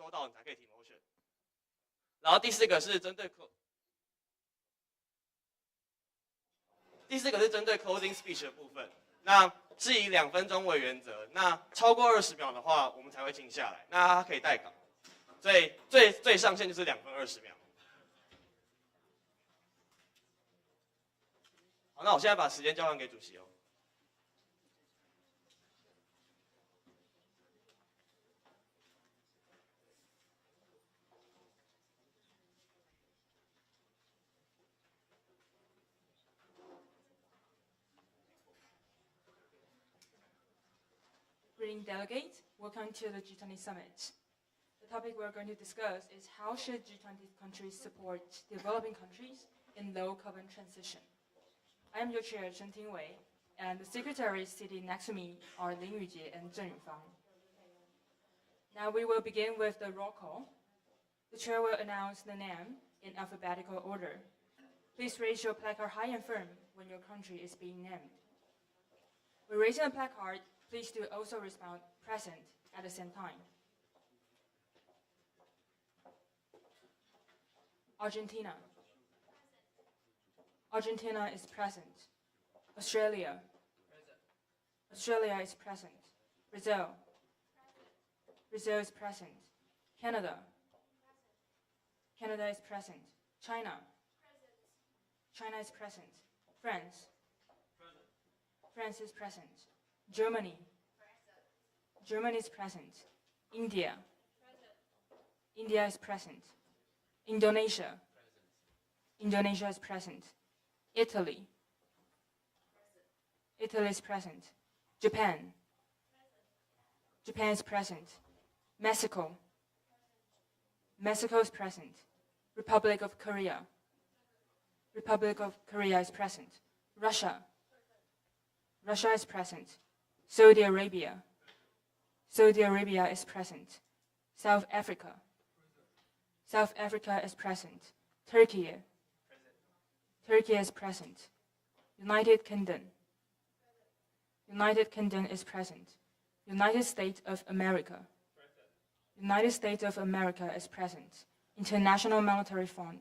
收到你才可以提 motion。然后第四个是针对 closing speech 的部分，那是以2分钟为原则，那超过20秒的话，我们才会停下来。那它可以带稿，所以最上限就是2分20秒。好，那我现在把时间交还给主席哦。Greeting delegates, welcome to the G20 Summit. The topic we're going to discuss is how should G20 countries support developing countries in low carbon transition. I am your chair, Chen Tingwei, and the secretaries sitting next to me are Lin Yujie and Zheng Yufang. Now we will begin with the roll call. The chair will announce the name in alphabetical order. Please raise your placard high and firm when your country is being named. When raising a placard, please do also respond present at the same time. Argentina. Argentina is present. Australia. Australia is present. Brazil. Brazil is present. Canada. Canada is present. China. China is present. France. France is present. Germany. Germany is present. India. India is present. Indonesia. Indonesia is present. Italy. Italy is present. Japan. Japan is present. Mexico. Mexico is present. Republic of Korea. Republic of Korea is present. Russia. Russia is present. Saudi Arabia. Saudi Arabia is present. South Africa. South Africa is present. Turkey. Turkey is present. United Kingdom. United Kingdom is present. United States of America. United States of America is present. International Monetary Fund.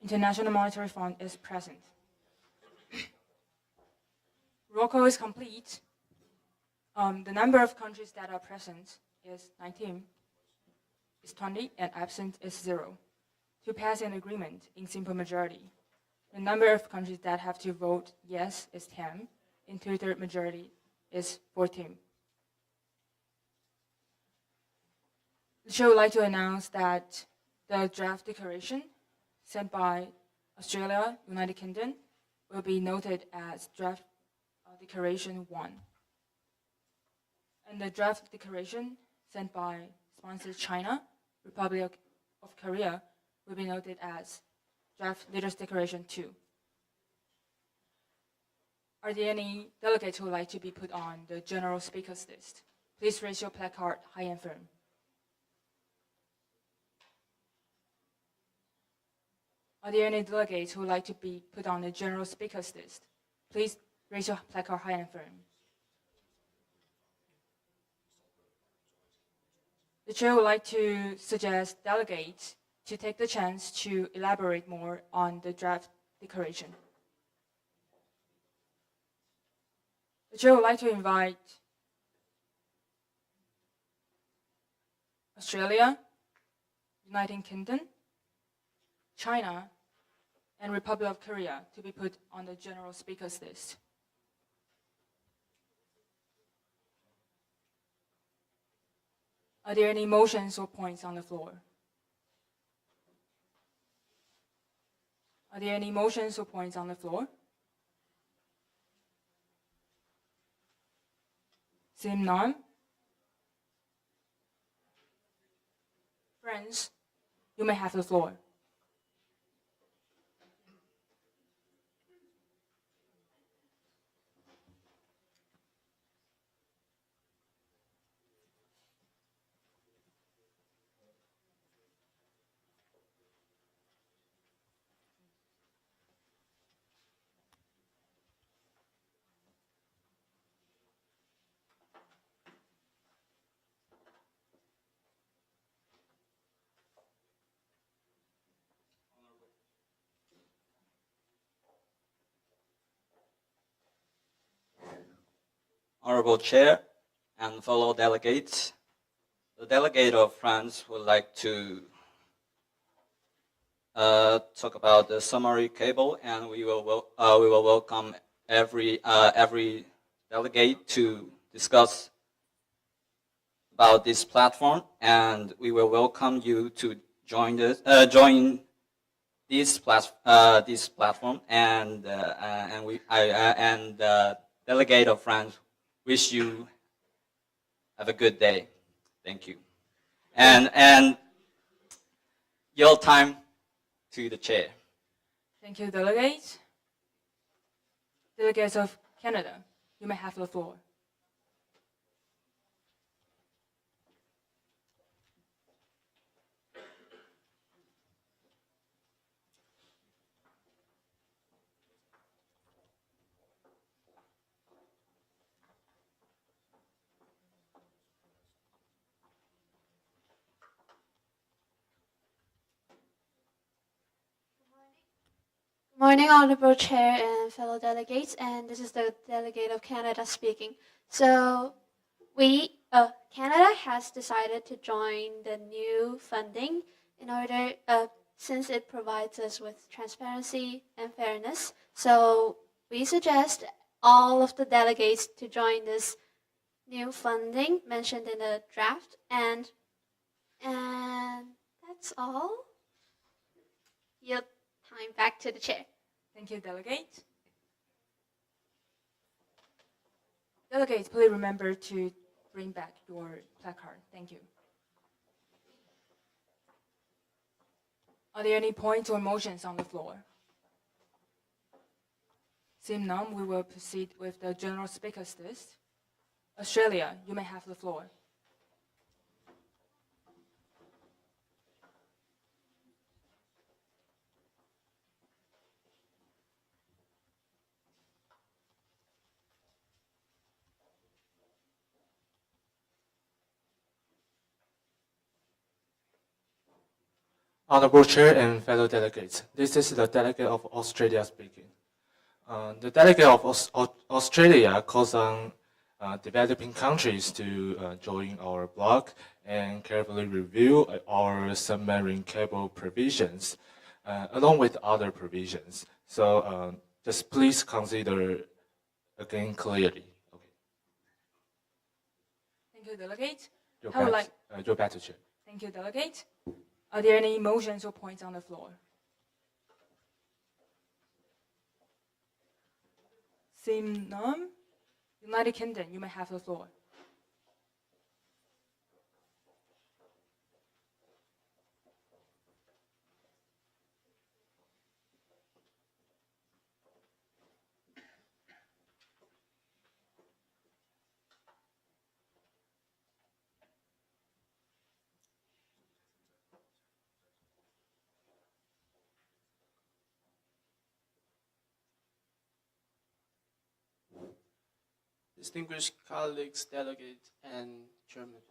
International Monetary Fund is present. Roll call is complete. The number of countries that are present is 19, is 20, and absent is 0. To pass an agreement in simple majority, the number of countries that have to vote yes is 10, and 2/3 majority is 14. The chair would like to announce that the draft declaration sent by Australia, United Kingdom, will be noted as draft declaration 1. And the draft declaration sent by sponsors China, Republic of Korea, will be noted as draft leaders declaration 2. Are there any delegates who would like to be put on the general speakers list? Please raise your placard high and firm. Are there any delegates who would like to be put on the general speakers list? Please raise your placard high and firm. The chair would like to suggest delegates to take the chance to elaborate more on the draft declaration. The chair would like to invite Australia, United Kingdom, China, and Republic of Korea to be put on the general speakers list. Are there any motions or points on the floor? Are there any motions or points on the floor? Seeing none. Friends, you may have the floor. Honorable Chair and fellow delegates, the delegate of France would like to talk about the summary cable, and we will welcome every delegate to discuss about this platform, and we will welcome you to join this platform, and delegate of France wish you have a good day. Thank you, and yield time to the chair. Thank you, delegates. Delegates of Canada, you may have the floor. Morning, Honorable Chair and fellow delegates, and this is the delegate of Canada speaking. So, Canada has decided to join the new funding in order, since it provides us with transparency and fairness. So, we suggest all of the delegates to join this new funding mentioned in the draft, and that's all. Yield time back to the chair. Thank you, delegate. Delegates, please remember to bring back your placard. Thank you. Are there any points or motions on the floor? Seeing none, we will proceed with the general speakers list. Australia, you may have the floor. Honorable Chair and fellow delegates, this is the delegate of Australia speaking. The delegate of Australia calls on developing countries to join our bloc and carefully review our submarine cable provisions, along with other provisions. So just please consider again clearly. Okay. Thank you, delegate. You're back to chair. Thank you, delegate. Are there any motions or points on the floor? Seeing none, United Kingdom, you may have the floor. Distinguished colleagues, delegates, and chairman,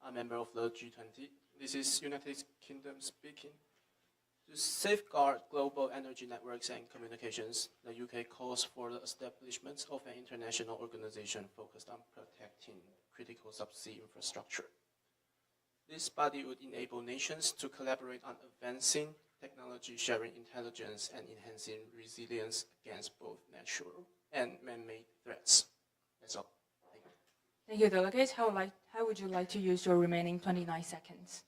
a member of the G20. This is United Kingdom speaking. To safeguard global energy networks and communications, the UK calls for the establishment of an international organization focused on protecting critical subsea infrastructure. This body would enable nations to collaborate on advancing technology sharing intelligence and enhancing resilience against both natural and man-made threats. That's all. Thank you. Thank you, delegates. How would you like to use your remaining 29 seconds?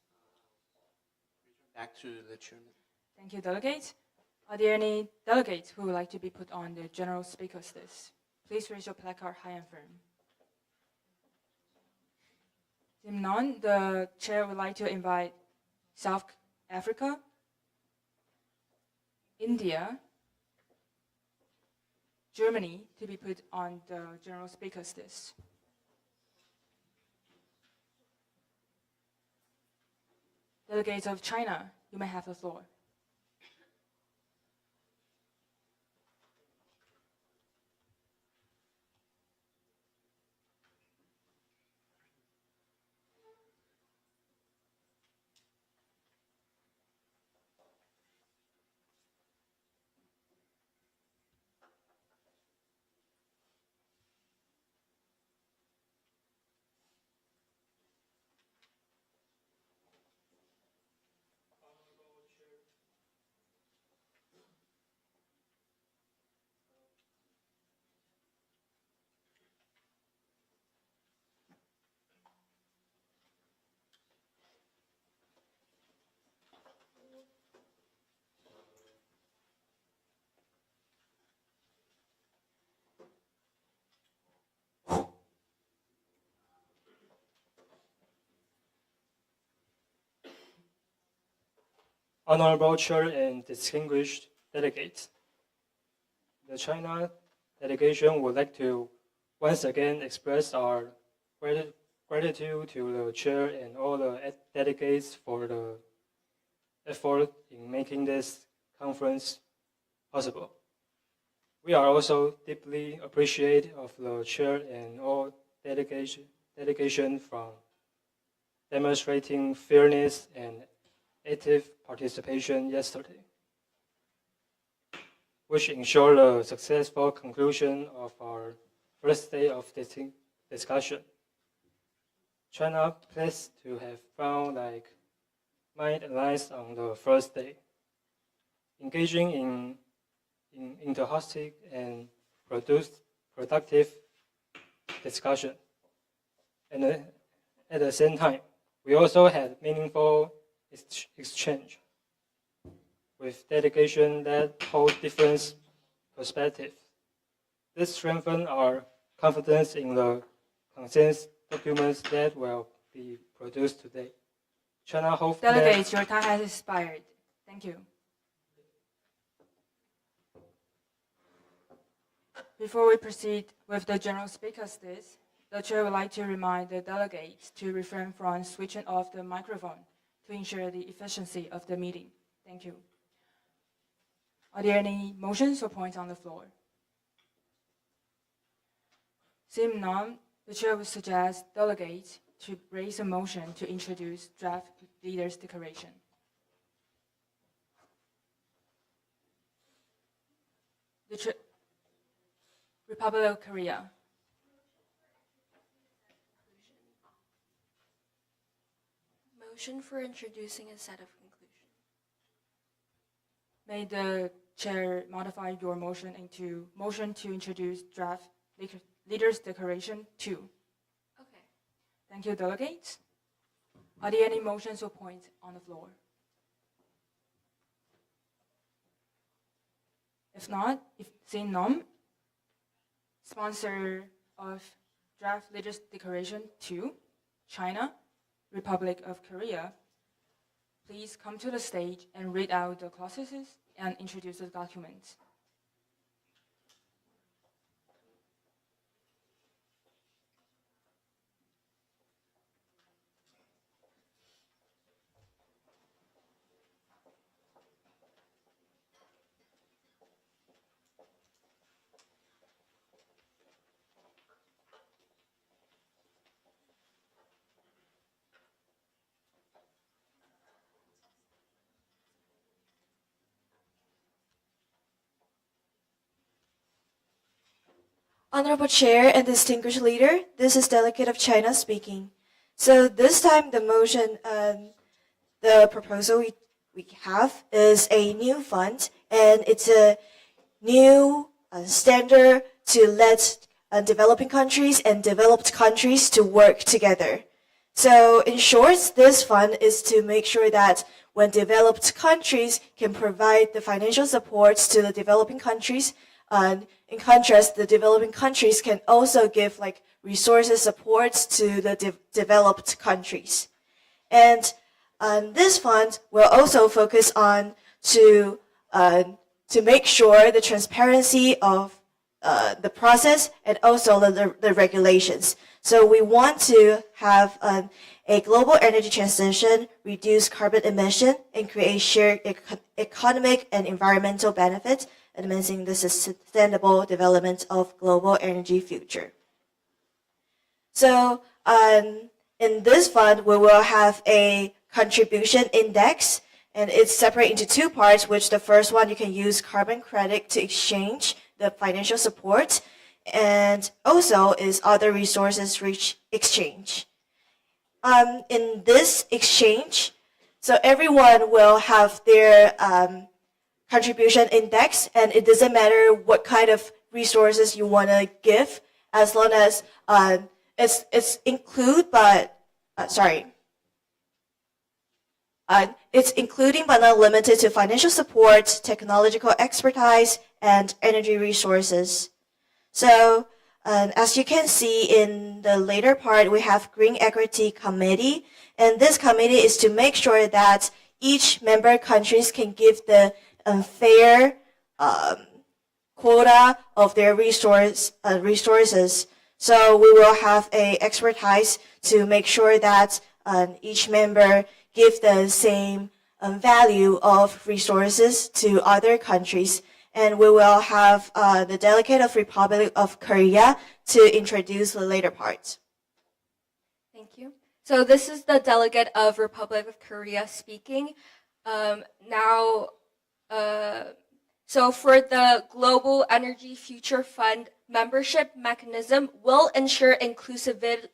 Back to the chairman. Thank you, delegates. Are there any delegates who would like to be put on the general speakers list? Please raise your placard high and firm. Seeing none, the chair would like to invite South Africa, India, Germany to be put on the general speakers list. Delegates of China, you may have the floor. Honorable Chair and distinguished delegates, the China delegation would like to once again express our gratitude to the Chair and all the delegates for the effort in making this conference possible. We are also deeply appreciative of the Chair and all delegation from demonstrating fairness and active participation yesterday, which ensured the successful conclusion of our first day of discussion. China pleased to have found like-minded allies on the first day, engaging in enthusiastic and productive discussion. And at the same time, we also had meaningful exchange with delegation that hold different perspectives. This strengthened our confidence in the consensus documents that will be produced today. China hopes Delegates, your time has expired. Thank you. Before we proceed with the general speakers list, the Chair would like to remind the delegates to refrain from switching off the microphone to ensure the efficiency of the meeting. Thank you. Are there any motions or points on the floor? Seeing none, the Chair would suggest delegates to raise a motion to introduce draft leaders' declaration. The Republic of Korea. Motion for introducing a set of conclusions. May the Chair modify your motion into motion to introduce draft leaders' declaration 2. Okay. Thank you, delegates. Are there any motions or points on the floor? If not, seeing none, sponsor of draft leaders' declaration 2, China, Republic of Korea, please come to the stage and read out the clauses and introduce the documents. Honorable Chair and distinguished leader, this is Delegate of China speaking. So this time the motion, the proposal we have is a new fund, and it's a new standard to let developing countries and developed countries to work together. So in short, this fund is to make sure that when developed countries can provide the financial support to the developing countries, in contrast, the developing countries can also give like resources supports to the developed countries. And this fund will also focus on to make sure the transparency of the process and also the regulations. So we want to have a global energy transition, reduce carbon emission, and create shared economic and environmental benefits, advancing the sustainable development of global energy future. So in this fund, we will have a contribution index, and it's separated into two parts, which the first one you can use carbon credit to exchange the financial support, and also is other resources rich exchange. In this exchange, so everyone will have their contribution index, and it doesn't matter what kind of resources you want to give, as long as it's include, but it's including but not limited to financial support, technological expertise, and energy resources. So as you can see in the later part, we have Green Equity Committee, and this committee is to make sure that each member countries can give the fair quota of their resources. So we will have a expertise to make sure that each member give the same value of resources to other countries. And we will have the delegate of Republic of Korea to introduce the later part. Thank you. So this is the delegate of Republic of Korea speaking. So for the Global Energy Future Fund membership mechanism will ensure inclusivity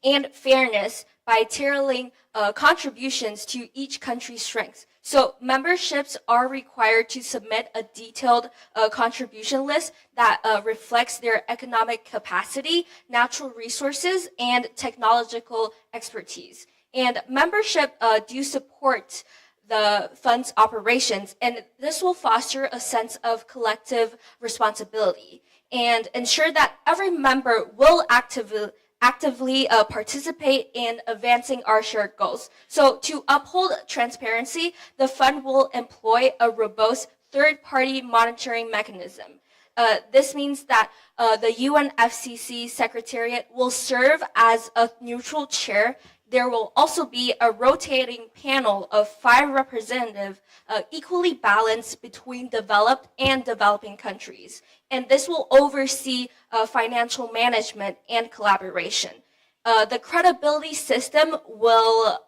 and fairness by tailoring contributions to each country's strengths. So memberships are required to submit a detailed contribution list that reflects their economic capacity, natural resources, and technological expertise. And membership do support the fund's operations, and this will foster a sense of collective responsibility and ensure that every member will actively participate in advancing our shared goals. So to uphold transparency, the fund will employ a robust third-party monitoring mechanism. This means that the UNFCCC Secretariat will serve as a neutral chair. There will also be a rotating panel of 5 representatives equally balanced between developed and developing countries. And this will oversee financial management and collaboration. The credibility system will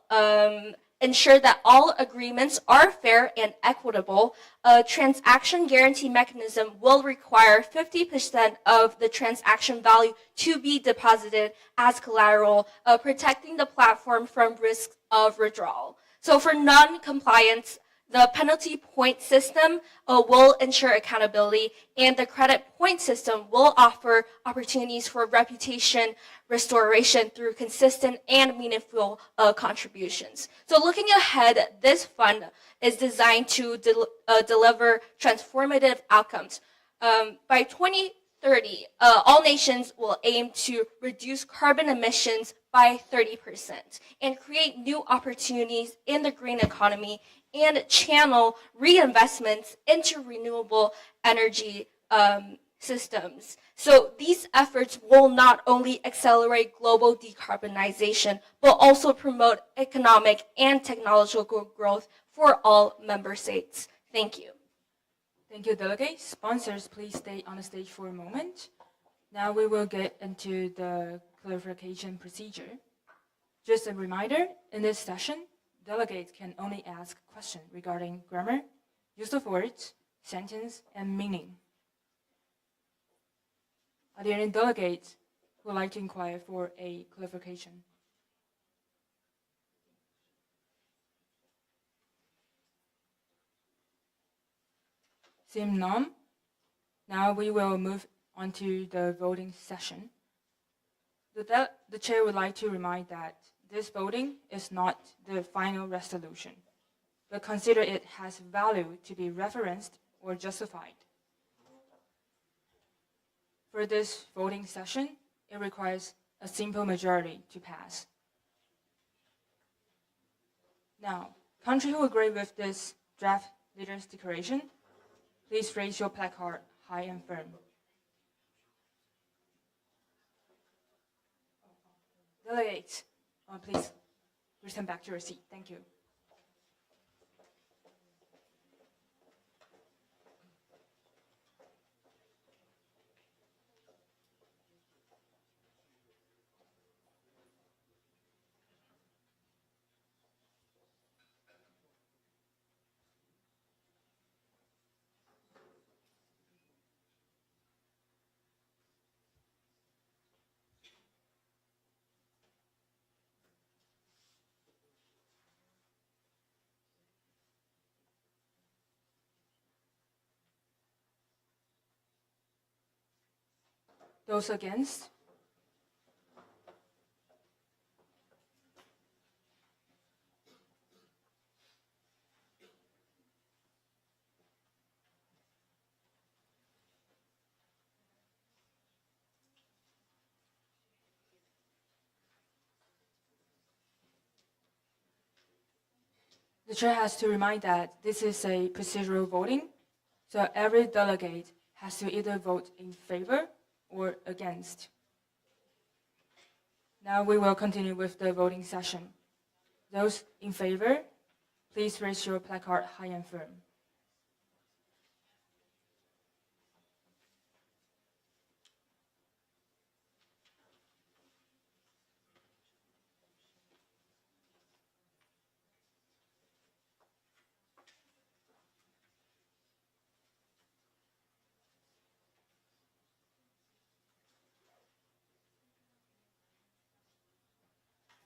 ensure that all agreements are fair and equitable. A transaction guarantee mechanism will require 50% of the transaction value to be deposited as collateral, protecting the platform from risks of withdrawal. So for non-compliance, the penalty point system will ensure accountability, and the credit point system will offer opportunities for reputation restoration through consistent and meaningful contributions. So looking ahead, this fund is designed to deliver transformative outcomes. By 2030, all nations will aim to reduce carbon emissions by 30% and create new opportunities in the green economy and channel reinvestments into renewable energy systems. So these efforts will not only accelerate global decarbonization, but also promote economic and technological growth for all member states. Thank you. Thank you, delegates. Sponsors, please stay on the stage for a moment. Now we will get into the clarification procedure. Just a reminder, in this session, delegates can only ask questions regarding grammar, use of words, sentence, and meaning. Are there any delegates who would like to inquire for a clarification? Seeing none, now we will move on to the voting session. The chair would like to remind that this voting is not the final resolution, but consider it has value to be referenced or justified. For this voting session, it requires a simple majority to pass. Now, countries who agree with this draft leaders' declaration, please raise your placard high and firm. Delegates, please return back to your seat. Thank you. Those against? The chair has to remind that this is a procedural voting, so every delegate has to either vote in favor or against. Now we will continue with the voting session. Those in favor, please raise your placard high and firm.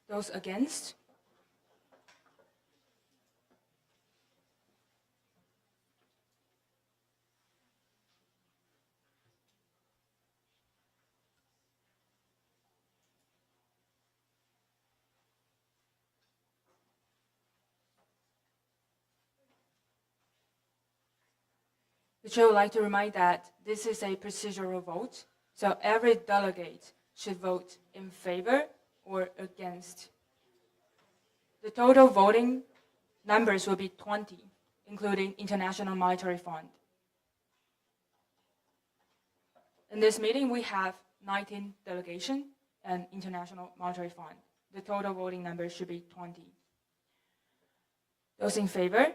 Those against? The chair would like to remind that this is a procedural vote, so every delegate should vote in favor or against. The total voting numbers will be 20, including International Monetary Fund. In this meeting, we have 19 delegation and International Monetary Fund. The total voting numbers should be 20. Those in favor,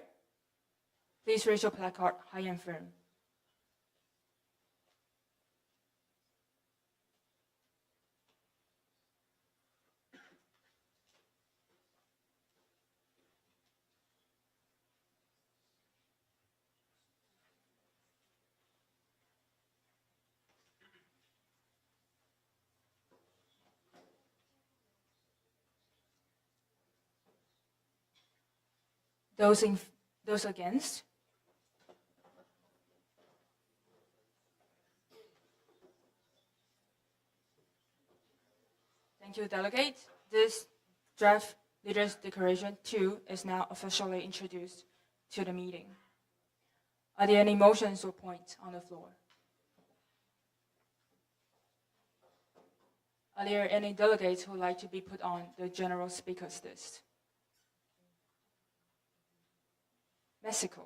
please raise your placard high and firm. Those against? Thank you, delegate. This draft Leaders' Declaration 2 is now officially introduced to the meeting. Are there any motions or points on the floor? Are there any delegates who would like to be put on the general speakers list? Mexico.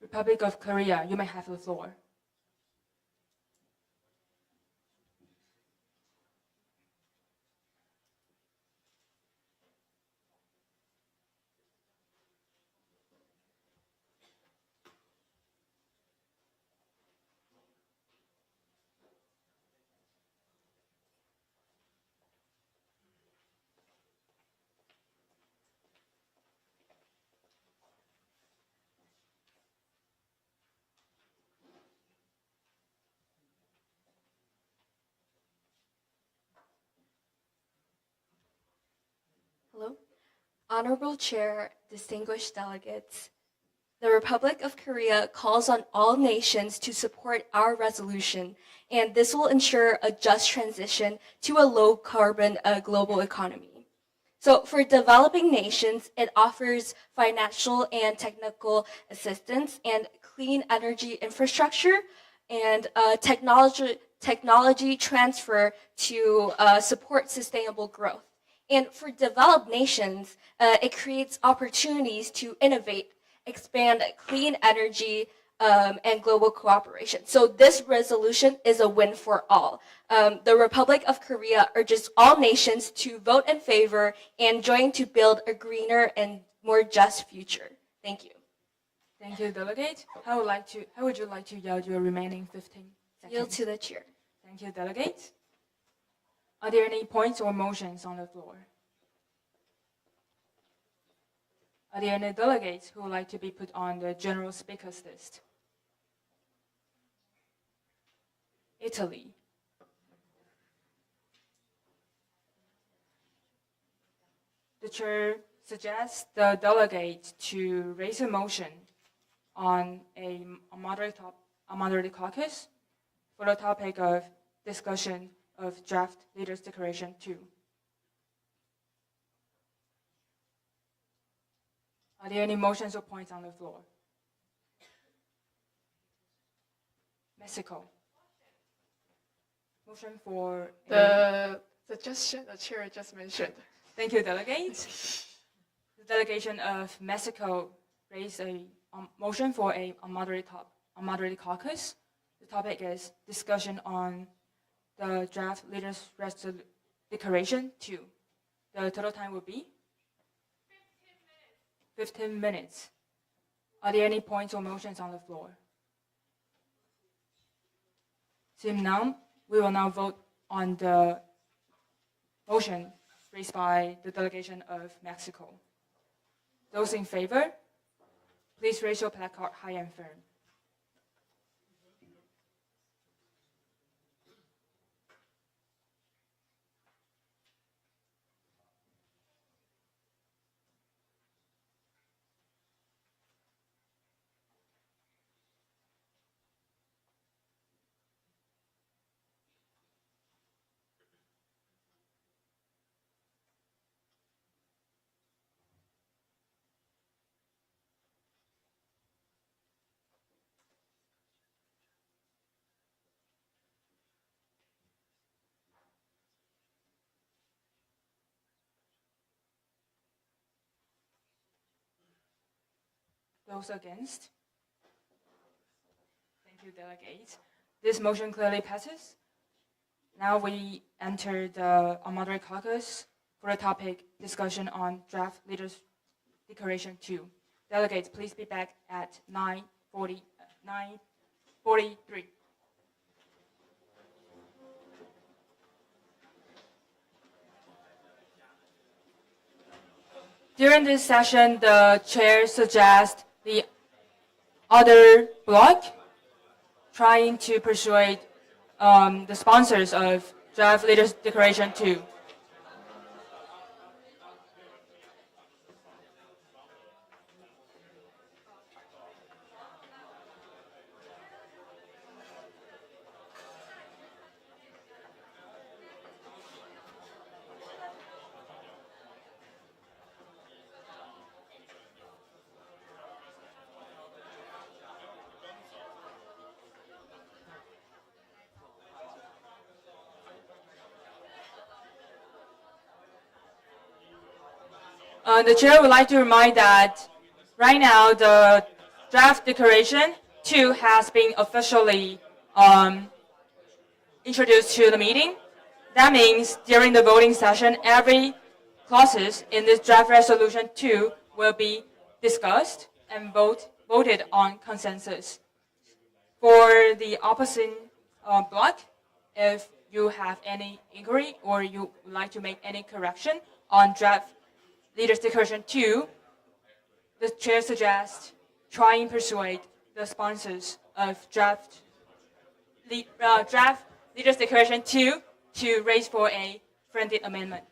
Republic of Korea, you may have the floor. Hello. Honorable Chair, distinguished delegates, the Republic of Korea calls on all nations to support our resolution, and this will ensure a just transition to a low-carbon global economy. So for developing nations, it offers financial and technical assistance and clean energy infrastructure and technology transfer to support sustainable growth. And for developed nations, it creates opportunities to innovate, expand clean energy, and global cooperation. So this resolution is a win for all. The Republic of Korea urges all nations to vote in favor and join to build a greener and more just future. Thank you. Thank you, delegate. How would you like to yield your remaining 15 seconds? Yield to the chair. Thank you, delegate. Are there any points or motions on the floor? Are there any delegates who would like to be put on the general speakers list? Italy. The chair suggests the delegate to raise a motion on a moderated caucus for the topic of discussion of draft Leaders' Declaration 2. Are there any motions or points on the floor? Mexico. Motion for The suggestion the chair just mentioned. Thank you, delegates. The delegation of Mexico raised a motion for a moderate caucus. The topic is discussion on the draft leaders' declaration 2. The total time will be 15 minutes. Are there any points or motions on the floor? Seeing none, we will now vote on the motion raised by the delegation of Mexico. Those in favor, please raise your placard high and firm. Those against? Thank you, delegates. This motion clearly passes. Now we enter the moderate caucus for the topic discussion on draft leaders' declaration 2. Delegates, please be back at 9:43. During this session, the chair suggests the other bloc trying to persuade the sponsors of draft leaders' declaration 2. The chair would like to remind that right now the draft declaration 2 has been officially introduced to the meeting. That means during the voting session, every clauses in this draft resolution 2 will be discussed and voted on consensus. For the opposing bloc, if you have any inquiry or you would like to make any correction on draft Leaders' Declaration 2, the chair suggests trying to persuade the sponsors of draft Leaders' Declaration 2 to raise for a friendly amendment.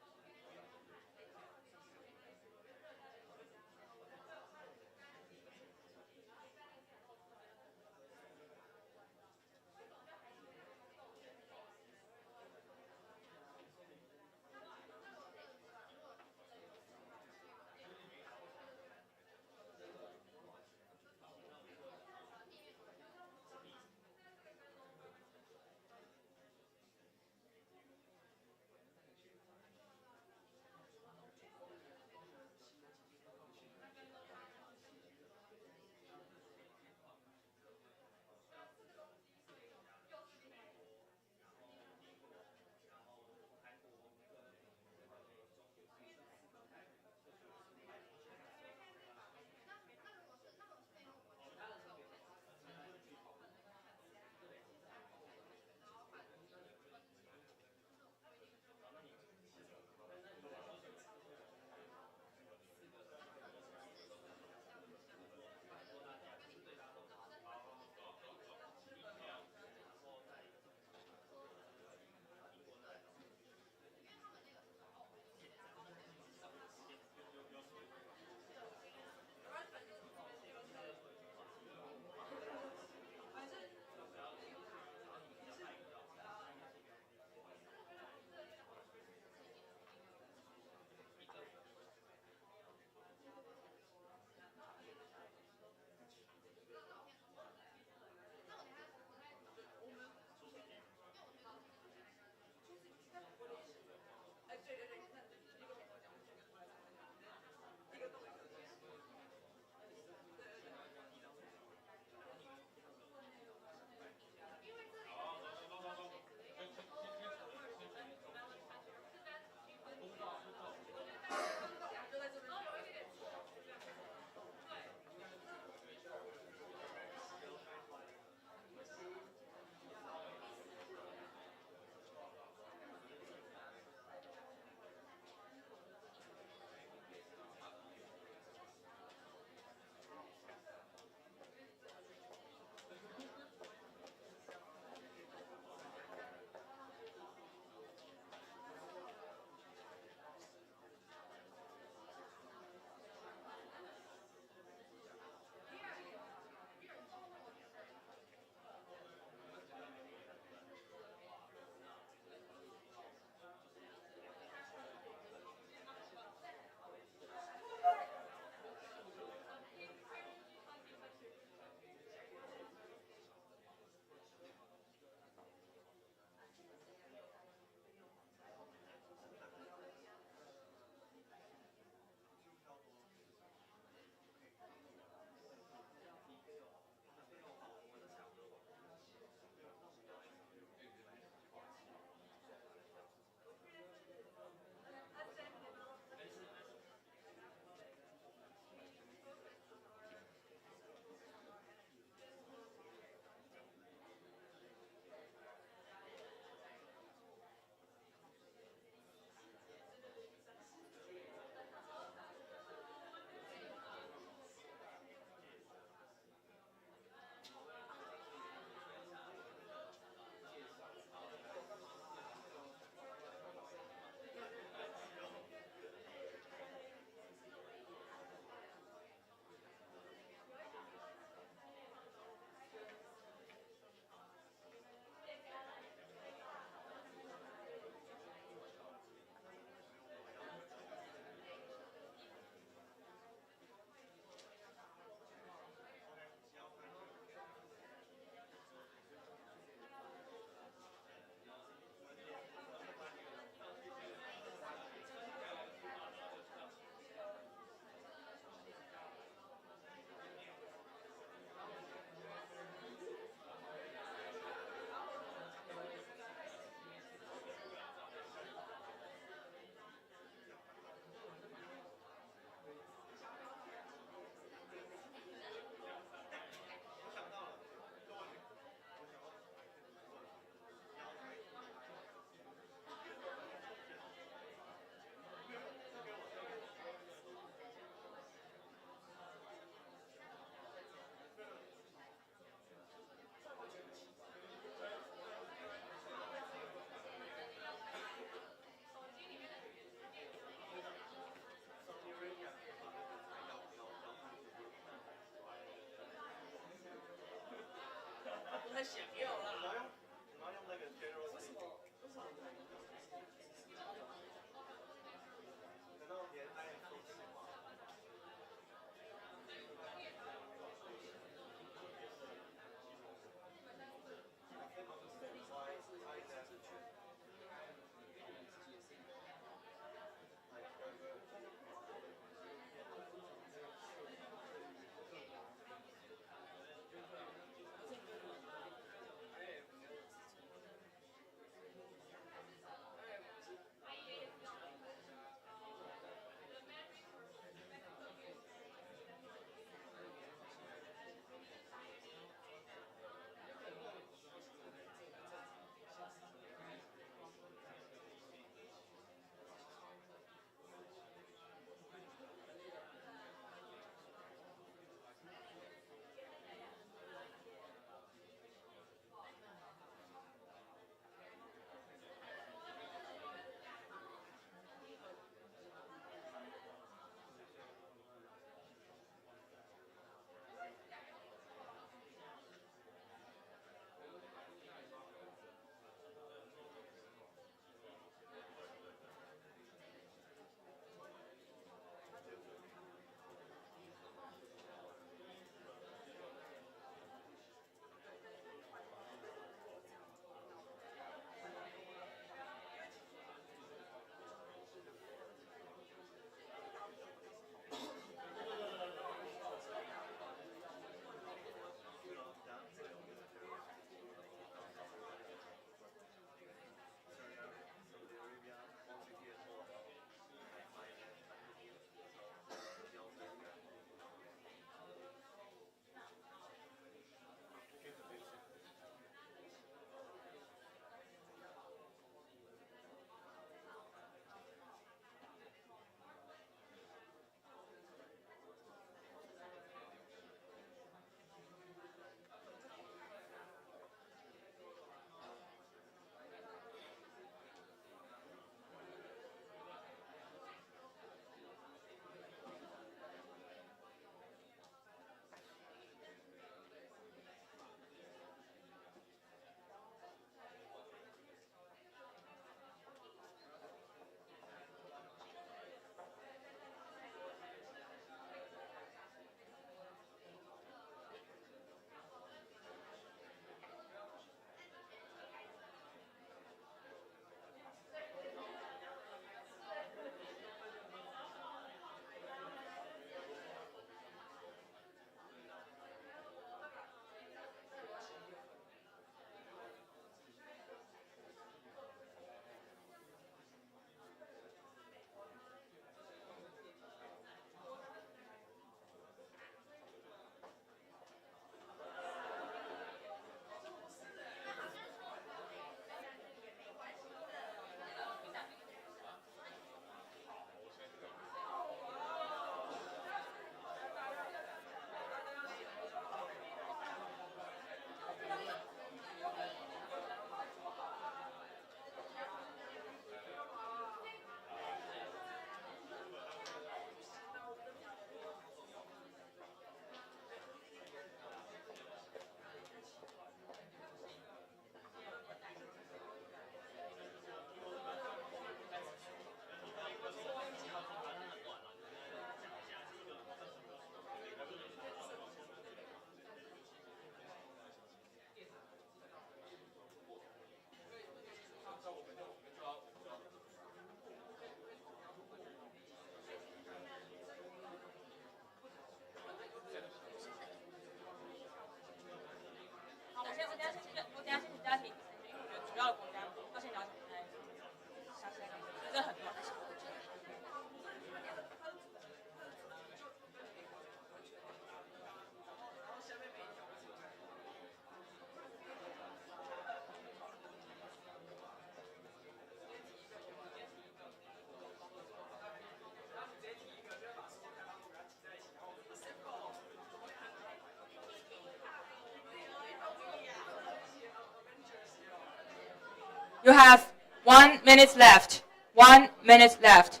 You have 1 minute left. 1 minute left.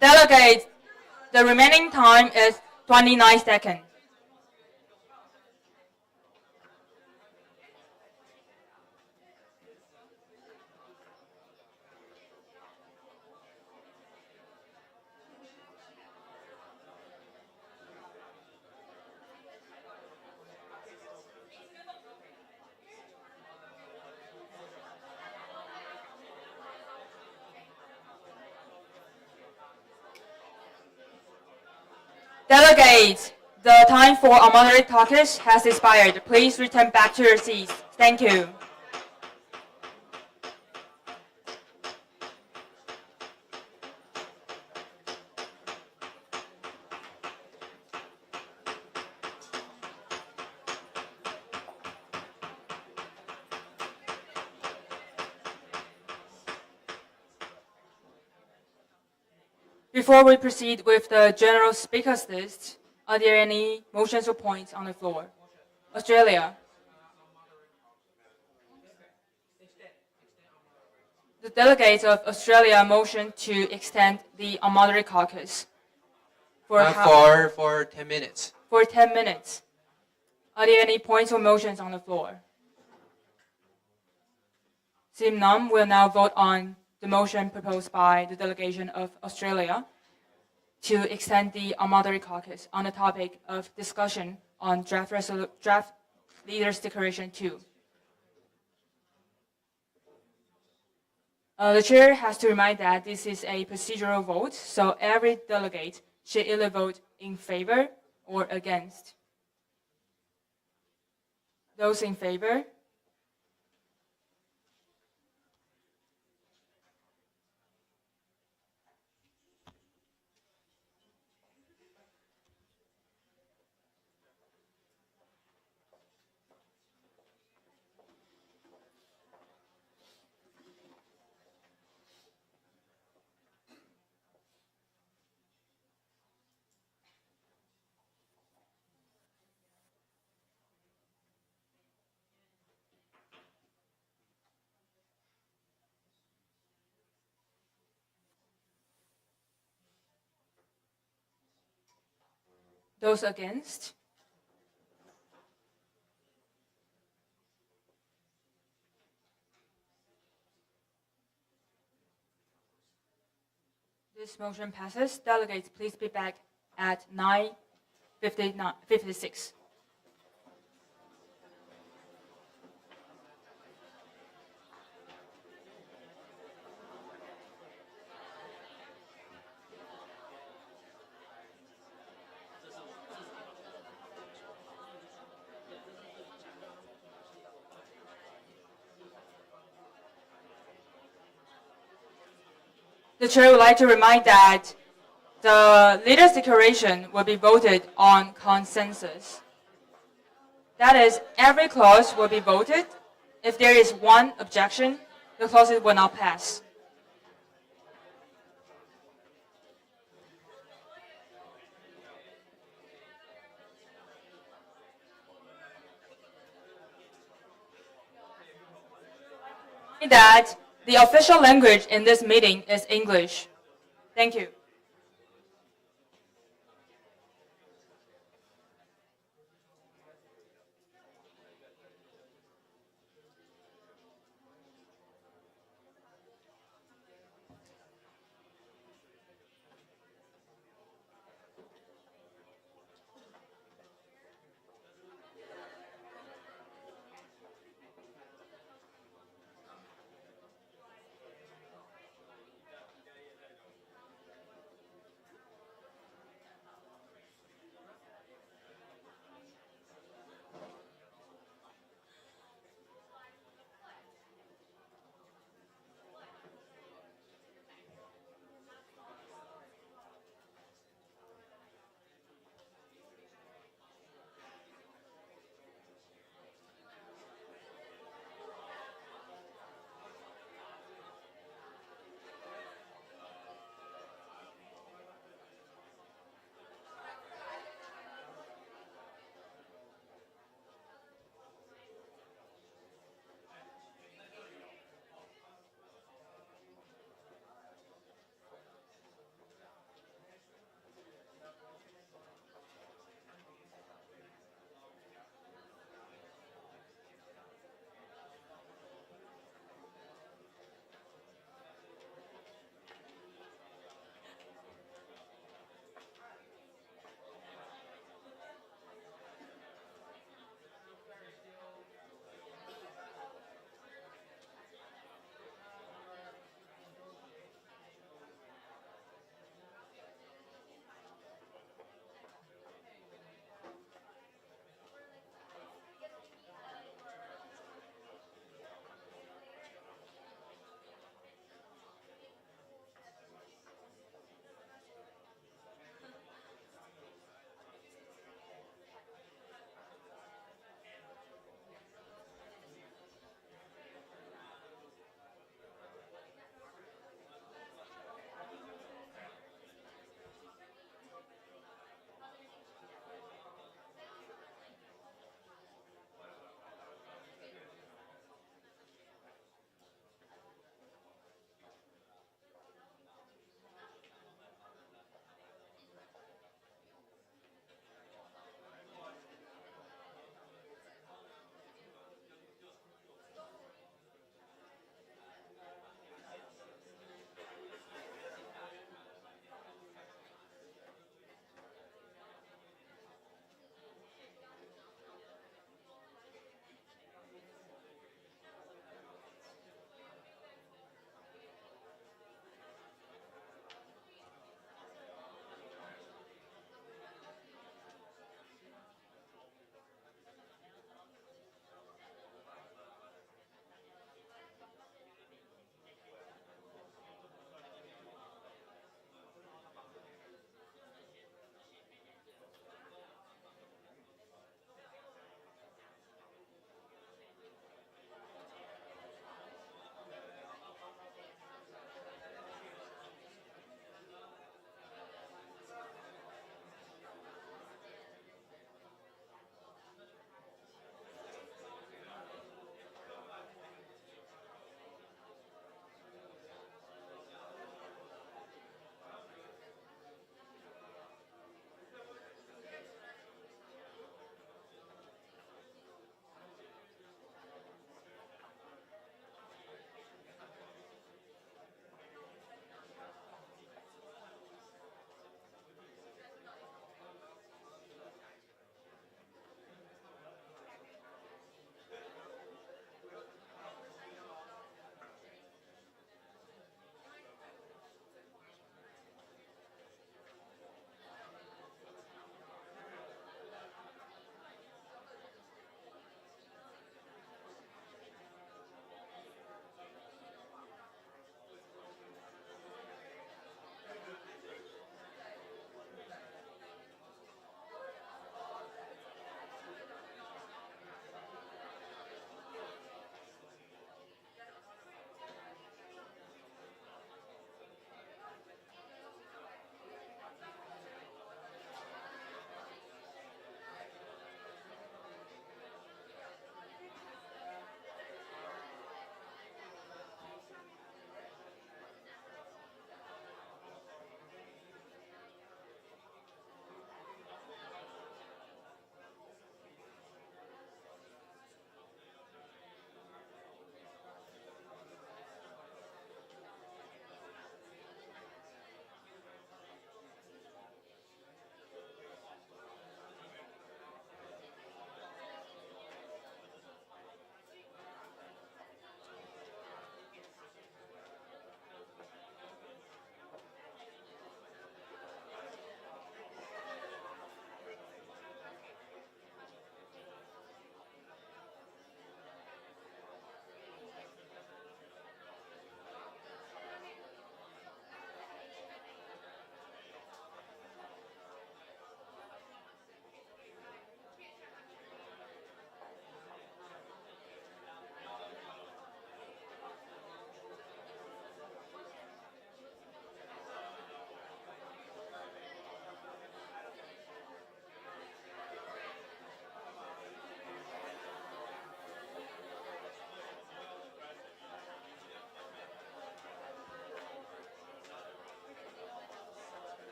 Delegates, the remaining time is 29 seconds. Delegates, the time for our moderate caucus has expired. Please return back to your seats. Thank you. Before we proceed with the general speakers list, are there any motions or points on the floor? Australia. The delegates of Australia motion to extend the unmoderate caucus for 10 minutes. For 10 minutes. Are there any points or motions on the floor? Seeing none, we'll now vote on the motion proposed by the delegation of Australia to extend the unmoderate caucus on the topic of discussion on draft Leaders' Declaration 2. The chair has to remind that this is a procedural vote, so every delegate should either vote in favor or against. Those in favor? Those against? This motion passes. Delegates, please be back at 9:56. The chair would like to remind that the Leaders' Declaration will be voted on consensus. That is, every clause will be voted. If there is one objection, the clauses will not pass. That the official language in this meeting is English. Thank you.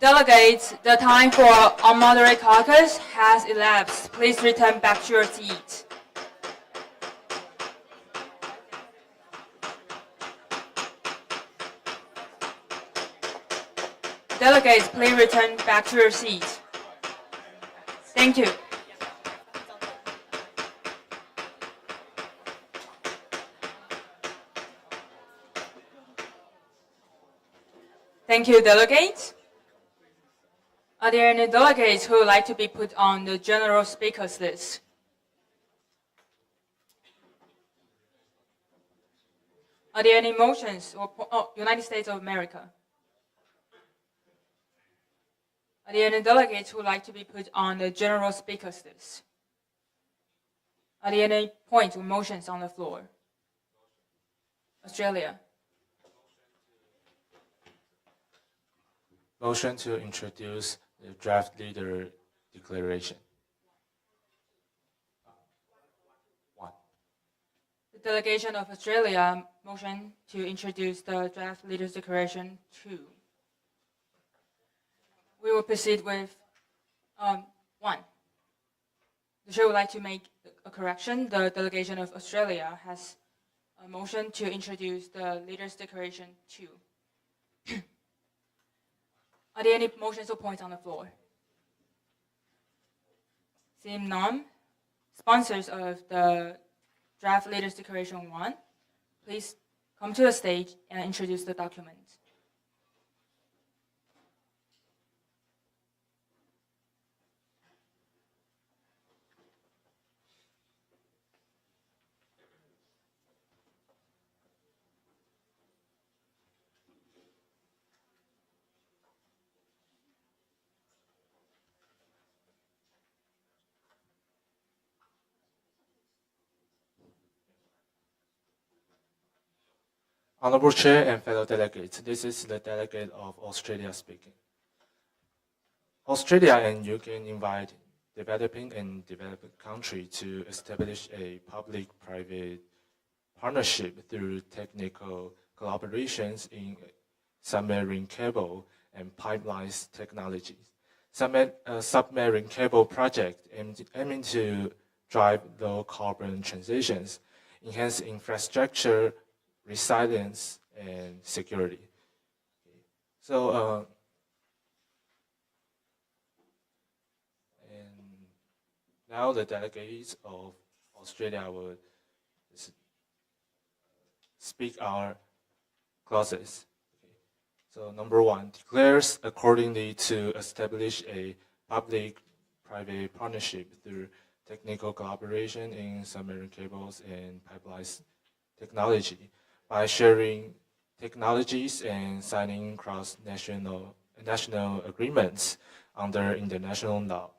Delegates, the time for unmoderate caucus has elapsed. Please return back to your seat. Delegates, please return back to your seat. Thank you. Thank you, delegates. Are there any delegates who would like to be put on the general speakers list? Are there any motions or United States of America? Are there any delegates who would like to be put on the general speakers list? Are there any points or motions on the floor? Australia. Motion to introduce the draft leader declaration. One. The delegation of Australia motion to introduce the draft leaders declaration 2. We will proceed with 1. The chair would like to make a correction. The delegation of Australia has a motion to introduce the leaders declaration 2. Are there any motions or points on the floor? Seeing none, sponsors of the draft leaders declaration 1, please come to the stage and introduce the document. Honorable Chair and fellow delegates, this is the delegate of Australia speaking. Australia and UK invite developing and developing countries to establish a public-private partnership through technical collaborations in submarine cable and pipelines technologies. Submarine cable project aiming to drive low-carbon transitions, enhance infrastructure, resilience, and security. So, and now the delegates of Australia will speak our clauses. So, number 1, declares accordingly to establish a public-private partnership through technical collaboration in submarine cables and pipelines technology, by sharing technologies and signing cross-national agreements under international law.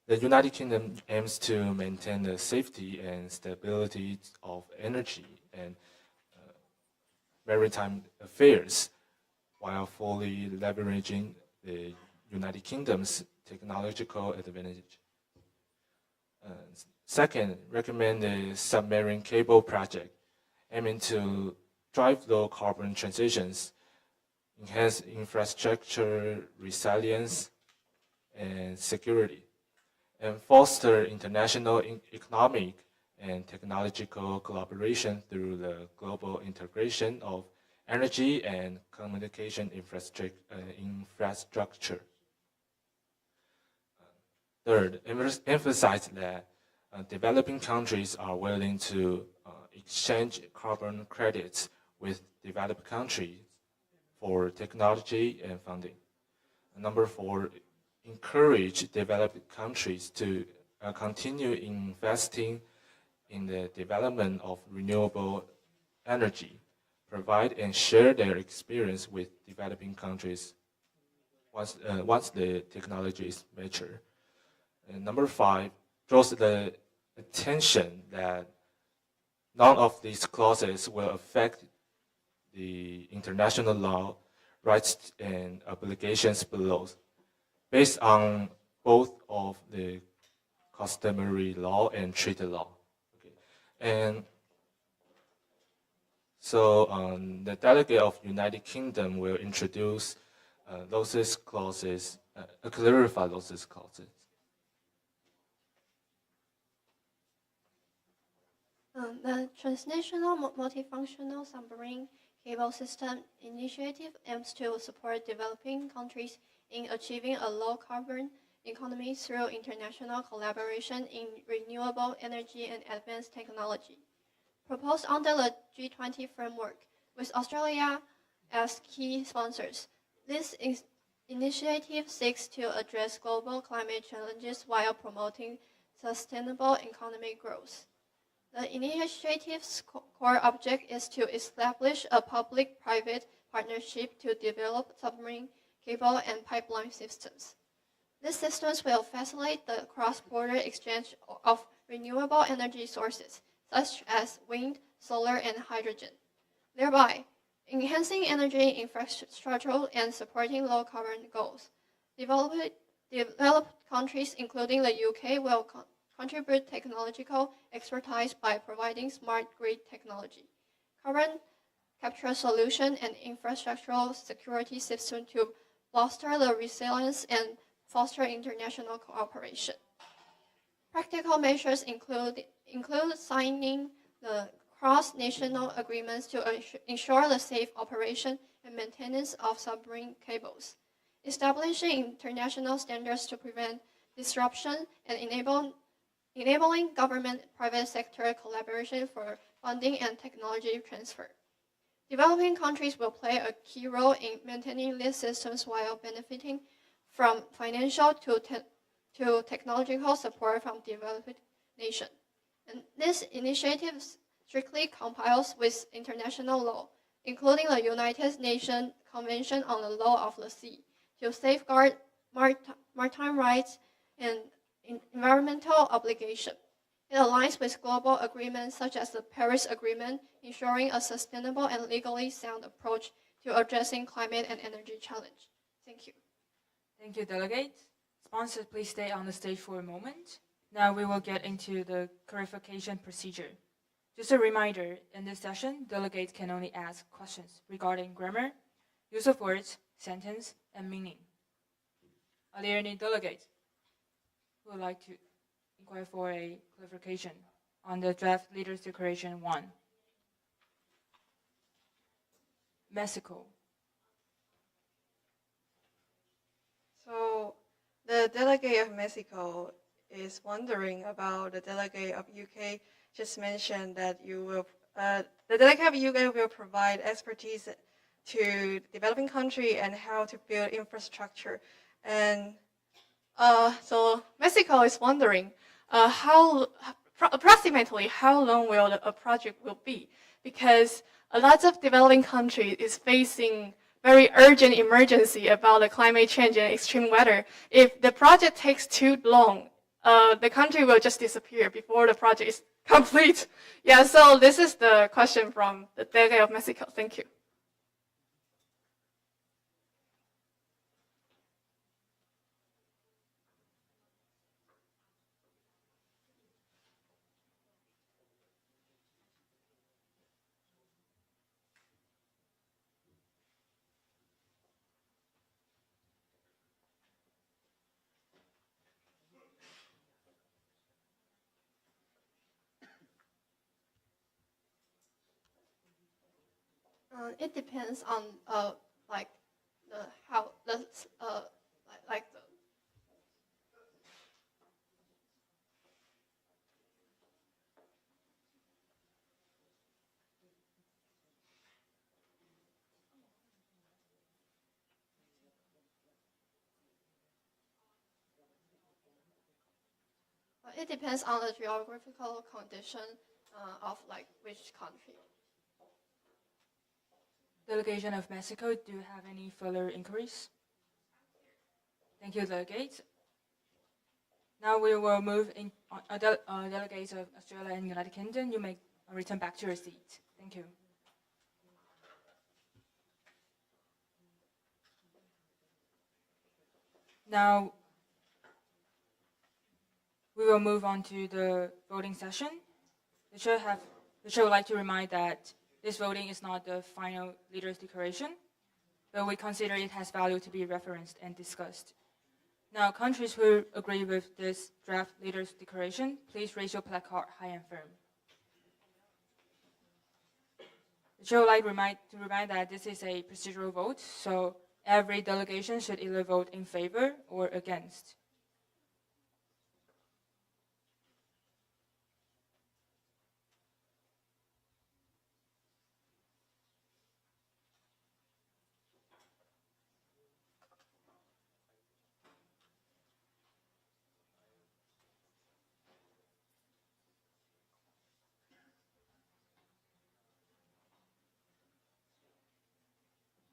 The United Kingdom aims to maintain the safety and stability of energy and maritime affairs while fully leveraging the United Kingdom's technological advantage. Second, recommend the submarine cable project, aiming to drive low carbon transitions, enhance infrastructure resilience and security, and foster international economic and technological collaboration through the global integration of energy and communication infrastructure. Third, emphasize that developing countries are willing to exchange carbon credits with developed countries for technology and funding. Number 4, encourage developed countries to continue investing in the development of renewable energy, provide and share their experience with developing countries once the technology is mature. And number 5, draws the attention that none of these clauses will affect the international law, rights and obligations below, based on both of the customary law and treaty law. Okay. And so the delegate of United Kingdom will introduce losses clauses, clarify losses clauses. The transnational multifunctional submarine cable system initiative aims to support developing countries in achieving a low-carbon economy through international collaboration in renewable energy and advanced technology. Proposed under the G20 framework, with Australia as key sponsors, this initiative seeks to address global climate challenges while promoting sustainable economic growth. The initiative's core object is to establish a public-private partnership to develop submarine cable and pipeline systems. These systems will facilitate the cross-border exchange of renewable energy sources, such as wind, solar, and hydrogen, thereby enhancing energy infrastructure and supporting low-carbon goals. Developed countries, including the UK, will contribute technological expertise by providing smart grid technology, carbon capture solution, and infrastructural security system to foster the resilience and foster international cooperation. Practical measures include signing the cross-national agreements to ensure the safe operation and maintenance of submarine cables, establishing international standards to prevent disruption, and enabling government-private sector collaboration for funding and technology transfer. Developing countries will play a key role in maintaining these systems while benefiting from financial to technological support from developed nations. And this initiative strictly complies with international law, including the United Nations Convention on the Law of the Sea, to safeguard maritime rights and environmental obligation. It aligns with global agreements such as the Paris Agreement, ensuring a sustainable and legally sound approach to addressing climate and energy challenge. Thank you. Thank you, delegates. Sponsors, please stay on the stage for a moment. Now we will get into the clarification procedure. Just a reminder, in this session, delegates can only ask questions regarding grammar, use of words, sentence, and meaning. Are there any delegates who would like to inquire for a clarification on the draft Leaders Declaration 1? Mexico. So the delegate of Mexico is wondering about the delegate of UK just mentioned that the delegate of UK will provide expertise to developing country and how to build infrastructure. And so Mexico is wondering approximately how long will a project will be, because a lot of developing countries is facing very urgent emergency about the climate change and extreme weather. If the project takes too long, the country will just disappear before the project is complete. Yeah, so this is the question from the delegate of Mexico. Thank you. It depends on like the how the like the it depends on the geographical condition of like which country. Delegation of Mexico, do you have any further inquiries? Thank you, delegates. Now we will move in. Delegates of Australia and United Kingdom, you may return back to your seat. Thank you. Now we will move on to the voting session. The chair would like to remind that this voting is not the final Leaders' Declaration. but we consider it has value to be referenced and discussed. Now, countries who agree with this draft leaders' declaration, please raise your placard high and firm. The chair would like to remind that this is a procedural vote, so every delegation should either vote in favor or against.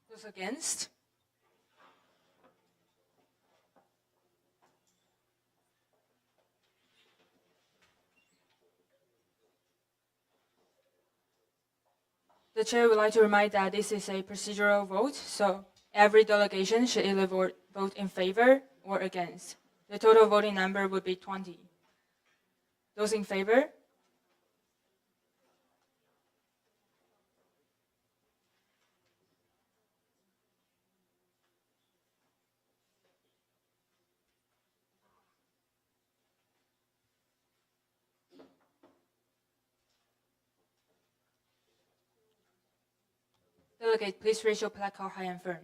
Those against? The chair would like to remind that this is a procedural vote, so every delegation should either vote in favor or against. The total voting number would be 20. Those in favor? Delegate, please raise your placard high and firm.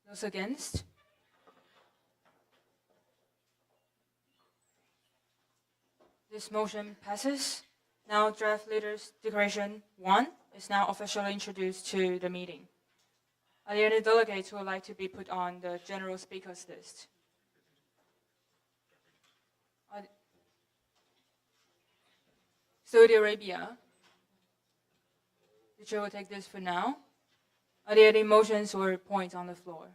Those against? This motion passes. Now, draft leaders' declaration 1 is now officially introduced to the meeting. Are there any delegates who would like to be put on the general speakers list? Saudi Arabia. The chair will take this for now. Are there any motions or points on the floor?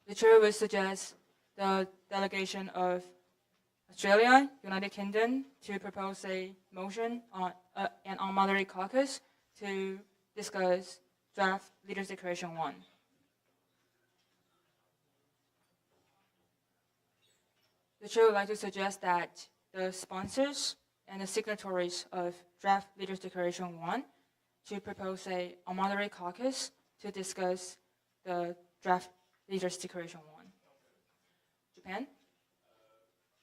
The chair will suggest the delegation of Australia, United Kingdom, to propose a motion on an on-moderate caucus to discuss draft Leaders' Declaration 1. The chair would like to suggest that the sponsors and the signatories of draft Leaders' Declaration 1 to propose a on-moderate caucus to discuss the draft Leaders' Declaration 1. Japan?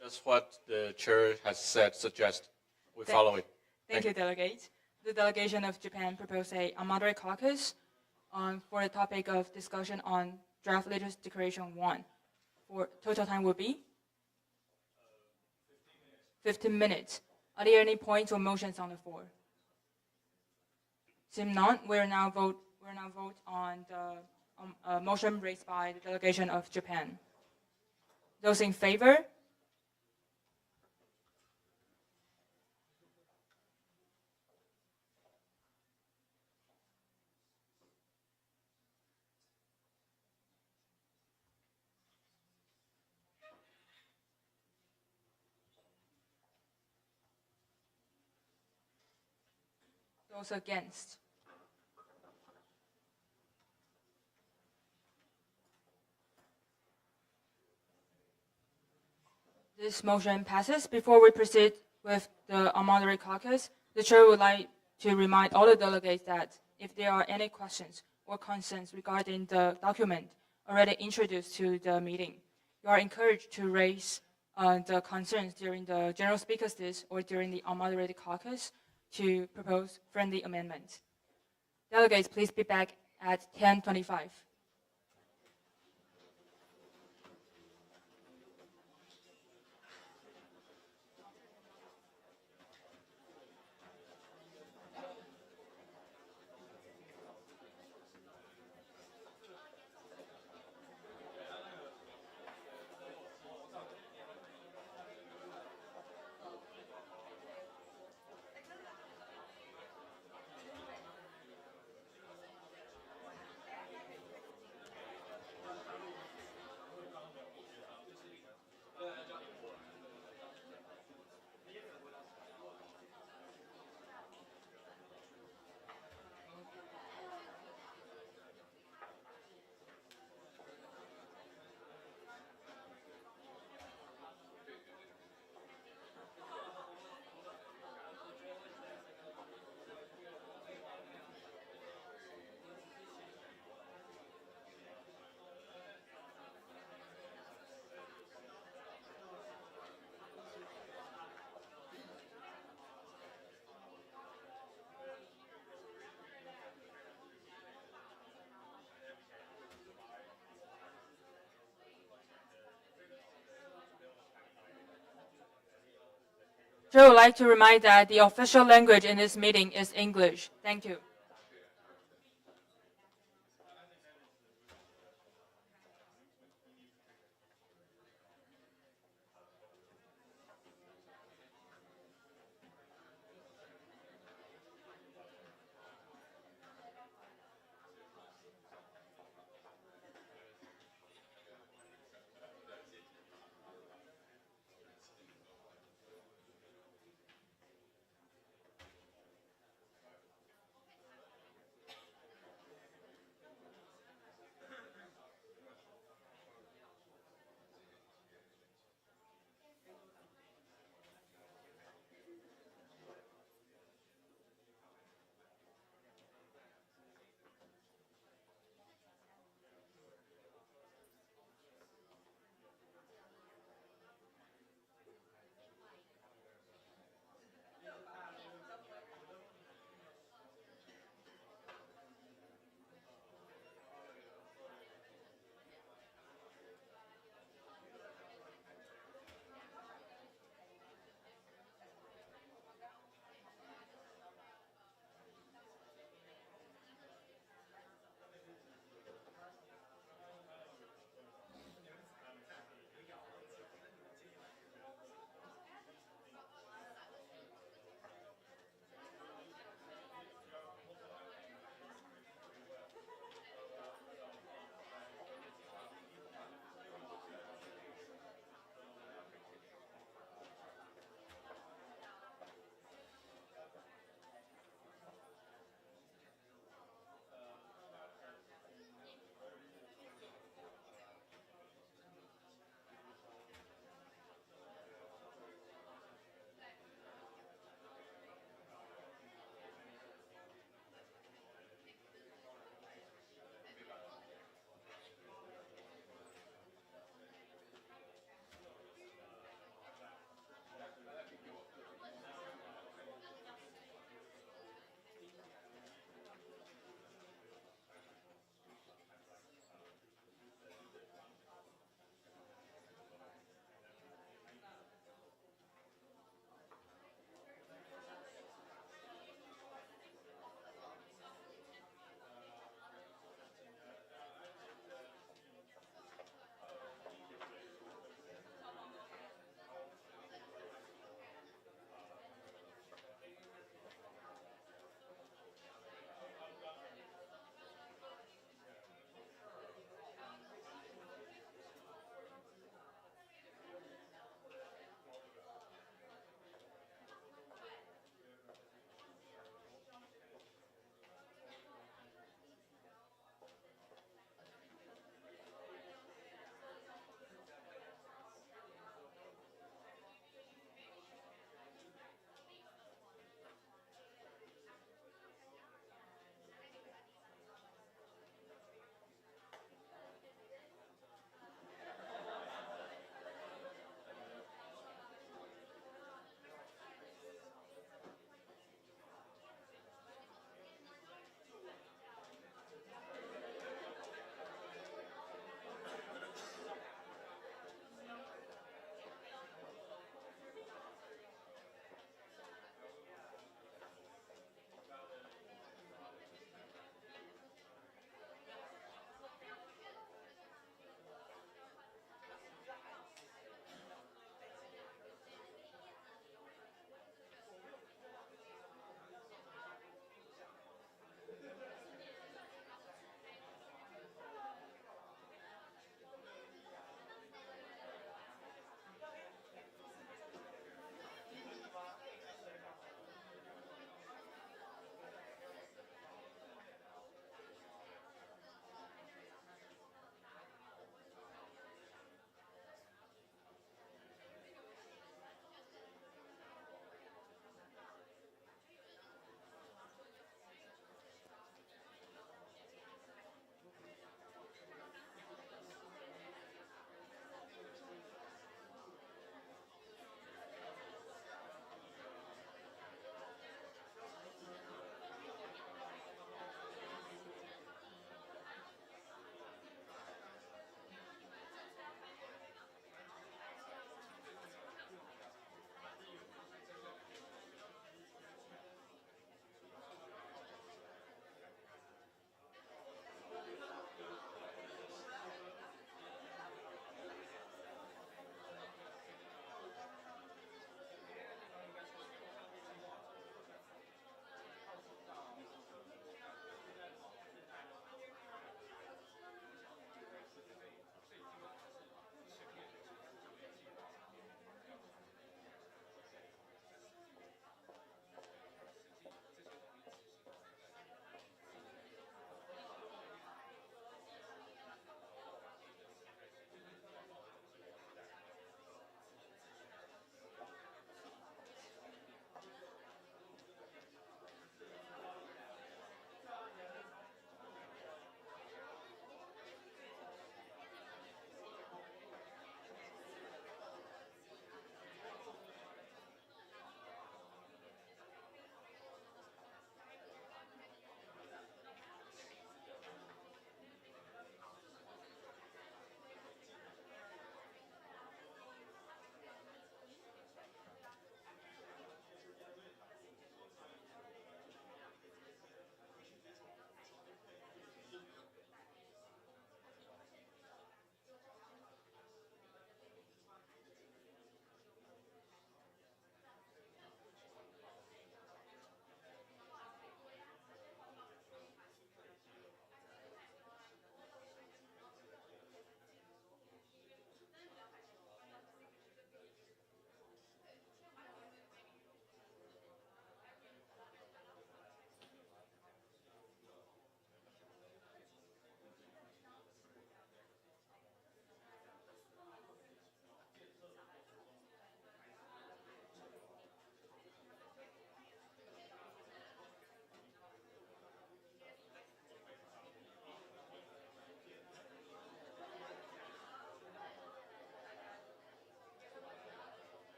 Just what the chair has said, suggest we follow it. Thank you, delegate. The delegation of Japan proposed a moderate caucus for the topic of discussion on draft Leaders' Declaration 1. For total time will be 15 minutes. Are there any points or motions on the floor? Seeing none, we'll now vote on the motion raised by the delegation of Japan. Those in favor? Those against? This motion passes. Before we proceed with the moderate caucus, the chair would like to remind all the delegates that if there are any questions or concerns regarding the document already introduced to the meeting, you are encouraged to raise the concerns during the general speakers list or during the unmoderated caucus to propose friendly amendments. Delegates, please be back at 10:25. Chair would like to remind that the official language in this meeting is English. Thank you.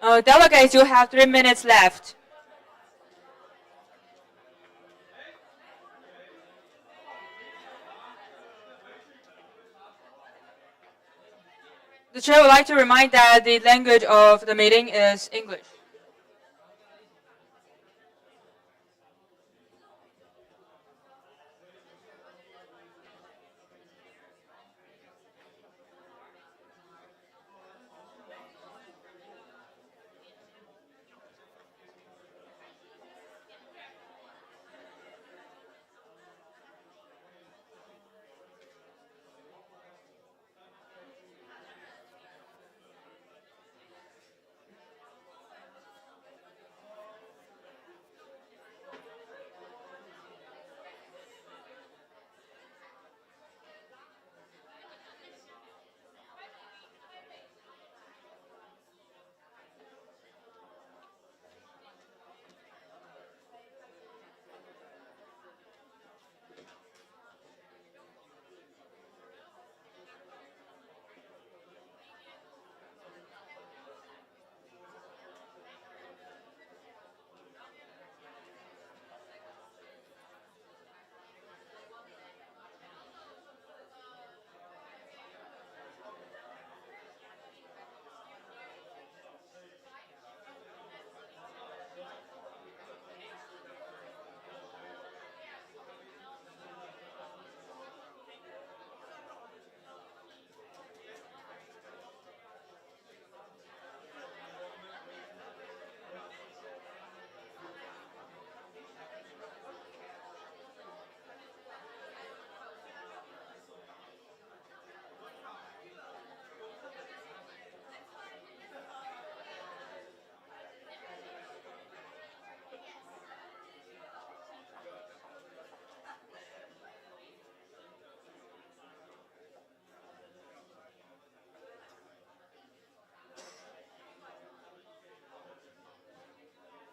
Delegates, you have 3 minutes left. The chair would like to remind that the language of the meeting is English.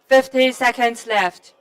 Fifty seconds left.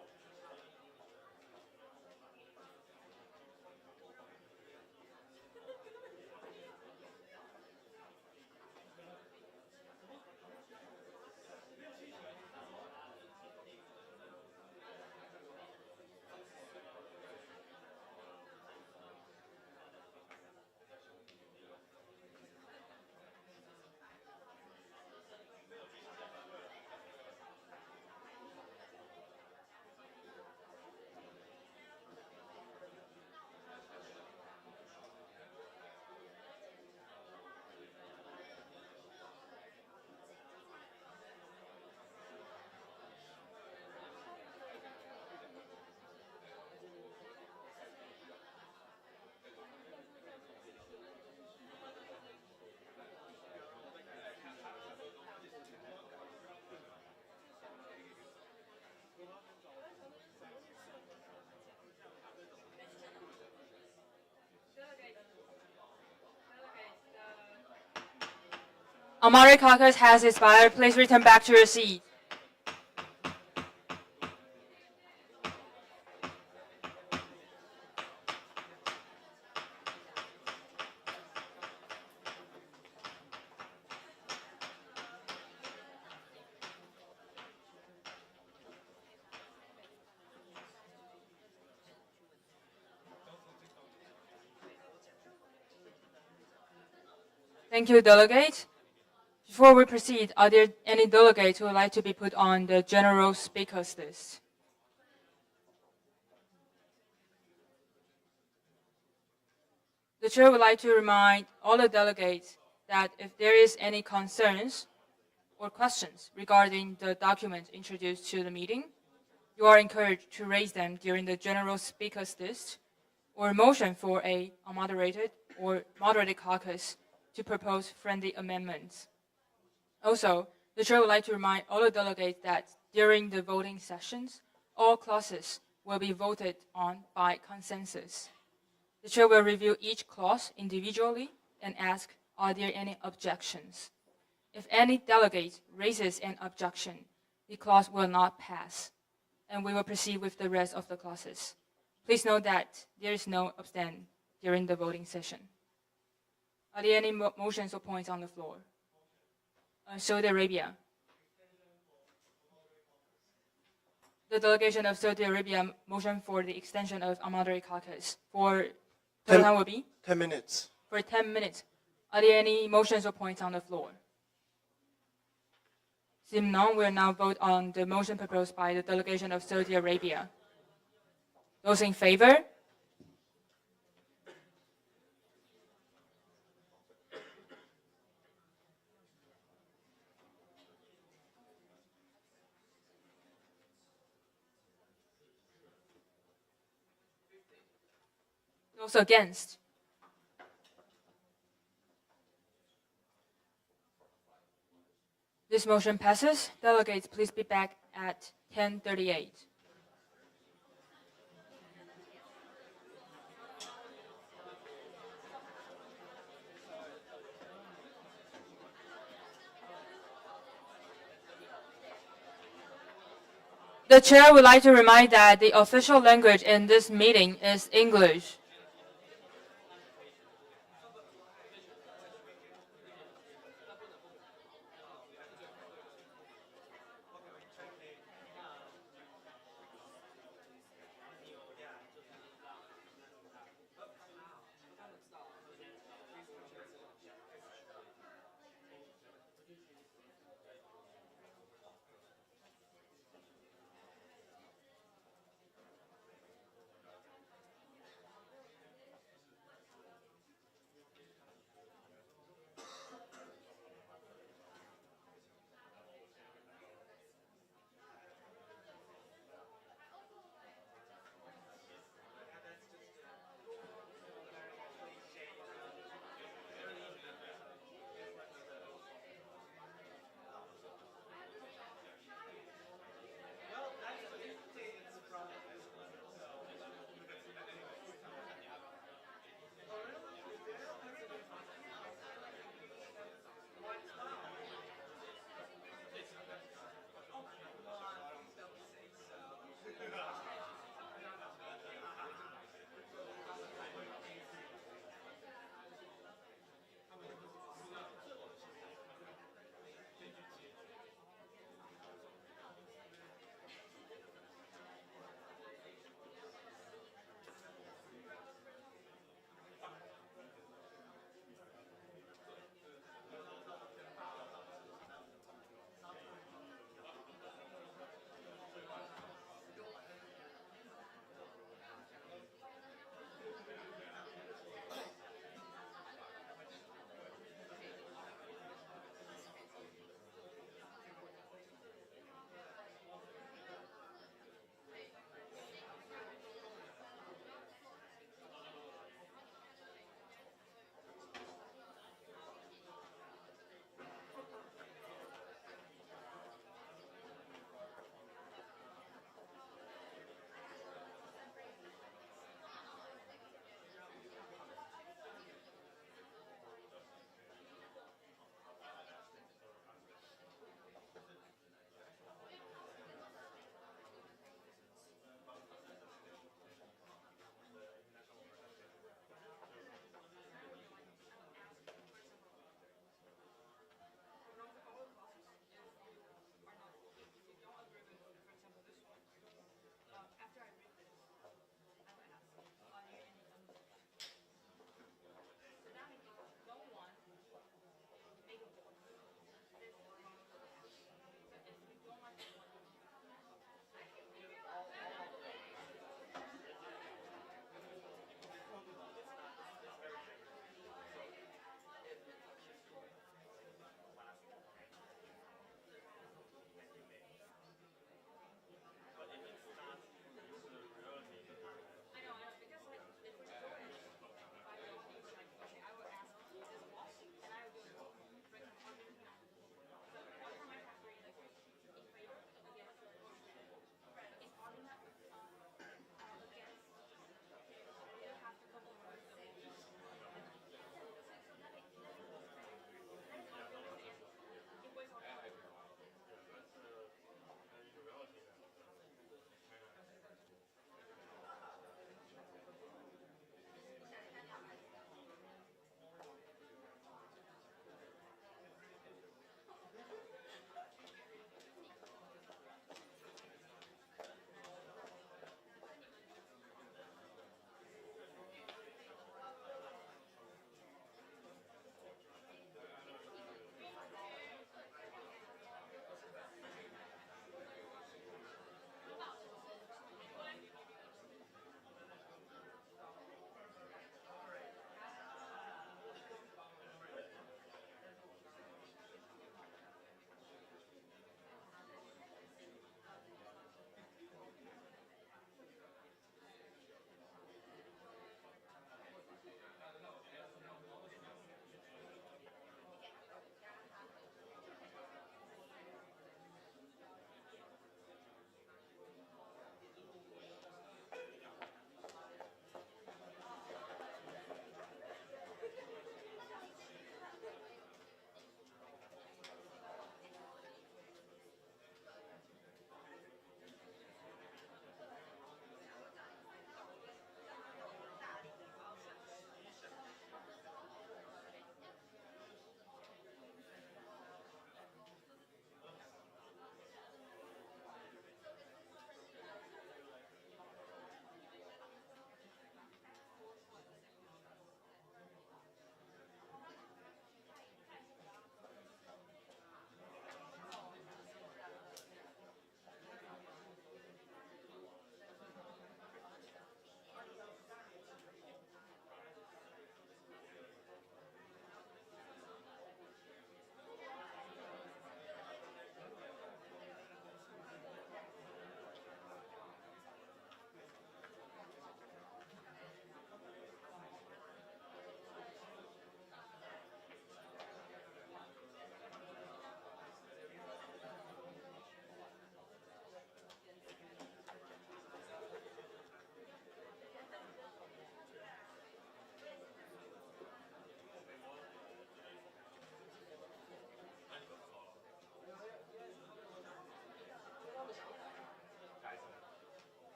Amari Caucus has expired. Please return back to your seat. Thank you, delegates. Before we proceed, are there any delegates who would like to be put on the general speakers list? The chair would like to remind all the delegates that if there is any concerns or questions regarding the documents introduced to the meeting, you are encouraged to raise them during the general speakers list or motion for a moderated or moderated caucus to propose friendly amendments. Also, the chair would like to remind all the delegates that during the voting sessions, all clauses will be voted on by consensus. The chair will review each clause individually and ask, are there any objections? If any delegate raises an objection, the clause will not pass, and we will proceed with the rest of the clauses. Please note that there is no abstain during the voting session. Are there any motions or points on the floor? Saudi Arabia. the delegation of Saudi Arabia motion for the extension of Ahmadiyya caucus for Ten- total time will be 10 minutes. for 10 minutes. Are there any motions or points on the floor? Seeing none, we'll now vote on the motion proposed by the delegation of Saudi Arabia. Those in favor? Those against? This motion passes. Delegates, please be back at 10:38. The chair would like to remind that the official language in this meeting is English.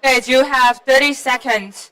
Delegates, you have 30 seconds.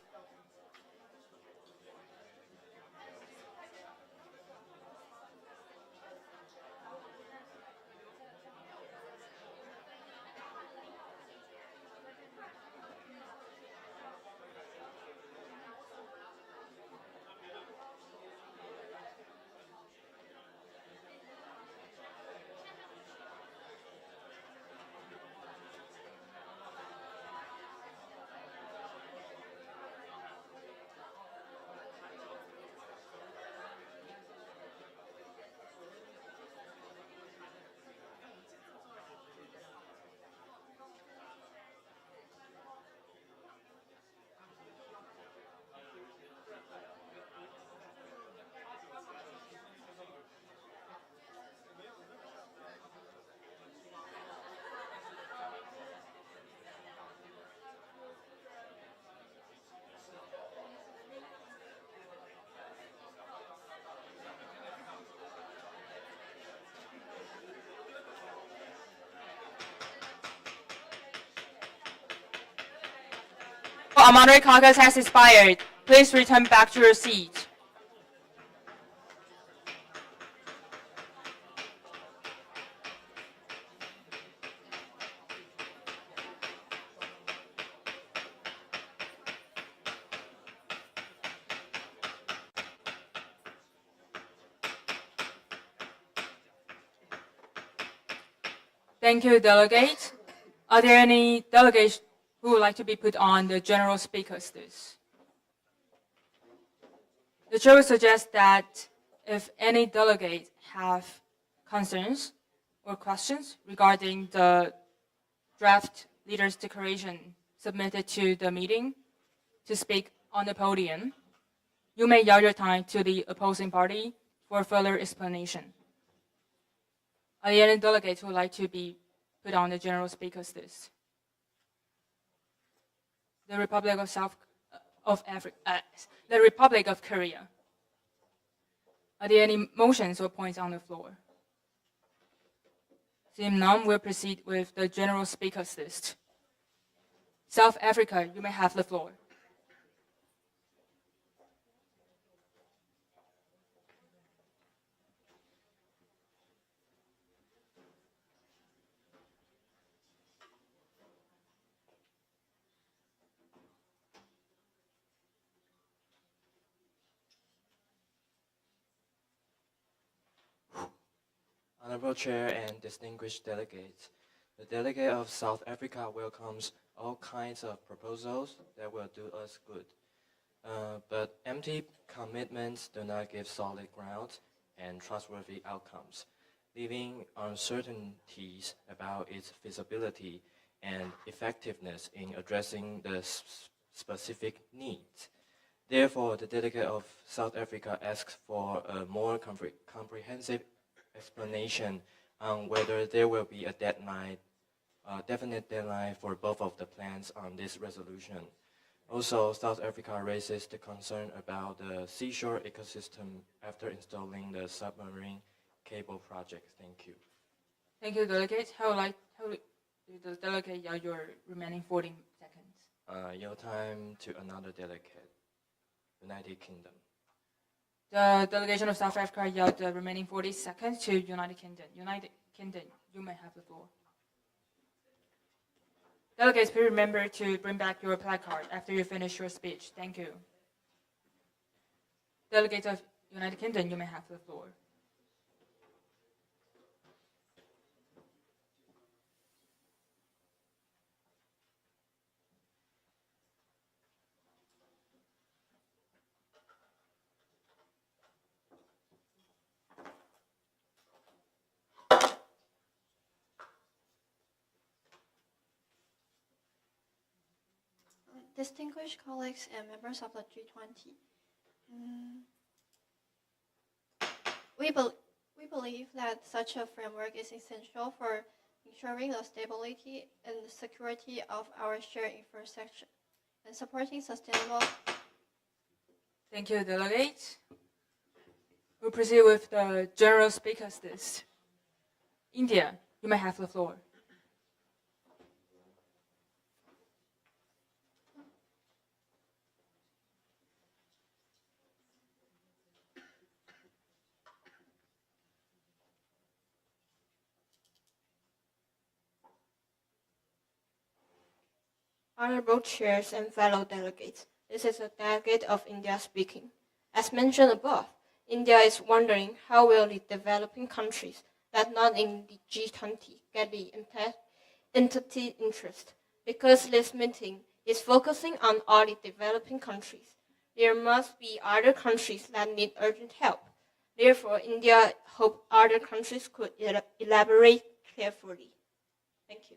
Our moderate caucus has expired. Please return back to your seat. Thank you, delegates. Are there any delegates who would like to be put on the general speakers list? The chair would suggest that if any delegate have concerns or questions regarding the draft leaders' declaration submitted to the meeting to speak on the podium, you may yield your time to the opposing party for further explanation. Are there any delegates who would like to be put on the general speakers list? The Republic of Korea. Are there any motions or points on the floor? Seeing none, we'll proceed with the general speakers list. South Africa, you may have the floor. Honorable Chair and distinguished delegates, the delegate of South Africa welcomes all kinds of proposals that will do us good. But empty commitments do not give solid ground and trustworthy outcomes, leaving uncertainties about its feasibility and effectiveness in addressing the specific needs. Therefore, the delegate of South Africa asks for a more comprehensive explanation on whether there will be a definite deadline for both of the plans on this resolution. Also, South Africa raises the concern about the seashore ecosystem after installing the submarine cable project. Thank you. Thank you, delegates. How do the delegate yield your remaining 14 seconds? Your time to another delegate, United Kingdom. The delegation of South Africa yield the remaining 40 seconds to United Kingdom. United Kingdom, you may have the floor. Delegates, please remember to bring back your placard after you finish your speech. Thank you. Delegates of United Kingdom, you may have the floor. Distinguished colleagues and members of the G20, we believe that such a framework is essential for ensuring the stability and the security of our shared infrastructure and supporting sustainable. Thank you, delegates. We'll proceed with the general speakers list. India, you may have the floor. Honorable chairs and fellow delegates, this is a delegate of India speaking. As mentioned above, India is wondering how will the developing countries that not in the G20 get the entity interest. Because this meeting is focusing on all the developing countries, there must be other countries that need urgent help. Therefore, India hopes other countries could elaborate carefully. Thank you.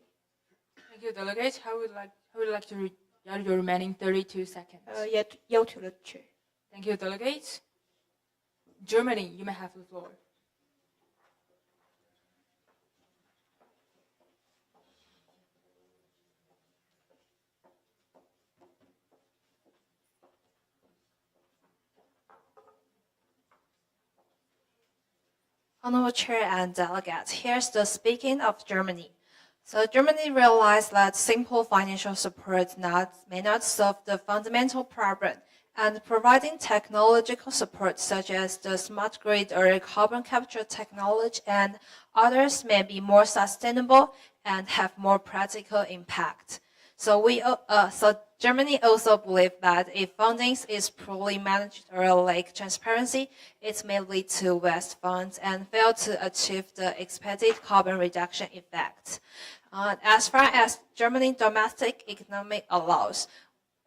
Thank you, delegates. How would you like to read your remaining 32 seconds? Yield to the chair. Thank you, delegates. Germany, you may have the floor. Honorable Chair and delegates, here's the speaking of Germany. So Germany realized that simple financial support may not solve the fundamental problem, and providing technological support such as the smart grid or carbon capture technology and others may be more sustainable and have more practical impact. So Germany also believes that if funding is poorly managed or lack transparency, it may lead to waste funds and fail to achieve the expected carbon reduction effect. As far as Germany's domestic economy allows,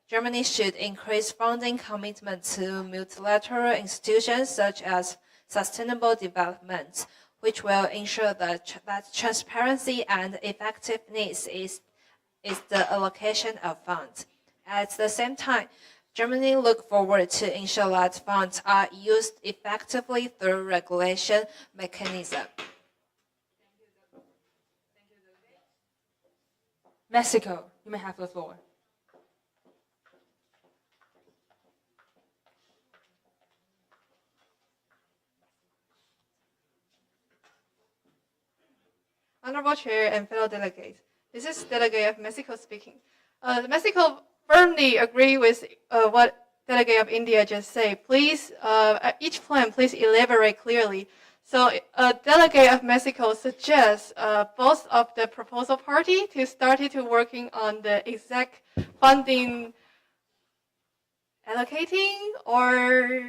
Germany should increase funding commitment to multilateral institutions such as sustainable development, which will ensure that transparency and effectiveness is the allocation of funds. At the same time, Germany looks forward to ensure that funds are used effectively through regulation mechanism. Mexico, you may have the floor. Honorable Chair and fellow delegates, this is Delegate of Mexico speaking. Mexico firmly agree with what Delegate of India just said. Please, each plan, please elaborate clearly. So, Delegate of Mexico suggests both of the proposal party to start to working on the exact funding allocating or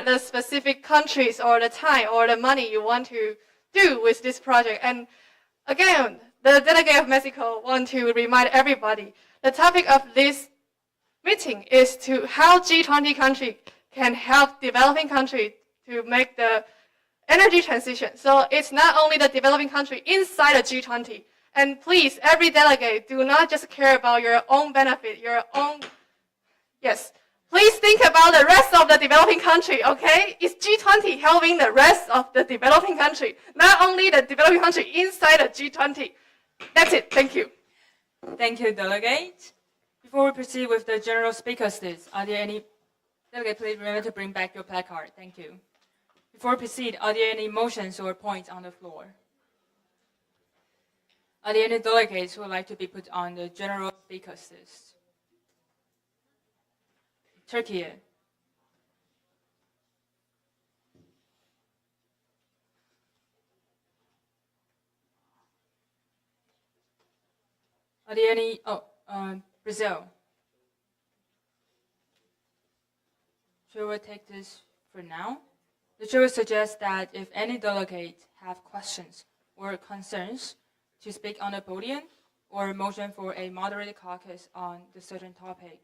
the specific countries or the time or the money you want to do with this project. And again, the Delegate of Mexico want to remind everybody, the topic of this meeting is to how G20 country can help developing country to make the energy transition. So it's not only the developing country inside the G20. And please, every delegate, do not just care about your own benefit, your own, yes. Please think about the rest of the developing country, okay? It's G20 helping the rest of the developing country, not only the developing country inside the G20. That's it. Thank you. Thank you, delegate. Before we proceed with the general speakers list, are there any delegate? Please remember to bring back your placard. Thank you. Before we proceed, are there any motions or points on the floor? Are there any delegates who would like to be put on the general speakers list? Turkey. Are there any? Brazil. Chair will take this for now. The chair will suggest that if any delegate have questions or concerns to speak on the podium or motion for a moderated caucus on the certain topic.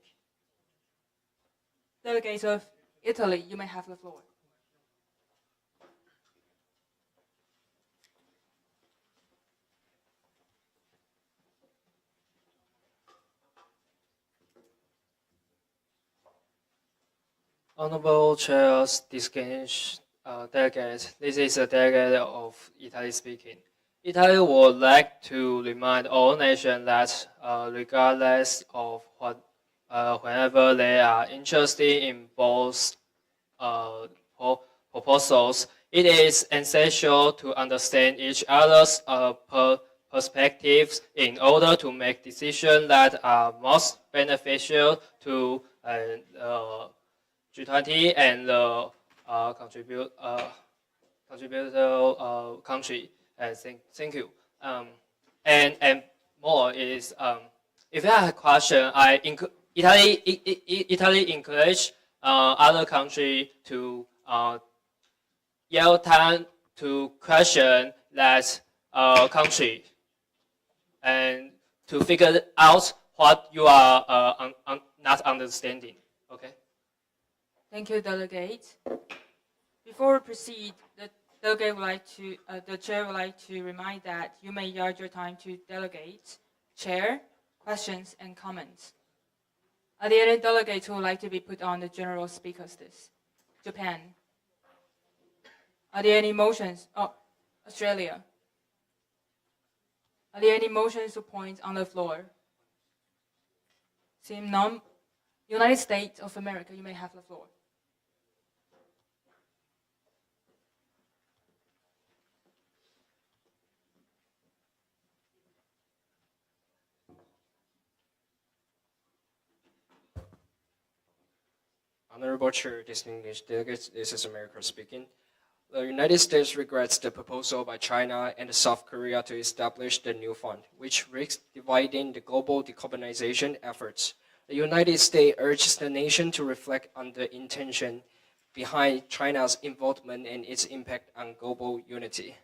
Delegates of Italy, you may have the floor. Honorable chairs, distinguished delegates, this is a delegate of Italy speaking. Italy would like to remind all nations that regardless of what, whenever they are interested in both proposals, it is essential to understand each other's perspectives in order to make decisions that are most beneficial to G20 and the contributor country. Thank you. And more is it if you have a question, Italy encourage other country to yield time to question that country and to figure out what you are not understanding. Okay. Thank you, delegate. Before we proceed, the chair would like to remind that you may yield your time to delegate, chair, questions, and comments. Are there any delegates who would like to be put on the general speakers list? Japan. Are there any motions? Oh, Australia. Are there any motions or points on the floor? Seeing none, United States of America, you may have the floor. Honorable Chair, distinguished delegates, this is America speaking. The United States regrets the proposal by China and South Korea to establish the new fund, which risks dividing the global decarbonization efforts. The United States urges the nation to reflect on the intention behind China's involvement and its impact on global unity.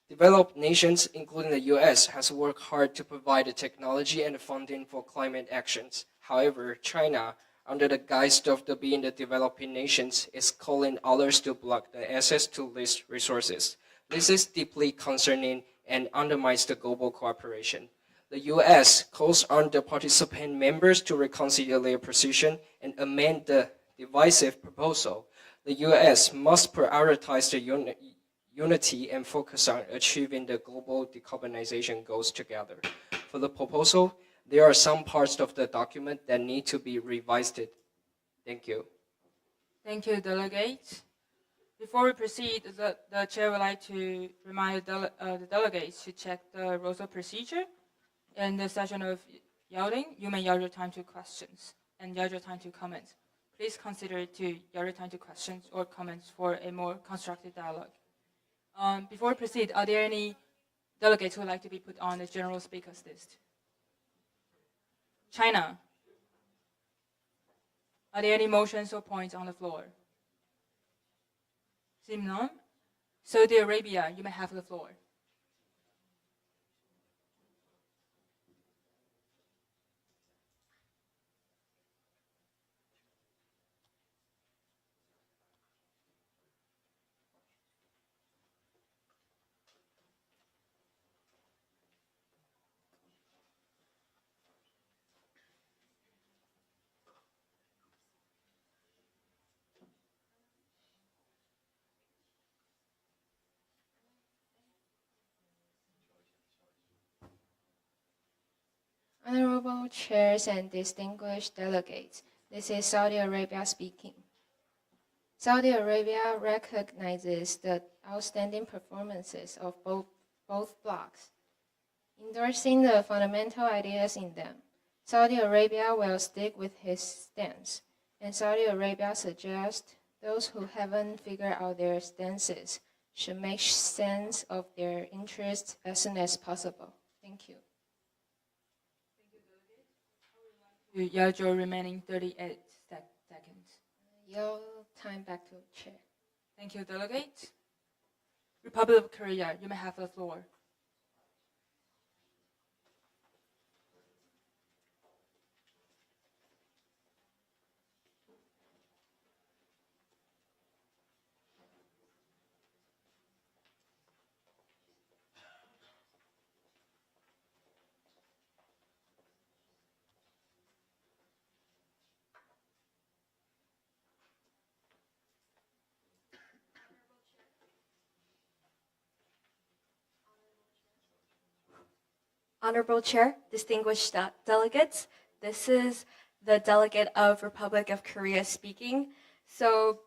Developed nations, including the US, has worked hard to provide the technology and funding for climate actions. However, China, under the guise of being the developing nations, is calling others to block the access to these resources. This is deeply concerning and undermines the global cooperation. The US calls on the participant members to reconsider their position and amend the divisive proposal. The US must prioritize the unity and focus on achieving the global decarbonization goals together. For the proposal, there are some parts of the document that need to be revised. Thank you. Thank you, delegate. Before we proceed, the chair would like to remind the delegates to check the rules of procedure. In the session of yielding, you may yield your time to questions and yield your time to comments. Please consider to yield your time to questions or comments for a more constructive dialogue. Before we proceed, are there any delegates who would like to be put on the general speakers list? China. Are there any motions or points on the floor? Seeing none. Saudi Arabia, you may have the floor. Honorable chairs and distinguished delegates, this is Saudi Arabia speaking. Saudi Arabia recognizes the outstanding performances of both blocs, endorsing the fundamental ideas in them. Saudi Arabia will stick with his stance, and Saudi Arabia suggests those who haven't figured out their stances should make sense of their interests as soon as possible. Thank you. You yield your remaining 38 seconds. Yield time back to chair. Thank you, delegate. Republic of Korea, you may have the floor. Honorable Chair, distinguished delegates, this is the delegate of Republic of Korea speaking. So,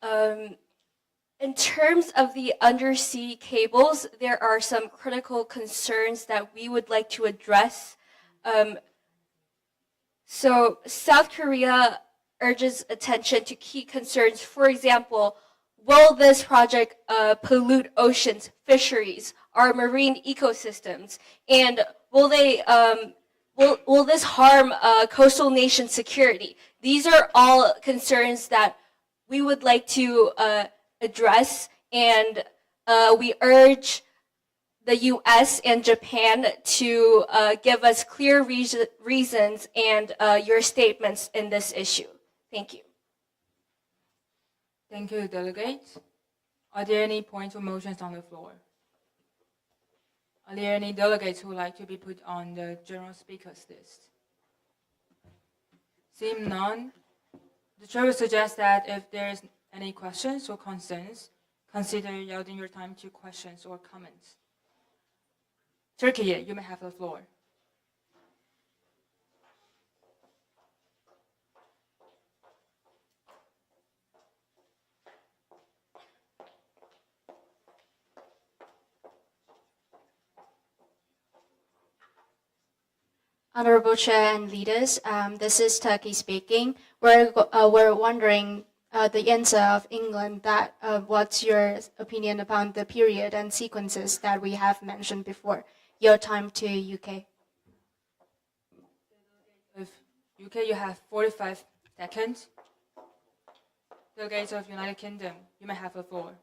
in terms of the undersea cables, there are some critical concerns that we would like to address. So, South Korea urges attention to key concerns. For example, will this project pollute oceans, fisheries, our marine ecosystems, and will they will this harm coastal nation security? These are all concerns that we would like to address, and we urge the US and Japan to give us clear reasons and your statements in this issue. Thank you. Thank you, delegates. Are there any points or motions on the floor? Are there any delegates who would like to be put on the general speakers list? Seeing none, the chair would suggest that if there is any questions or concerns, consider yielding your time to questions or comments. Turkey, you may have the floor. Honorable Chair and leaders, this is Turkey speaking. We're wondering the answer of England that what's your opinion upon the period and sequences that we have mentioned before? Your time to UK. If UK, you have 45 seconds. Delegates of United Kingdom, you may have the floor.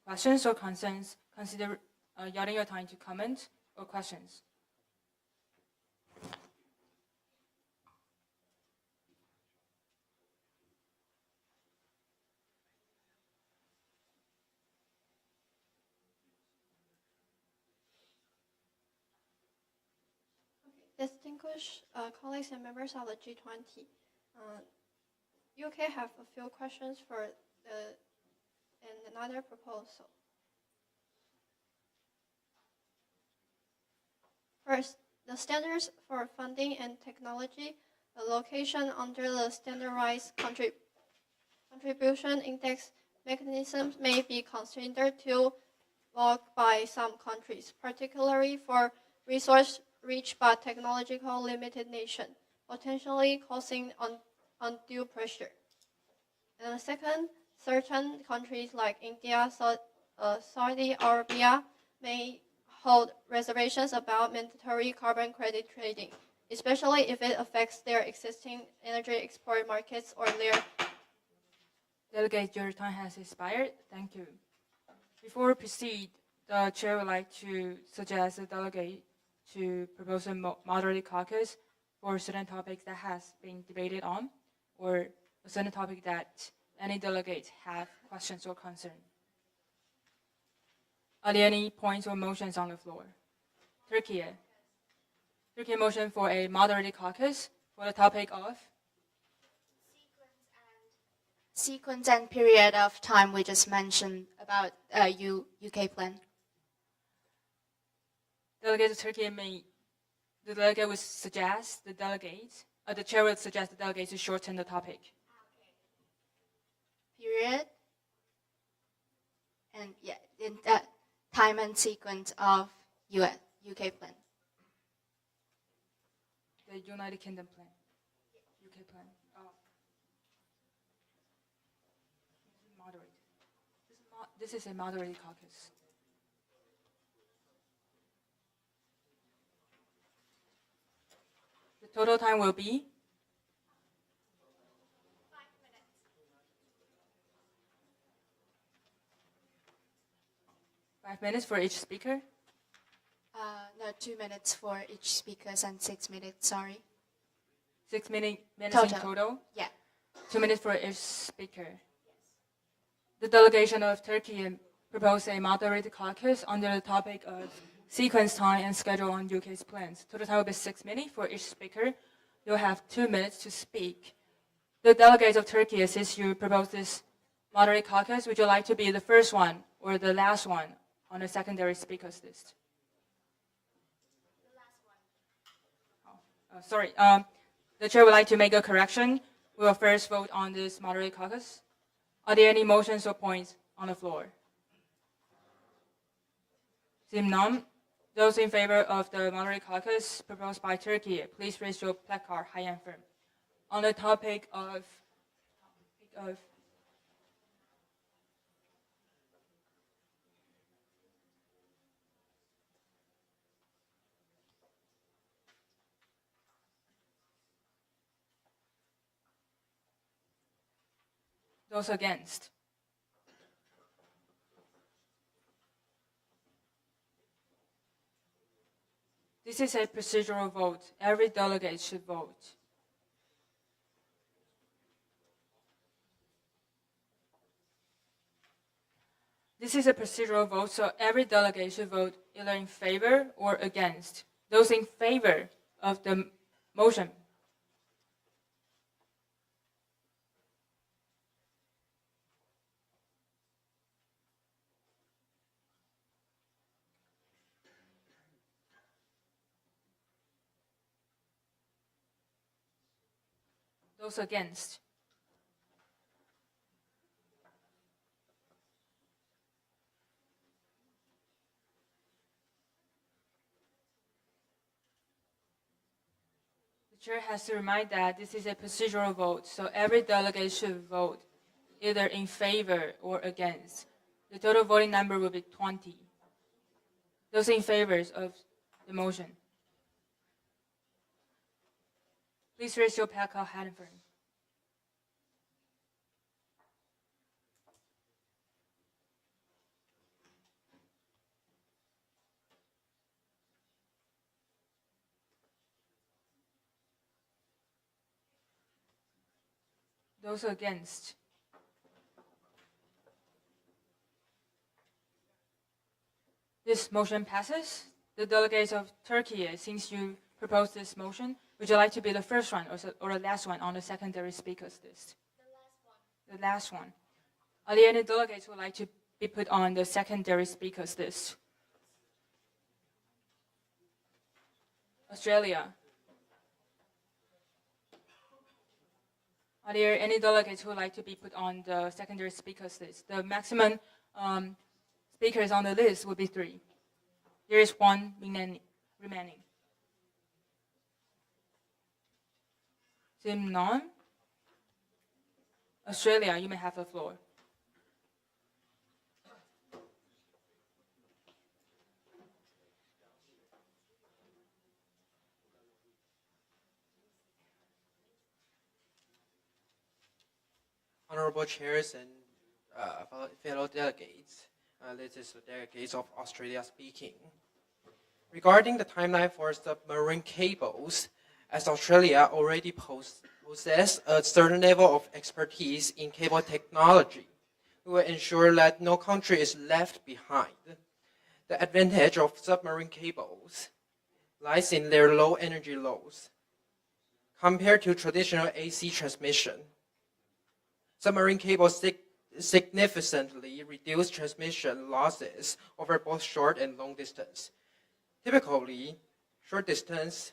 Questions or concerns, consider yielding your time to comment or questions. Distinguished colleagues and members of the G20, UK have a few questions for and another proposal. First, the standards for funding and technology allocation under the standardized contribution index mechanisms may be considered too low by some countries, particularly for resource-rich but technological limited nations, potentially causing undue pressure. And the second, certain countries like India, Saudi Arabia may hold reservations about mandatory carbon credit trading, especially if it affects their existing energy export markets or their... Delegate, your time has expired. Thank you. Before we proceed, the chair would like to suggest a delegate to propose a moderated caucus for certain topics that has been debated on, or a certain topic that any delegates have questions or concerns. Are there any points or motions on the floor? Turkey. Turkey motion for a moderated caucus for the topic of sequence and period of time we just mentioned about UK plan. Delegate of Turkey the delegate would suggest the chair would suggest the delegate to shorten the topic. Period. And yeah, in that time and sequence of UK plan. The United Kingdom plan. UK plan. Moderate. This is a moderated caucus. The total time will be 5 minutes for each speaker. No, 2 minutes for each speaker and 6 minutes, sorry. 6 minutes in Total. total. Yeah. 2 minutes for each speaker. The delegation of Turkey proposed a moderated caucus under the topic of sequence, time, and schedule on UK's plans. Total time will be 6 minutes for each speaker. You'll have 2 minutes to speak. The delegates of Turkey, since you proposed this moderate caucus, would you like to be the first one or the last one on the secondary speakers list? Sorry, the chair would like to make a correction. We will first vote on this moderate caucus. Are there any motions or points on the floor? Seeing none, those in favor of the moderate caucus proposed by Turkey, please raise your placard high and firm. On the topic of those against. This is a procedural vote. Every delegate should vote. This is a procedural vote, so every delegate should vote either in favor or against. Those in favor of the motion. Those against. The chair has to remind that this is a procedural vote, so every delegate should vote either in favor or against. The total voting number will be 20. Those in favor of the motion. Please raise your placard high and firm. Those against. This motion passes. The delegates of Turkey, since you proposed this motion, would you like to be the first one or the last one on the secondary speakers list? The last one. Are there any delegates who would like to be put on the secondary speakers list? Australia. Are there any delegates who would like to be put on the secondary speakers list? The maximum speakers on the list will be 3. There is 1 remaining. Seeing none, Australia, you may have the floor. Honorable chairs and fellow delegates, this is the delegates of Australia speaking. Regarding the timeline for submarine cables, as Australia already possesses a certain level of expertise in cable technology, we will ensure that no country is left behind. The advantage of submarine cables lies in their low energy loads. Compared to traditional AC transmission, submarine cables significantly reduce transmission losses over both short and long distance. Typically, short distance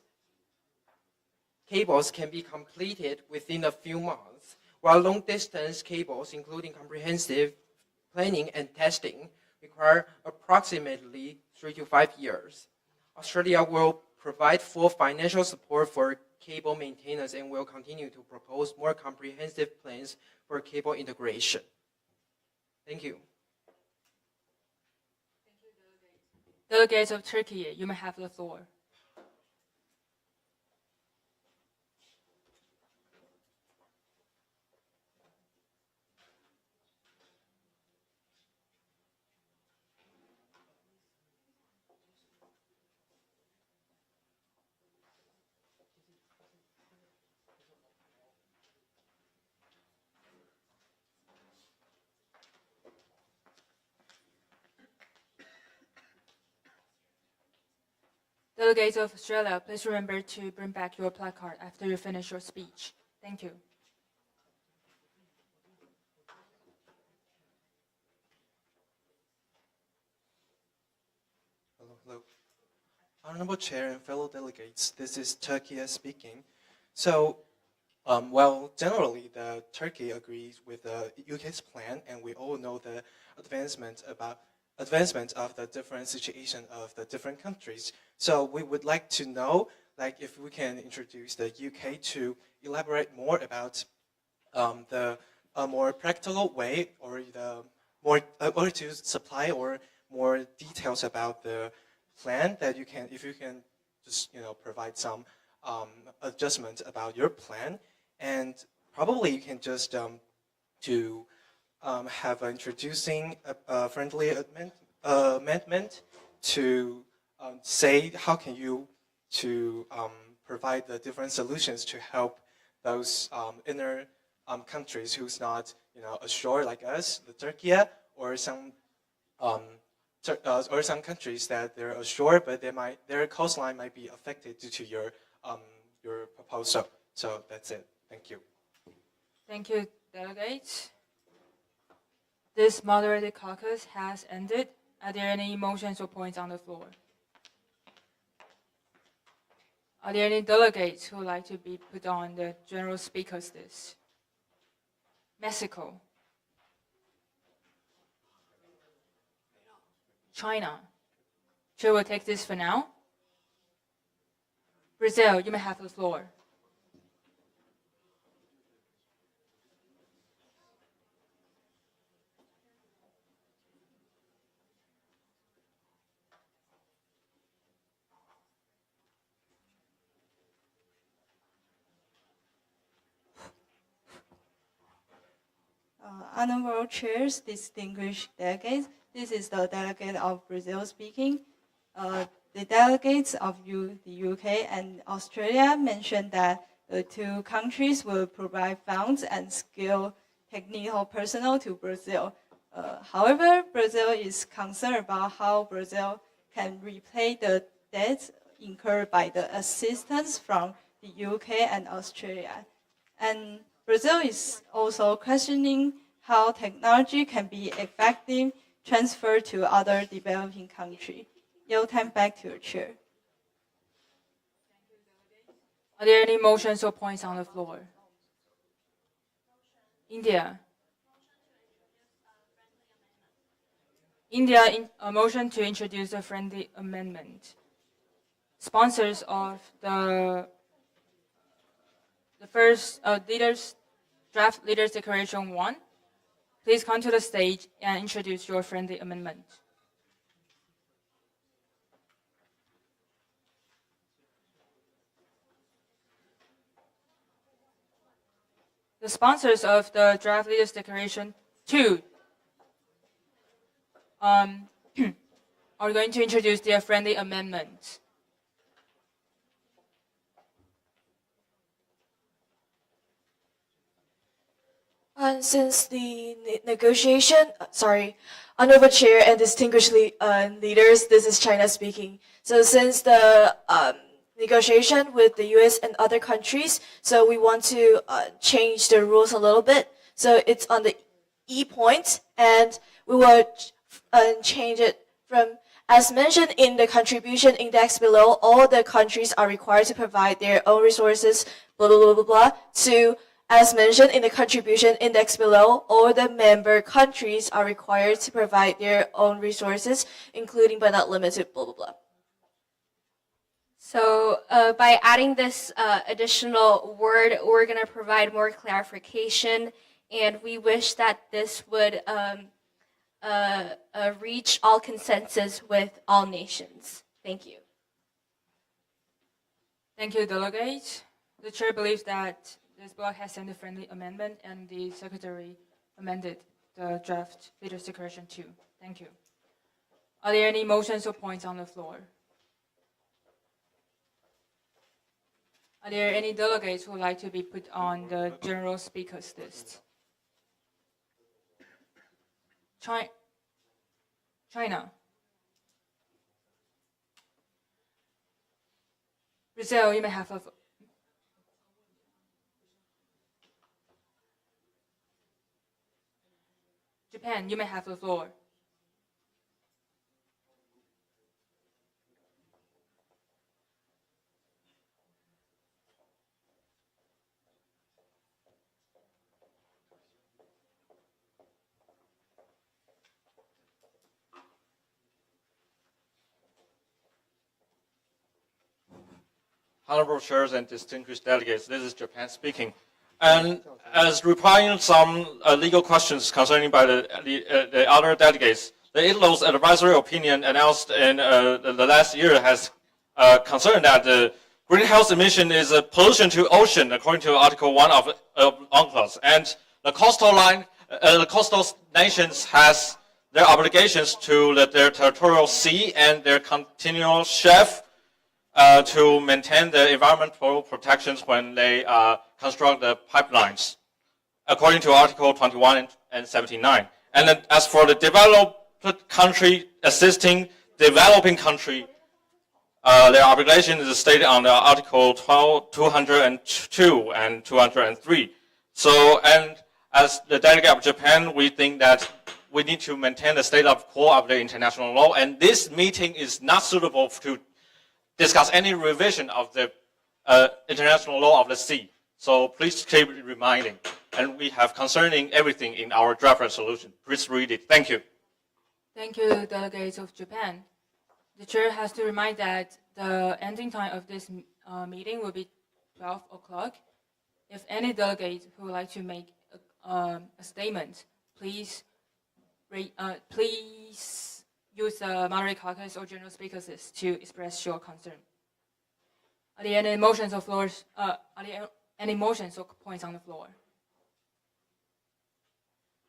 cables can be completed within a few months, while long distance cables, including comprehensive planning and testing, require approximately 3 to 5 years. Australia will provide full financial support for cable maintenance and will continue to propose more comprehensive plans for cable integration. Thank you. Delegates of Turkey, you may have the floor. Delegates of Australia, please remember to bring back your placard after you finish your speech. Thank you. Hello. Honorable Chair and fellow delegates, this is Turkey speaking. So, well, generally, Turkey agrees with the UK's plan, and we all know the advancement of the different situation of the different countries. So we would like to know, like, if we can introduce the UK to elaborate more about the more practical way, or the more, or to supply or more details about the plan that you can, if you can just provide some adjustment about your plan, and probably you can just have introducing a friendly amendment to say how can you to provide the different solutions to help those inner countries who's not ashore like us, the Turkey, or some countries that they're ashore, but their coastline might be affected due to your proposal. So that's it. Thank you. Thank you, delegates. This moderated caucus has ended. Are there any motions or points on the floor? Are there any delegates who would like to be put on the general speakers list? Mexico. China. Chair will take this for now. Brazil, you may have the floor. Honorable chairs, distinguished delegates, this is the delegate of Brazil speaking. The delegates of the UK and Australia mentioned that the two countries will provide funds and skilled technical personnel to Brazil. However, Brazil is concerned about how Brazil can repay the debts incurred by the assistance from the UK and Australia. And Brazil is also questioning how technology can be effectively transferred to other developing countries. Yield time back to your chair. Are there any motions or points on the floor? India. A motion to introduce a friendly amendment. Sponsors of the first draft leaders declaration 1, please come to the stage and introduce your friendly amendment. The sponsors of the draft leaders declaration 2 are going to introduce their friendly amendment. Since the Honorable Chair and distinguished leaders, this is China speaking. So since the negotiation with the US and other countries, so we want to change the rules a little bit. So it's on the E point, and we will change it from, as mentioned in the contribution index below, all the countries are required to provide their own resources, blah, blah, blah, blah, blah, to, as mentioned in the contribution index below, all the member countries are required to provide their own resources, including but not limited, blah, blah, blah. So by adding this additional word, we're going to provide more clarification, and we wish that this would reach all consensus with all nations. Thank you. Thank you, delegates. The chair believes that this block has sent a friendly amendment, and the secretary amended the draft leaders declaration 2. Thank you. Are there any motions or points on the floor? Are there any delegates who would like to be put on the general speakers list? China. Brazil, you may have a Japan, you may have the floor. Honorable chairs and distinguished delegates, this is Japan speaking. And as replying some legal questions concerning by the other delegates, the ITLO's advisory opinion announced in the last year has concerned that the greenhouse emission is a pollution to ocean according to Article 1 of UNCLOS. And the coastal nations has their obligations to their territorial sea and their continual chef to maintain the environmental protections when they construct the pipelines, according to Article 21 and 79. And then as for the developed country assisting developing country, their obligation is stated on the Article 202 and 203. So, and as the delegate of Japan, we think that we need to maintain the state of quo of the international law, and this meeting is not suitable to discuss any revision of the international law of the sea. So please keep reminding. And we have concerning everything in our draft resolution. Please read it. Thank you. Thank you, delegates of Japan. The chair has to remind that the ending time of this meeting will be 12 o'clock. If any delegate who would like to make a statement, please use the moderate caucus or general speakers list to express your concern. Are there any motions or floors? Are there any motions or points on the floor?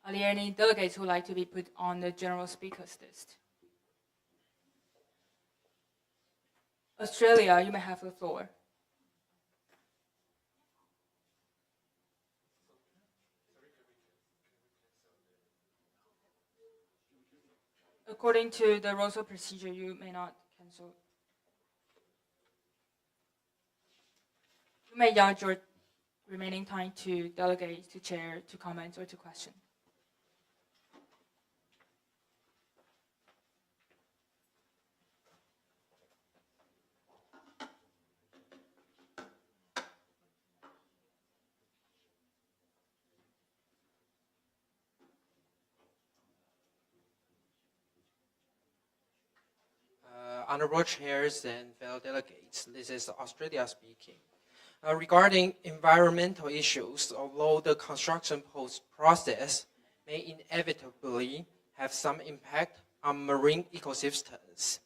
Are there any delegates who would like to be put on the general speakers list? Australia, you may have the floor. According to the rules of procedure, you may not cancel. You may judge your remaining time to delegate, to chair, to comment, or to question. Honorable chairs and fellow delegates, this is Australia speaking. Regarding environmental issues, although the construction process may inevitably have some impact on marine ecosystems,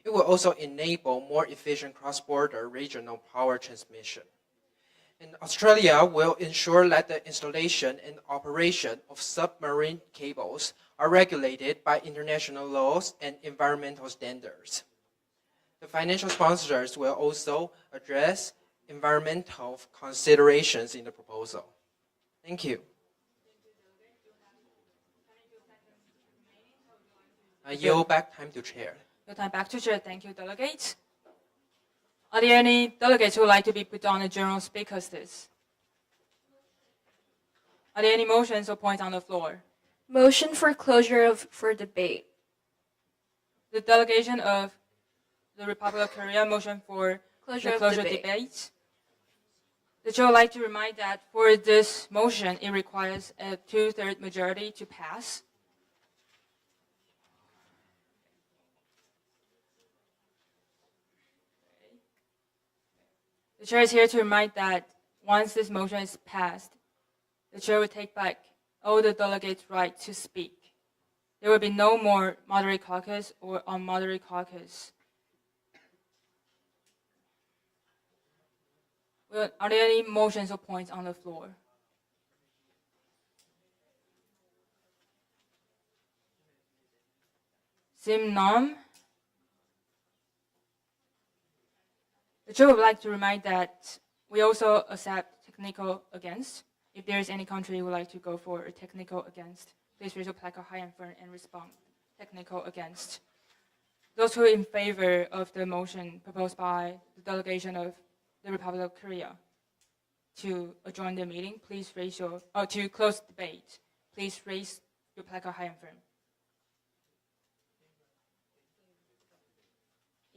it will also enable more efficient cross-border regional power transmission. And Australia will ensure that the installation and operation of submarine cables are regulated by international laws and environmental standards. The financial sponsors will also address environmental considerations in the proposal. Thank you. I yield back time to chair. Your time back to chair. Thank you, delegates. Are there any delegates who would like to be put on the general speakers list? Are there any motions or points on the floor? Motion for closure for debate. The delegation of the Republic of Korea motion for Closure the of closure debate. debate. The chair would like to remind that for this motion, it requires a 2/3 majority to pass. The chair is here to remind that once this motion is passed, the chair will take back all the delegates' right to speak. There will be no more moderate caucus or unmoderate caucus. Well, are there any motions or points on the floor? Seeing none, the chair would like to remind that we also accept technical against. If there is any country who would like to go for a technical against, please raise your placard high and firm and respond. Technical against. Those who are in favor of the motion proposed by the delegation of the Republic of Korea to adjourn the meeting, please raise your, to close the debate, please raise your placard high and firm.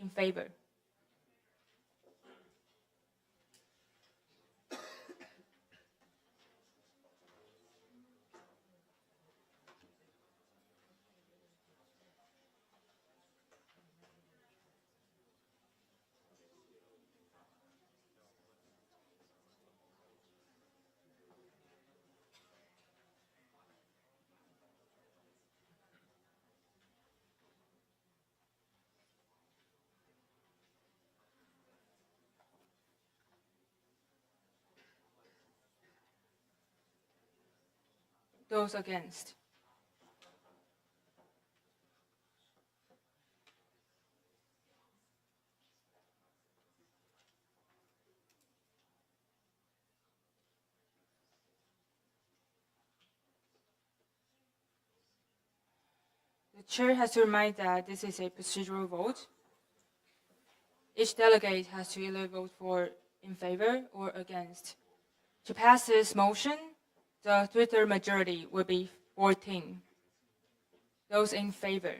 In favor. Those against. The chair has to remind that this is a procedural vote. Each delegate has to either vote for in favor or against. To pass this motion, the three-thirds majority will be 14. Those in favor.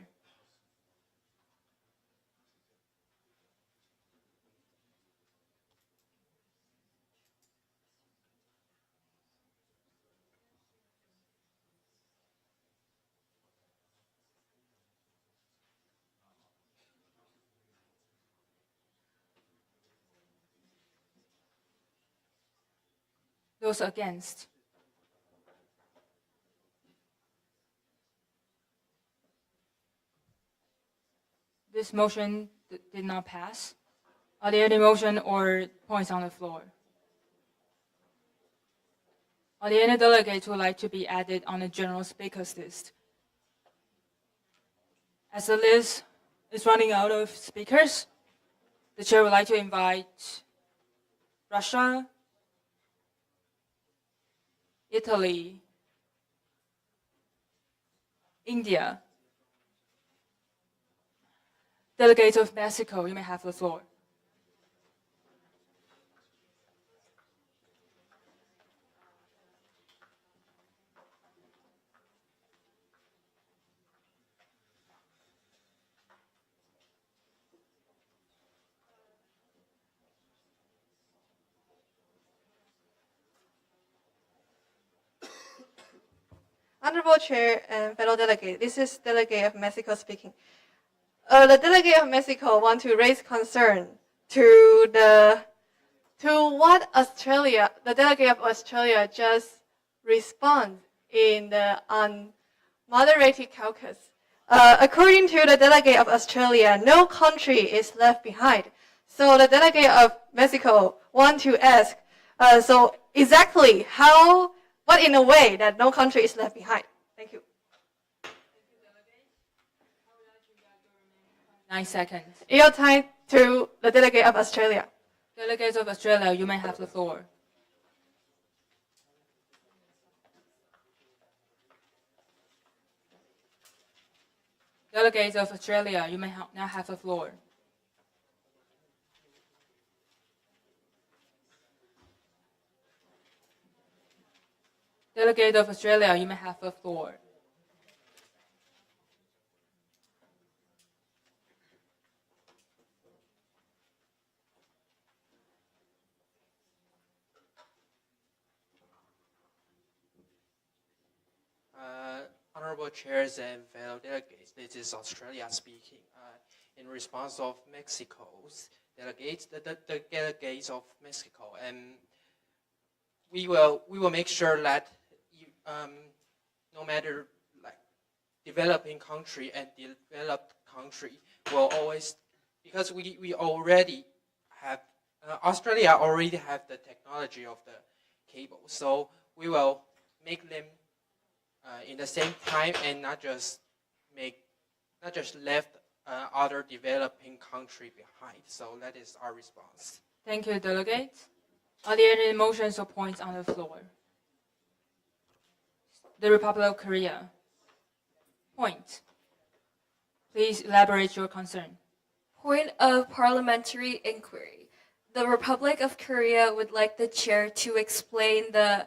Those against. This motion did not pass. Are there any motion or points on the floor? Are there any delegates who would like to be added on the general speakers list? As the list is running out of speakers, the chair would like to invite Russia, Italy, India. Delegates of Mexico, you may have the floor. Honorable Chair and fellow delegate, this is Delegate of Mexico speaking. The Delegate of Mexico want to raise concern to what Australia, the Delegate of Australia just respond in the unmoderated caucus. According to the Delegate of Australia, no country is left behind. So the Delegate of Mexico want to ask, so exactly how, what in a way that no country is left behind? Thank you. 9 seconds. Your time to the Delegate of Australia. Delegates of Australia, you may have the floor. Delegates of Australia, you may now have the floor. Delegate of Australia, you may have the floor. Honorable chairs and fellow delegates, this is Australia speaking. In response of Mexico's delegates, the delegates of Mexico, and we will make sure that no matter like developing country and developed country will always, because we already have Australia already have the technology of the cable, so we will make them in the same time and not just left other developing country behind. So that is our response. Thank you, delegates. Are there any motions or points on the floor? The Republic of Korea. Point. Please elaborate your concern. Point of parliamentary inquiry. The Republic of Korea would like the chair to explain the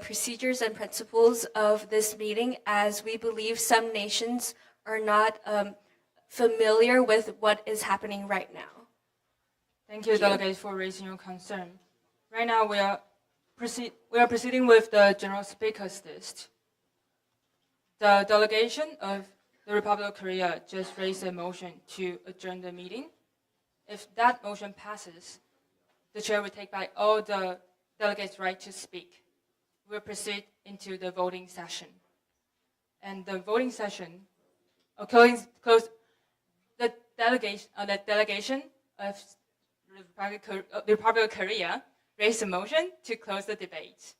procedures and principles of this meeting, as we believe some nations are not familiar with what is happening right now. Thank you, delegates, for raising your concern. Right now, we are proceeding with the general speakers list. The delegation of the Republic of Korea just raised a motion to adjourn the meeting. If that motion passes, the chair will take back all the delegates' right to speak. We'll proceed into the voting session. And the voting session, the delegation of the Republic of Korea raised a motion to close the debate.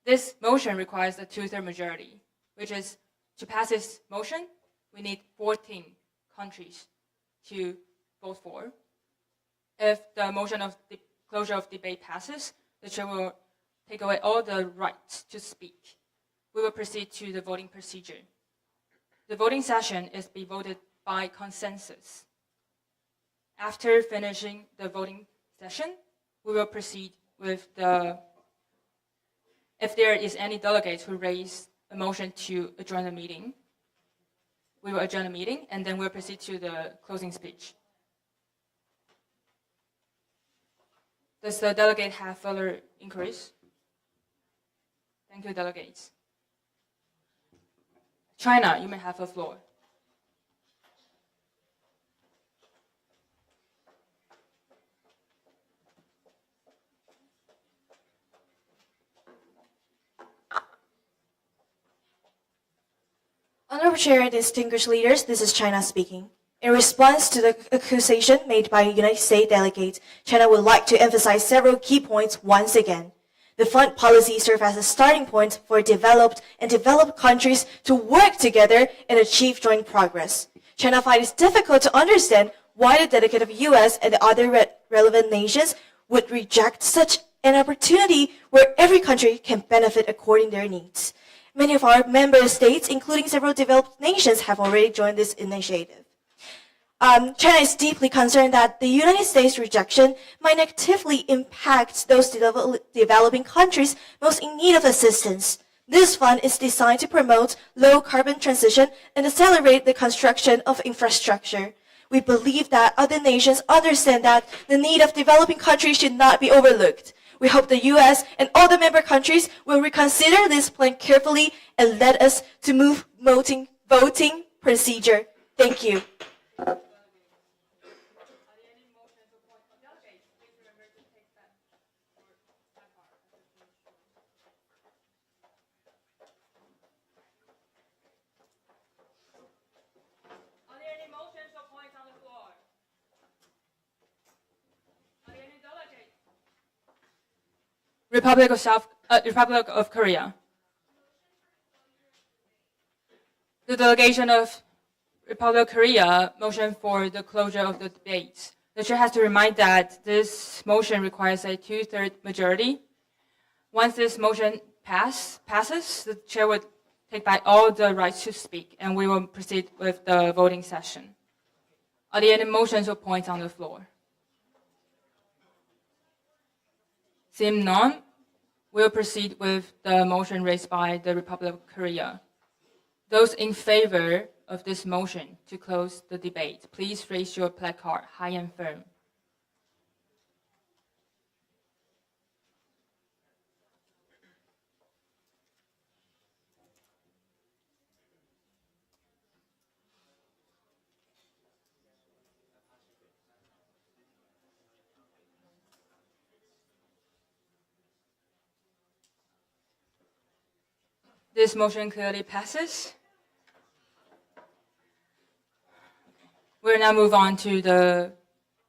This motion requires a 2/3 majority, which is, to pass this motion, we need 14 countries to vote for. If the motion of the closure of debate passes, the chair will take away all the rights to speak. We will proceed to the voting procedure. The voting session is to be voted by consensus. After finishing the voting session, we will proceed with if there is any delegates who raise a motion to adjourn the meeting, we will adjourn the meeting, and then we'll proceed to the closing speech. Does the delegate have further inquiries? Thank you, delegates. China, you may have the floor. Honorable Chair and distinguished leaders, this is China speaking. In response to the accusation made by United States delegates, China would like to emphasize several key points once again. The fund policy serves as a starting point for developed and developed countries to work together and achieve joint progress. China finds it difficult to understand why the delegate of US and the other relevant nations would reject such an opportunity where every country can benefit according to their needs. Many of our member states, including several developed nations, have already joined this initiative. China is deeply concerned that the United States rejection might negatively impact those developing countries most in need of assistance. This fund is designed to promote low carbon transition and accelerate the construction of infrastructure. We believe that other nations understand that the need of developing countries should not be overlooked. We hope the US and all the member countries will reconsider this plan carefully and let us to move voting procedure. Thank you. Republic of Korea. The delegation of Republic of Korea motion for the closure of the debate. The chair has to remind that this motion requires a 2/3 majority. Once this motion passes, the chair would take back all the rights to speak, and we will proceed with the voting session. Are there any motions or points on the floor? Seeing none, we'll proceed with the motion raised by the Republic of Korea. Those in favor of this motion to close the debate, please raise your placard high and firm. This motion clearly passes. We'll now move on to the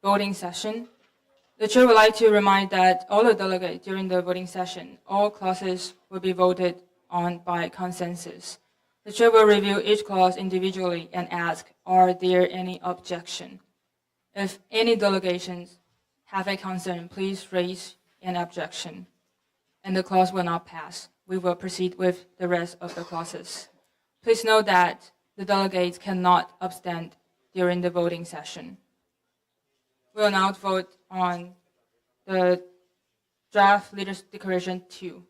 voting session. The chair would like to remind that all the delegates during the voting session, all clauses will be voted on by consensus. The chair will review each clause individually and ask, are there any objections? If any delegations have a concern, please raise an objection, and the clause will not pass. We will proceed with the rest of the clauses. Please note that the delegates cannot abstain during the voting session. We will now vote on the draft Leaders Declaration 2.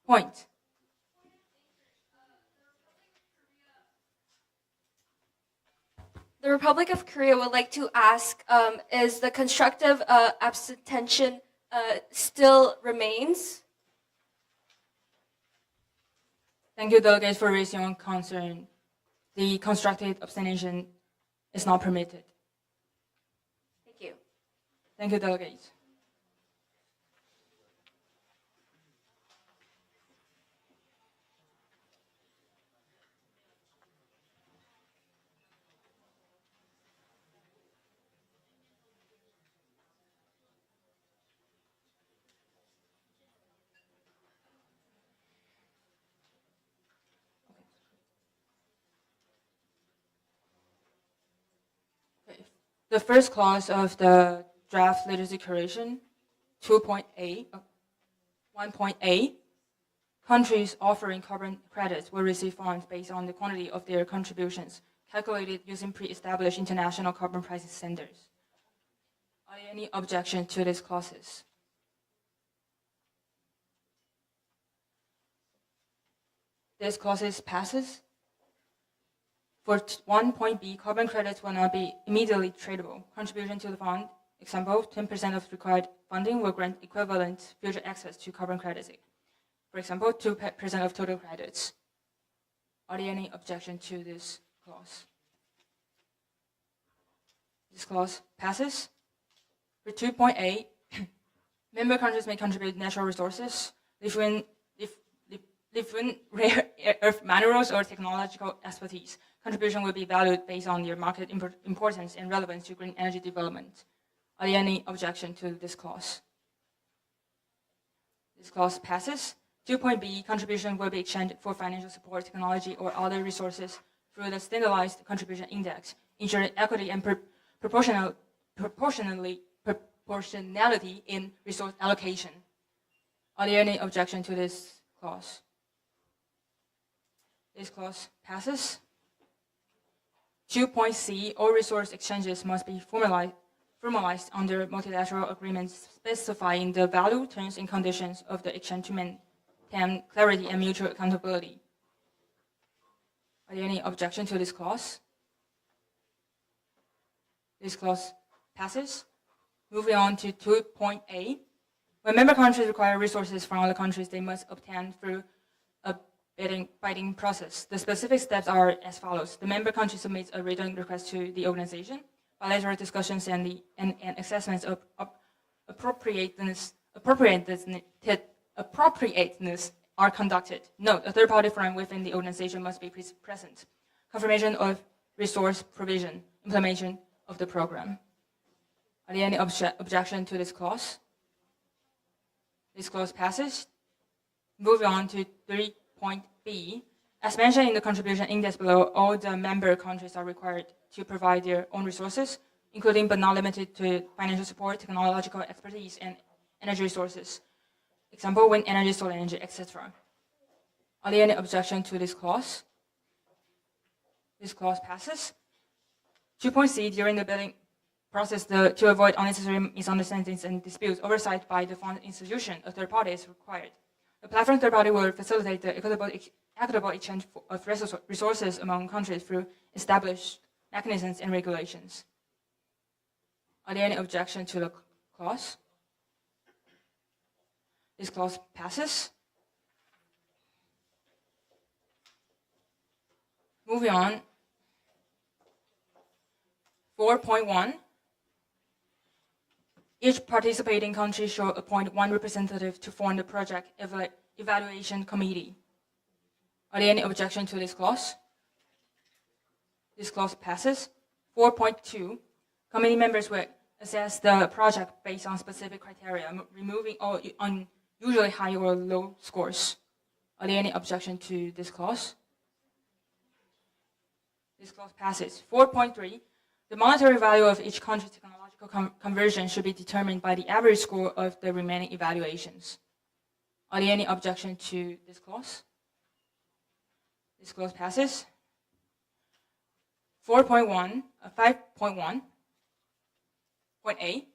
Point. The Republic of Korea would like to ask, is the constructive abstention still remains? Thank you, delegates, for raising your concern. The constructive abstention is not permitted. Thank you. Thank you, delegates. The first clause of the draft Leaders Declaration 1.A, countries offering carbon credits will receive funds based on the quantity of their contributions, calculated using pre-established international carbon pricing standards. Are there any objections to these clauses? This clause passes. For 1.B, carbon credits will not be immediately tradable. Contribution to the fund, example, 10% of required funding will grant equivalent future access to carbon credits. For example, 2% of total credits. Are there any objection to this clause? This clause passes. For 2.A, member countries may contribute natural resources, rare earth minerals, or technological expertise. Contribution will be valued based on their market importance and relevance to green energy development. Are there any objection to this clause? This clause passes. 2.B, contribution will be exchanged for financial support, technology, or other resources through the standardized contribution index, ensuring equity and proportionality in resource allocation. Are there any objection to this clause? This clause passes. 2.C, all resource exchanges must be formalized under multilateral agreements specifying the value, terms, and conditions of the exchange to maintain clarity and mutual accountability. Are there any objection to this clause? This clause passes. Moving on to 2.A. When member countries require resources from other countries, they must obtain through a bidding process. The specific steps are as follows. The member country submits a written request to the organization. Bilateral discussions and assessments of appropriateness are conducted. Note, a third party from within the organization must be present. Confirmation of resource provision, implementation of the program. Are there any objection to this clause? This clause passes. Moving on to 3.B. As mentioned in the contribution index below, all the member countries are required to provide their own resources, including but not limited to financial support, technological expertise, and energy resources. Example, wind energy, solar energy, etc. Are there any objection to this clause? This clause passes. 2.C, during the bidding process, to avoid unnecessary misunderstandings and disputes, oversight by the fund institution, a third party is required. The platform third party will facilitate the equitable exchange of resources among countries through established mechanisms and regulations. Are there any objection to the clause? This clause passes. Moving on. 4.1. Each participating country shall appoint one representative to form the project evaluation committee. Are there any objection to this clause? This clause passes. 4.2. Committee members will assess the project based on specific criteria, removing all unusually high or low scores. Are there any objection to this clause? This clause passes. 4.3. The monetary value of each country's technological conversion should be determined by the average score of the remaining evaluations. Are there any objection to this clause? This clause passes. 5.1, point A,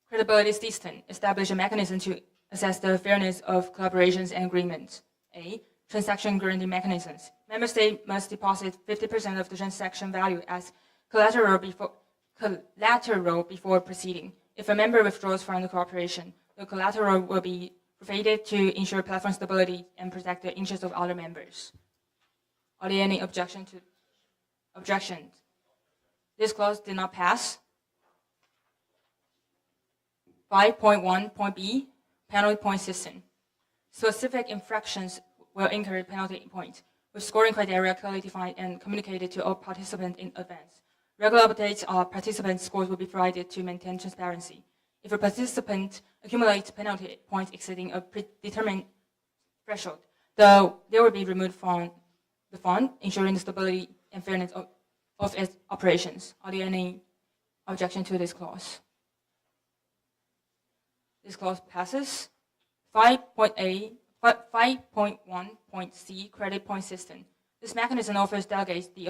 credibility system, establish a mechanism to assess the fairness of collaborations and agreements. A, transaction guarantee mechanisms. Member State must deposit 50% of the transaction value as collateral before proceeding. If a member withdraws from the cooperation, the collateral will be forfeited to ensure platform stability and protect the interests of other members. Are there any objections? This clause did not pass. 5.1, point B, penalty point system. Specific infractions will incur penalty points, with scoring criteria clearly defined and communicated to all participants in advance. Regular updates of participant scores will be provided to maintain transparency. If a participant accumulates penalty points exceeding a predetermined threshold, they will be removed from the fund, ensuring the stability and fairness of its operations. Are there any objections to this clause? This clause passes. 5.1, point C, credit point system. This mechanism offers delegates the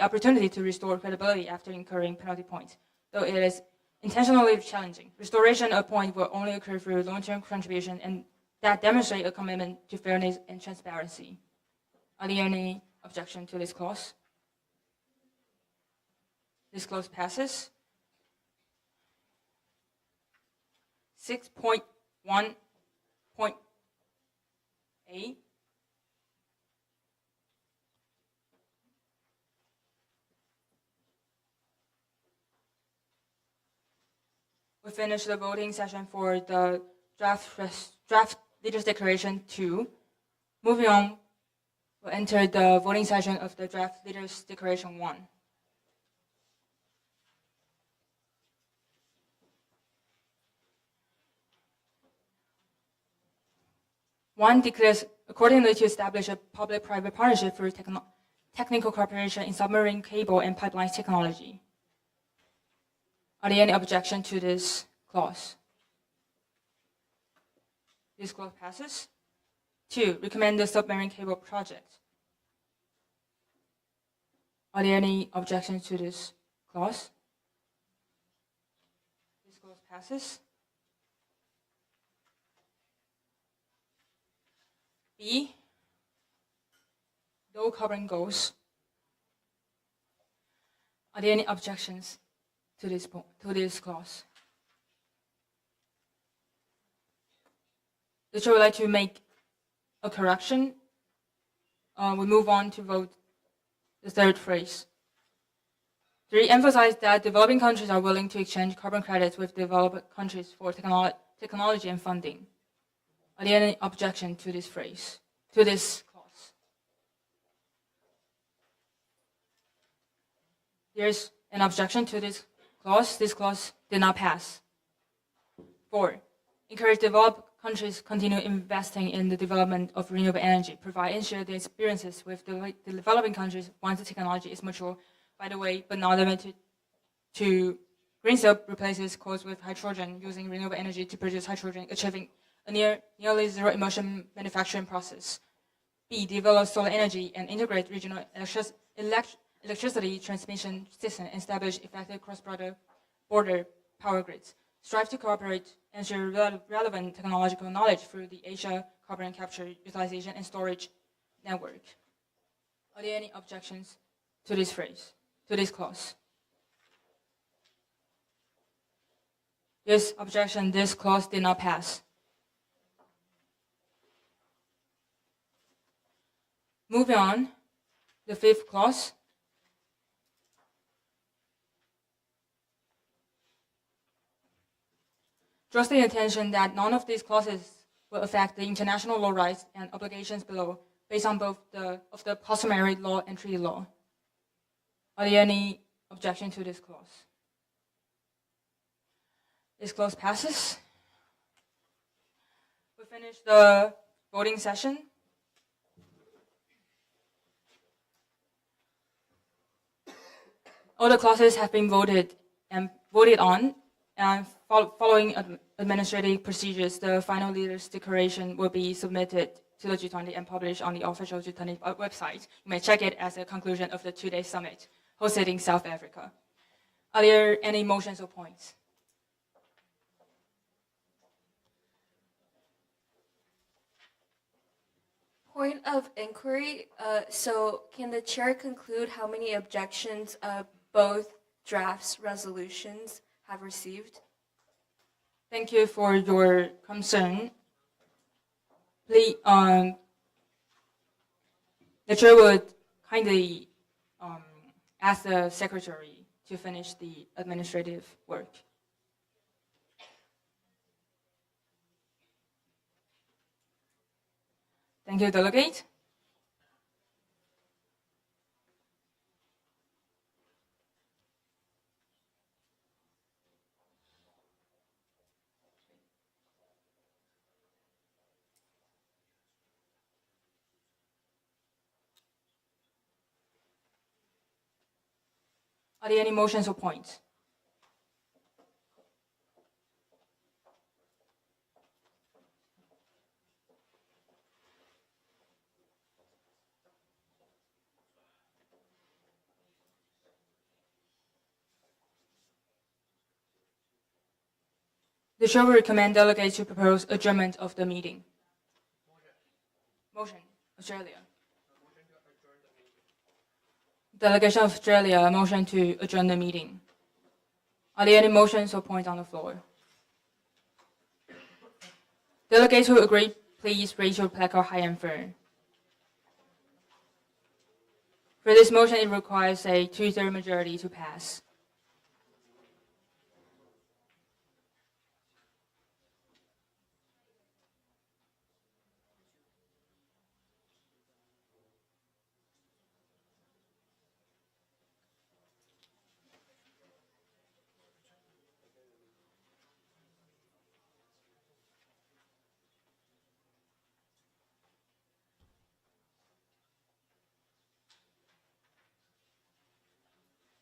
opportunity to restore credibility after incurring penalty points, though it is intentionally challenging. Restoration of points will only occur through long-term contribution and that demonstrate a commitment to fairness and transparency. Are there any objections to this clause? This clause passes. 6.1, point A. We finished the voting session for the draft leaders declaration 2. Moving on, we'll enter the voting session of the draft leaders declaration 1. One declares accordingly to establish a public-private partnership for technical cooperation in submarine cable and pipeline technology. Are there any objections to this clause? This clause passes. 2, recommend the submarine cable project. Are there any objections to this clause? This clause passes. B, low carbon goals. Are there any objections to this clause? The chair would like to make a correction. We move on to vote the third phrase. 3, emphasize that developing countries are willing to exchange carbon credits with developed countries for technology and funding. Are there any objection to this phrase, to this clause? There's an objection to this clause. This clause did not pass. 4, encourage developed countries continue investing in the development of renewable energy, provide and share their experiences with the developing countries once the technology is mature. By the way, but not limited to green steel replaces coals with hydrogen using renewable energy to produce hydrogen, achieving a nearly zero emission manufacturing process. B, develop solar energy and integrate regional electricity transmission system and establish effective cross-border power grids. Strive to cooperate and share relevant technological knowledge through the Asia Carbon Capture, Utilization and Storage Network. Are there any objections to this phrase, to this clause? Yes, objection, this clause did not pass. Moving on, the 5th clause. Draws the attention that none of these clauses will affect the international law rights and obligations below, based on both the customary law and treaty law. Are there any objection to this clause? This clause passes. We finished the voting session. All the clauses have been voted on, And following administrative procedures, the final leaders' declaration will be submitted to the G20 and published on the official G20 website. You may check it as a conclusion of the two-day summit hosted in South Africa. Are there any motions or points? Point of inquiry. So can the chair conclude how many objections both drafts resolutions have received? Thank you for your concern. Please, the chair would kindly ask the secretary to finish the administrative work. Thank you, delegate. Are there any motions or points? The chair will recommend delegates to propose adjournment of the meeting. Motion, Australia. Delegation of Australia, motion to adjourn the meeting. Are there any motions or points on the floor? Delegates who agree, please raise your placard high and firm. For this motion, it requires a 2/3 majority to pass.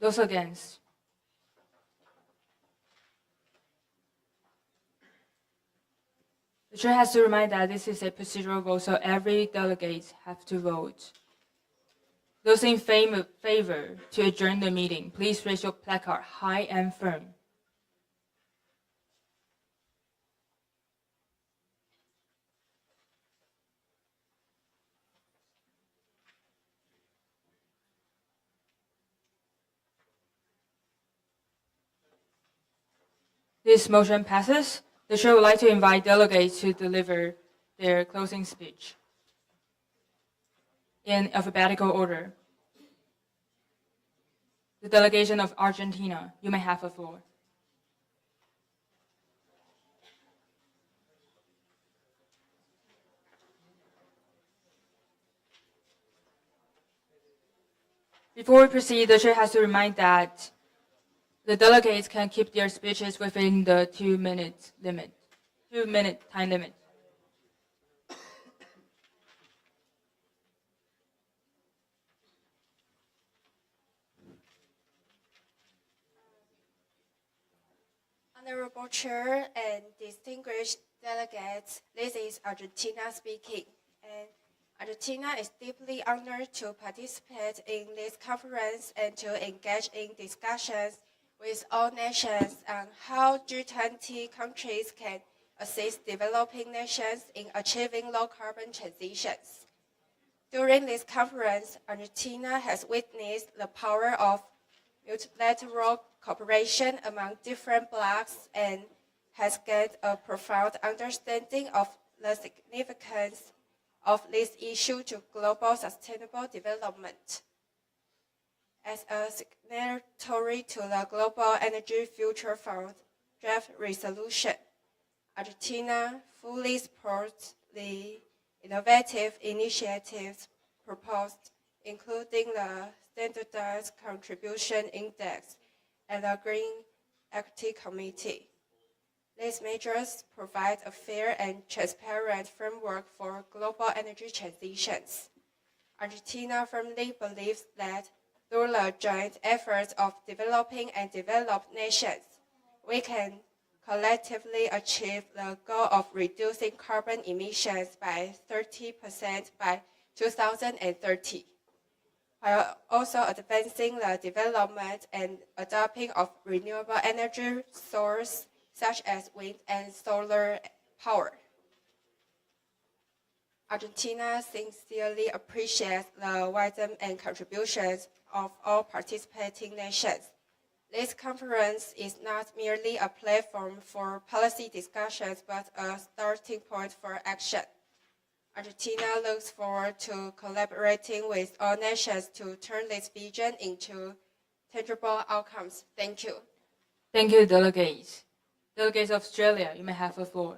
Those against? The chair has to remind that this is a procedural vote, so every delegate have to vote. Those in favor to adjourn the meeting, please raise your placard high and firm. This motion passes. The chair would like to invite delegates to deliver their closing speech in alphabetical order. The delegation of Argentina, you may have the floor. Before we proceed, the chair has to remind that the delegates can keep their speeches within the 2-minute limit, 2-minute time limit. Honorable Chair and distinguished delegates, this is Argentina speaking. And Argentina is deeply honored to participate in this conference and to engage in discussions with all nations on how G20 countries can assist developing nations in achieving low-carbon transitions. During this conference, Argentina has witnessed the power of multilateral cooperation among different blocs and has gained a profound understanding of the significance of this issue to global sustainable development. As a signatory to the Global Energy Future Fund draft resolution, Argentina fully supports the innovative initiatives proposed, including the Standardized Contribution Index and the Green Equity Committee. These measures provide a fair and transparent framework for global energy transitions. Argentina firmly believes that through the joint efforts of developing and developed nations, we can collectively achieve the goal of reducing carbon emissions by 30% by 2030, while also advancing the development and adopting of renewable energy sources such as wind and solar power. Argentina sincerely appreciates the wisdom and contributions of all participating nations. This conference is not merely a platform for policy discussions, but a starting point for action. Argentina looks forward to collaborating with all nations to turn this vision into tangible outcomes. Thank you. Thank you, delegates. Delegates of Australia, you may have the floor.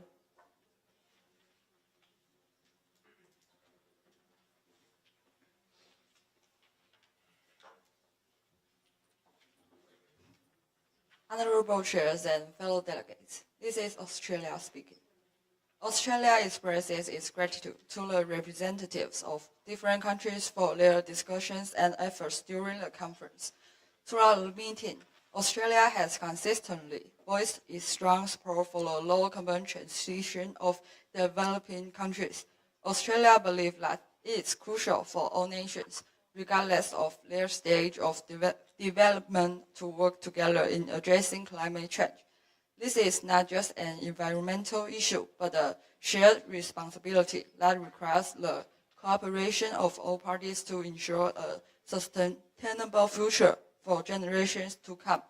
Honorable chairs and fellow delegates, this is Australia speaking. Australia expresses its gratitude to the representatives of different countries for their discussions and efforts during the conference. Throughout the meeting, Australia has consistently voiced its strong support for the low carbon transition of developing countries. Australia believes that it is crucial for all nations, regardless of their stage of development, to work together in addressing climate change. This is not just an environmental issue, but a shared responsibility that requires the cooperation of all parties to ensure a sustainable future for generations to come.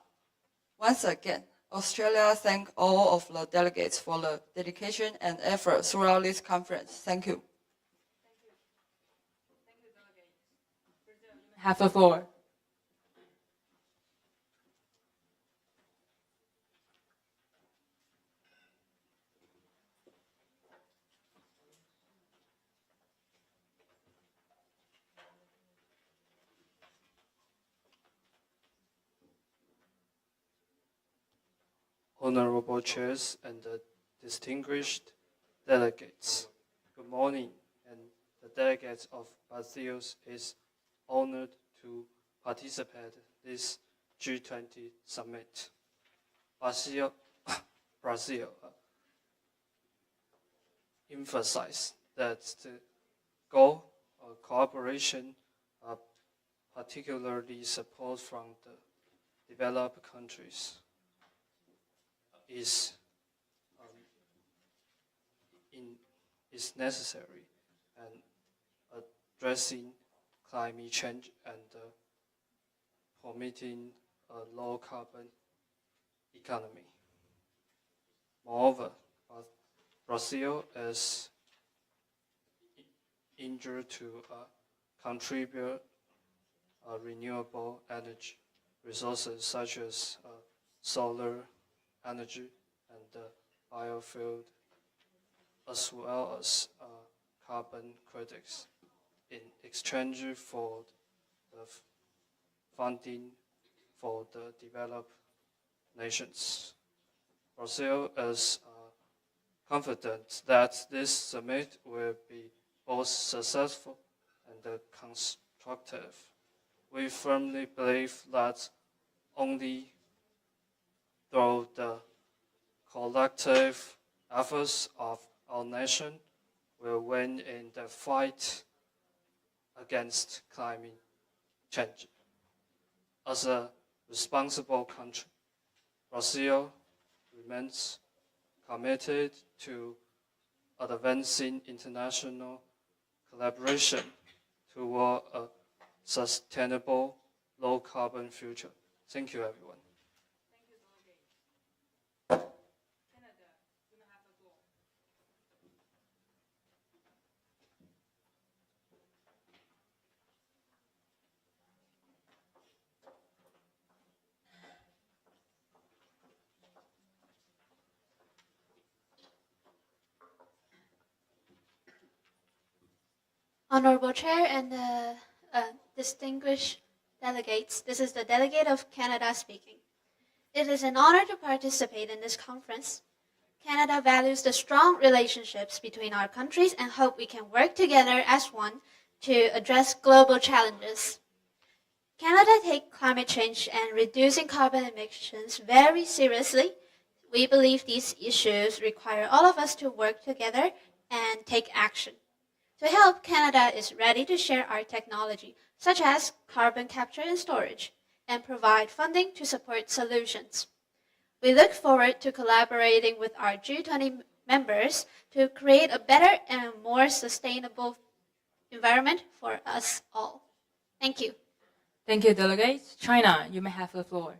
Once again, Australia thanks all of the delegates for the dedication and effort throughout this conference. Thank you. Have the floor. Honorable chairs and the distinguished delegates, good morning, and the delegates of Brazil is honored to participate in this G20 summit. Brazil emphasized that the goal of cooperation, particularly support from the developed countries, is necessary and addressing climate change and promoting a low carbon economy. Moreover, Brazil is eager to contribute renewable energy resources such as solar energy and biofuel, as well as carbon credits, in exchange for the funding for the developed nations. Brazil is confident that this summit will be both successful and constructive. We firmly believe that only through the collective efforts of our nation will win in the fight against climate change. As a responsible country, Brazil remains committed to advancing international collaboration toward a sustainable, low-carbon future. Thank you, everyone. Honorable Chair and the distinguished delegates, this is the delegate of Canada speaking. It is an honor to participate in this conference. Canada values the strong relationships between our countries and hope we can work together as one to address global challenges. Canada takes climate change and reducing carbon emissions very seriously We believe these issues require all of us to work together and take action. To help, Canada is ready to share our technology, such as carbon capture and storage, and provide funding to support solutions. We look forward to collaborating with our G20 members to create a better and more sustainable environment for us all. Thank you. Thank you, delegates. China, you may have the floor.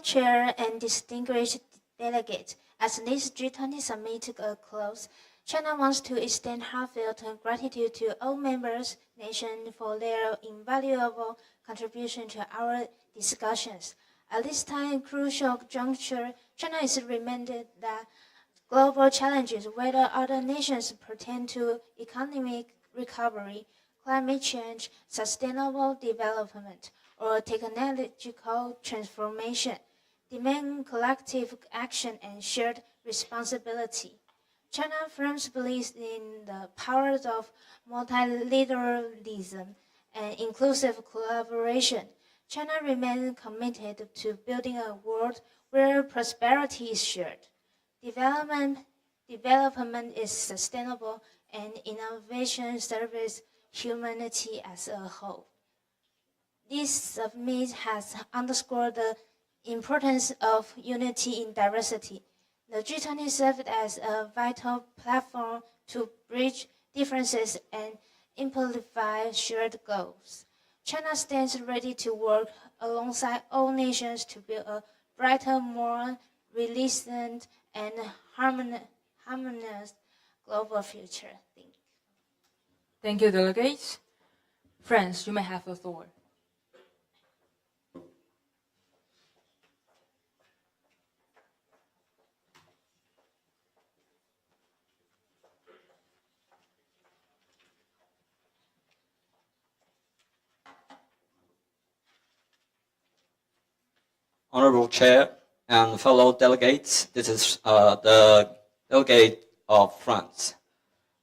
Chair and distinguished delegates, as this G20 summit to a close, China wants to extend heartfelt gratitude to all members nations for their invaluable contribution to our discussions. At this time, crucial juncture, China is reminded that global challenges, whether other nations pertain to economic recovery, climate change, sustainable development, or technological transformation, demand collective action and shared responsibility. China firmly believes in the powers of multilateralism and inclusive collaboration. China remains committed to building a world where prosperity is shared, development is sustainable, and innovation serves humanity as a whole. This summit has underscored the importance of unity in diversity. The G20 served as a vital platform to bridge differences and amplify shared goals. China stands ready to work alongside all nations to build a brighter, more resilient, and harmonious global future. Thank you, delegates. France, you may have the floor. Honorable Chair and fellow delegates, this is the delegate of France.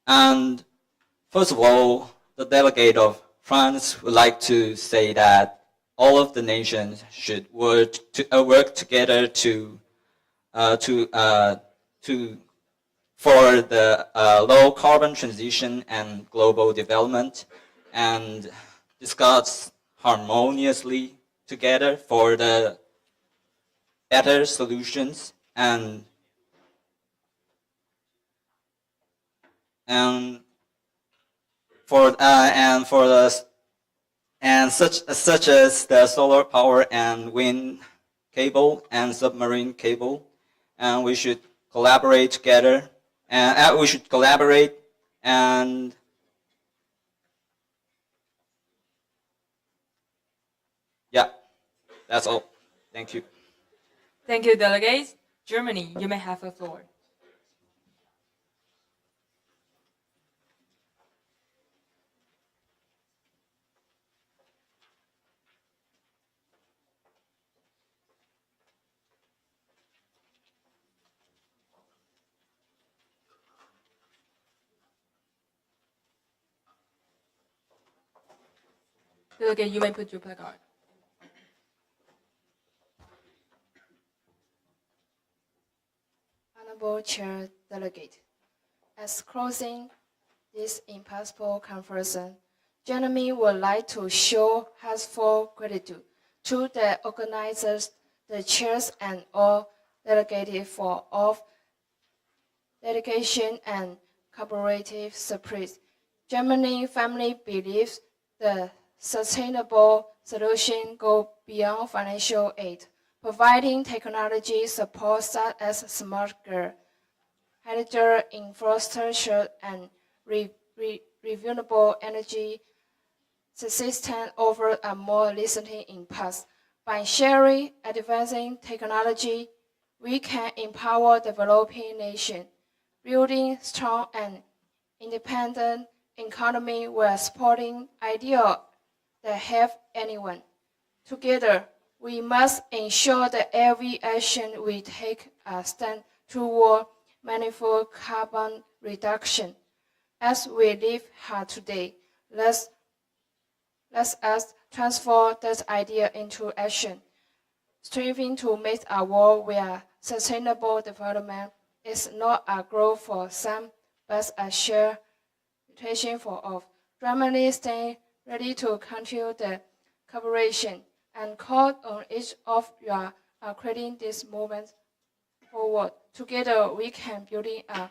And first of all, the delegate of France would like to say that all of the nations should work together for the low carbon transition and global development, and discuss harmoniously together for the better solutions and such as the solar power and wind cable and submarine cable, and we should collaborate together, and yeah, that's all. Thank you. Thank you, delegates. Germany, you may have the floor. Delegate, you may put your placard. Honorable Chair Delegate, as closing this impactful conference, Germany would like to show heartfelt gratitude to the organizers, the chairs, and all delegates for all dedication and cooperative support. Germany family believes the sustainable solution go beyond financial aid, providing technology support such as smart grid, hydrogen infrastructure, and renewable energy system over a more lasting impact. By sharing advancing technology, we can empower developing nations, building strong and independent economy while supporting ideas that help anyone. Together, we must ensure that every action we take a stand toward manifold carbon reduction. As we live hard today, let us transform that idea into action, striving to make a world where sustainable development is not a goal for some, but a shared intention for all. Germany stands ready to continue the cooperation and call on each of you creating this movement forward. Together, we can build a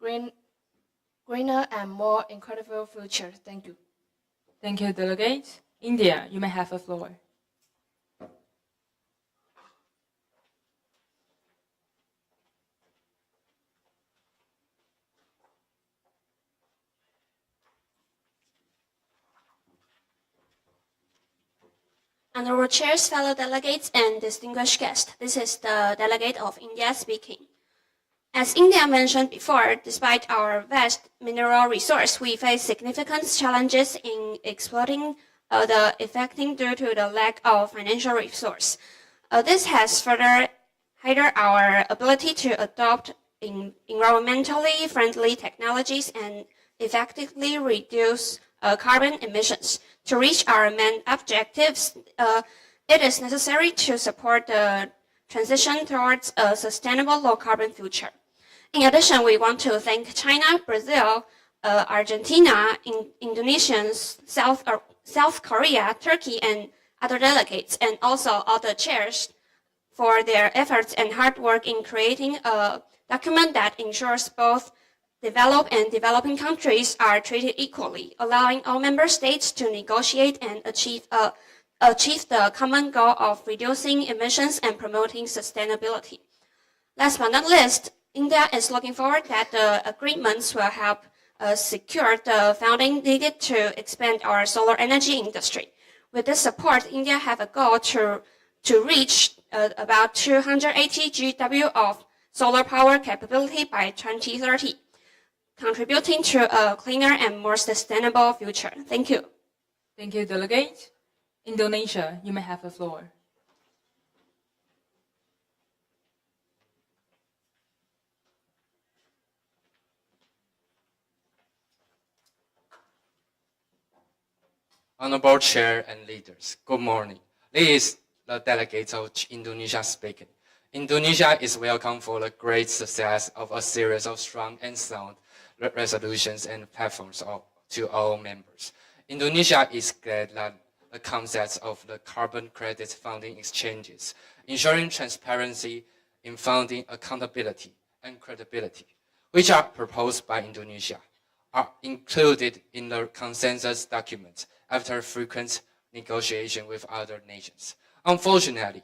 greener and more incredible future. Thank you. Thank you, Delegate. India, you may have the floor. Honorable chairs, fellow delegates, and distinguished guests, this is the delegate of India speaking. As India mentioned before, despite our vast mineral resource, we face significant challenges in exploiting the effecting due to the lack of financial resource. This has further hindered our ability to adopt environmentally friendly technologies and effectively reduce carbon emissions. To reach our main objectives, it is necessary to support the transition towards a sustainable low-carbon future. In addition, we want to thank China, Brazil, Argentina, Indonesia, South Korea, Turkey, and other delegates, and also all the chairs for their efforts and hard work in creating a document that ensures both developed and developing countries are treated equally, allowing all member states to negotiate and achieve the common goal of reducing emissions and promoting sustainability. Last but not least, India is looking forward that the agreements will help secure the funding needed to expand our solar energy industry. With this support, India have a goal to reach about 280 GW of solar power capability by 2030. Contributing to a cleaner and more sustainable future. Thank you. Thank you, Delegate. Indonesia, you may have the floor. Honorable Chair and leaders, good morning. This is the delegates of Indonesia speaking. Indonesia is welcome for the great success of a series of strong and sound resolutions and platforms to all members. Indonesia is glad that the concepts of the carbon credit funding exchanges, ensuring transparency in funding accountability and credibility, which are proposed by Indonesia, are included in the consensus document after frequent negotiation with other nations. Unfortunately,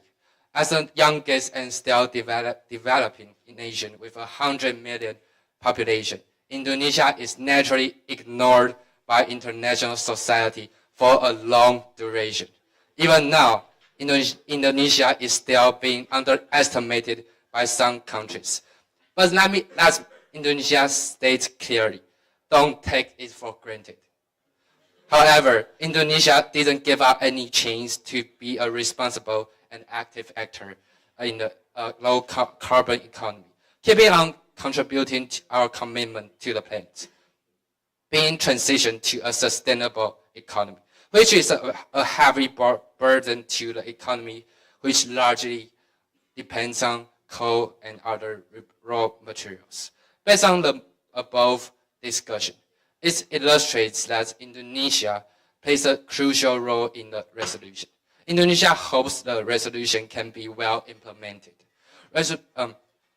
as the youngest and still developing nation with 100 million population, Indonesia is naturally ignored by international society for a long duration. Even now, Indonesia is still being underestimated by some countries. But let Indonesia state clearly, don't take it for granted. However, Indonesia didn't give up any chance to be a responsible and active actor in the low carbon economy, keeping on contributing to our commitment to the planet, being transitioned to a sustainable economy, which is a heavy burden to the economy, which largely depends on coal and other raw materials. Based on the above discussion, it illustrates that Indonesia plays a crucial role in the resolution. Indonesia hopes the resolution can be well implemented.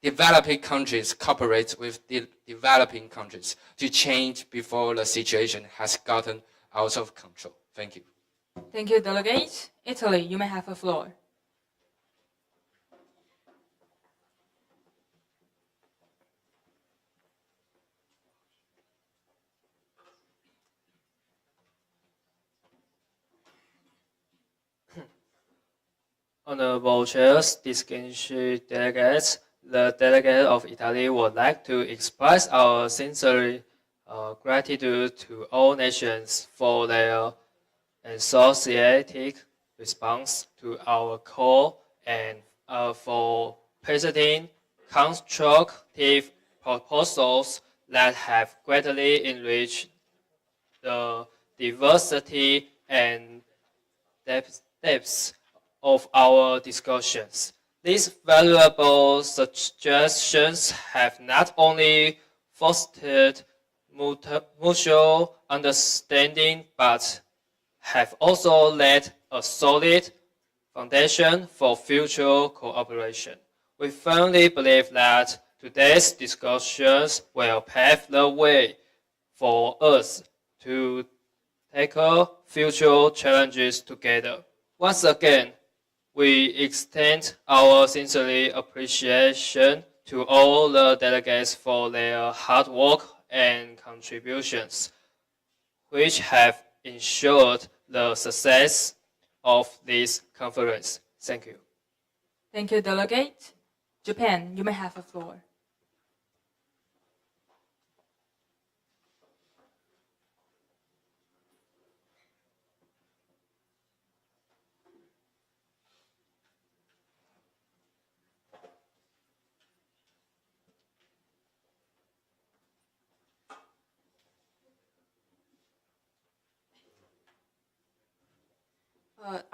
Developing countries cooperate with developing countries to change before the situation has gotten out of control. Thank you. Thank you, Delegate. Italy, you may have the floor. Honorable chairs, distinguished delegates, the delegate of Italy would like to express our sincere gratitude to all nations for their enthusiastic response to our call and for presenting constructive proposals that have greatly enriched the diversity and depths of our discussions. These valuable suggestions have not only fostered mutual understanding but have also laid a solid foundation for future cooperation. We firmly believe that today's discussions will pave the way for us to tackle future challenges together. Once again, we extend our sincere appreciation to all the delegates for their hard work and contributions, which have ensured the success of this conference. Thank you. Thank you, Delegate. Japan, you may have the floor.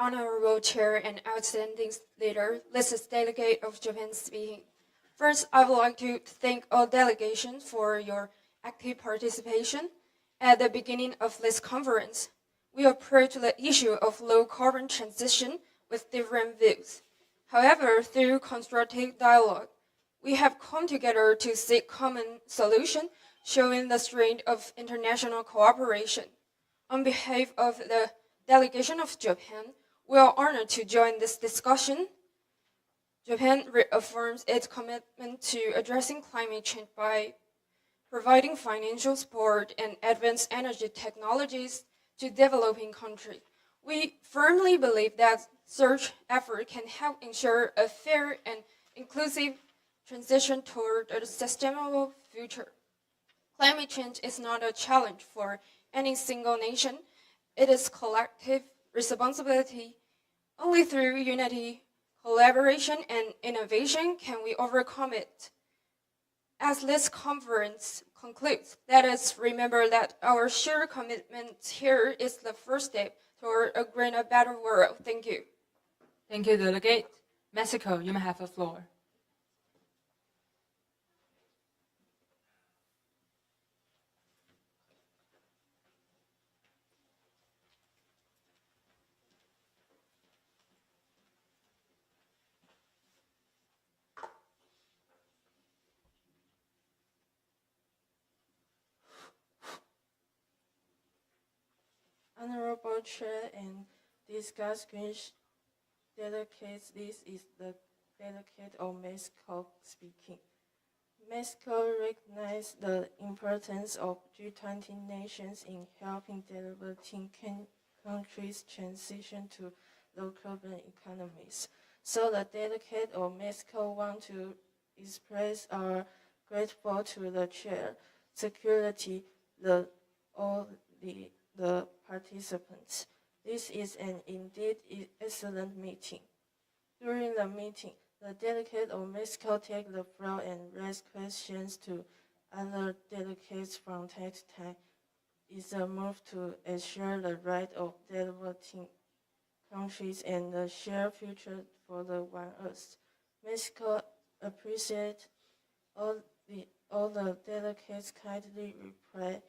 Honorable Chair and outstanding leader, this is Delegate of Japan speaking. First, I would like to thank all delegations for your active participation. At the beginning of this conference, we approached the issue of low-carbon transition with different views. However, through constructive dialogue, we have come together to seek common solution, showing the strength of international cooperation. On behalf of the delegation of Japan, we are honored to join this discussion. Japan reaffirms its commitment to addressing climate change by providing financial support and advanced energy technologies to developing countries. We firmly believe that such effort can help ensure a fair and inclusive transition toward a sustainable future. Climate change is not a challenge for any single nation. It is collective responsibility. Only through unity, collaboration, and innovation can we overcome it. As this conference concludes, let us remember that our shared commitment here is the first step toward a greener, better world. Thank you. Thank you, Delegate. Mexico, you may have the floor. Honorable Chair and distinguished delegates, this is the delegate of Mexico speaking. Mexico recognizes the importance of G20 nations in helping developing countries transition to low-carbon economies. So the delegate of Mexico want to express our gratitude to the chair, security, all the participants. This is an indeed excellent meeting. During the meeting, the delegate of Mexico take the floor and raise questions to other delegates from time to time. It's a move to ensure the right of developing countries and the shared future for the One Earth. Mexico appreciates all the delegates kindly reply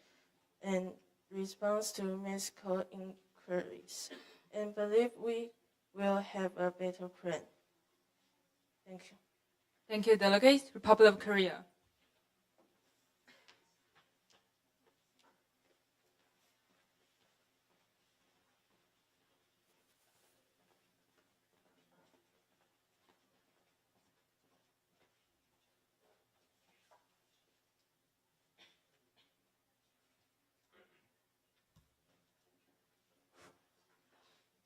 and response to Mexico inquiries, and believe we will have a better plan. Thank you. Thank you, Delegate. Republic of Korea.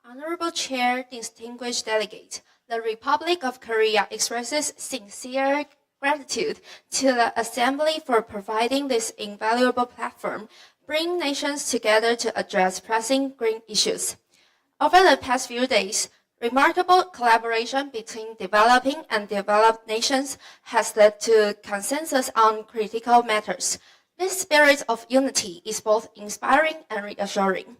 Honorable Chair, distinguished delegates, the Republic of Korea expresses sincere gratitude to the Assembly for providing this invaluable platform, bringing nations together to address pressing green issues. Over the past few days, remarkable collaboration between developing and developed nations has led to consensus on critical matters. This spirit of unity is both inspiring and reassuring.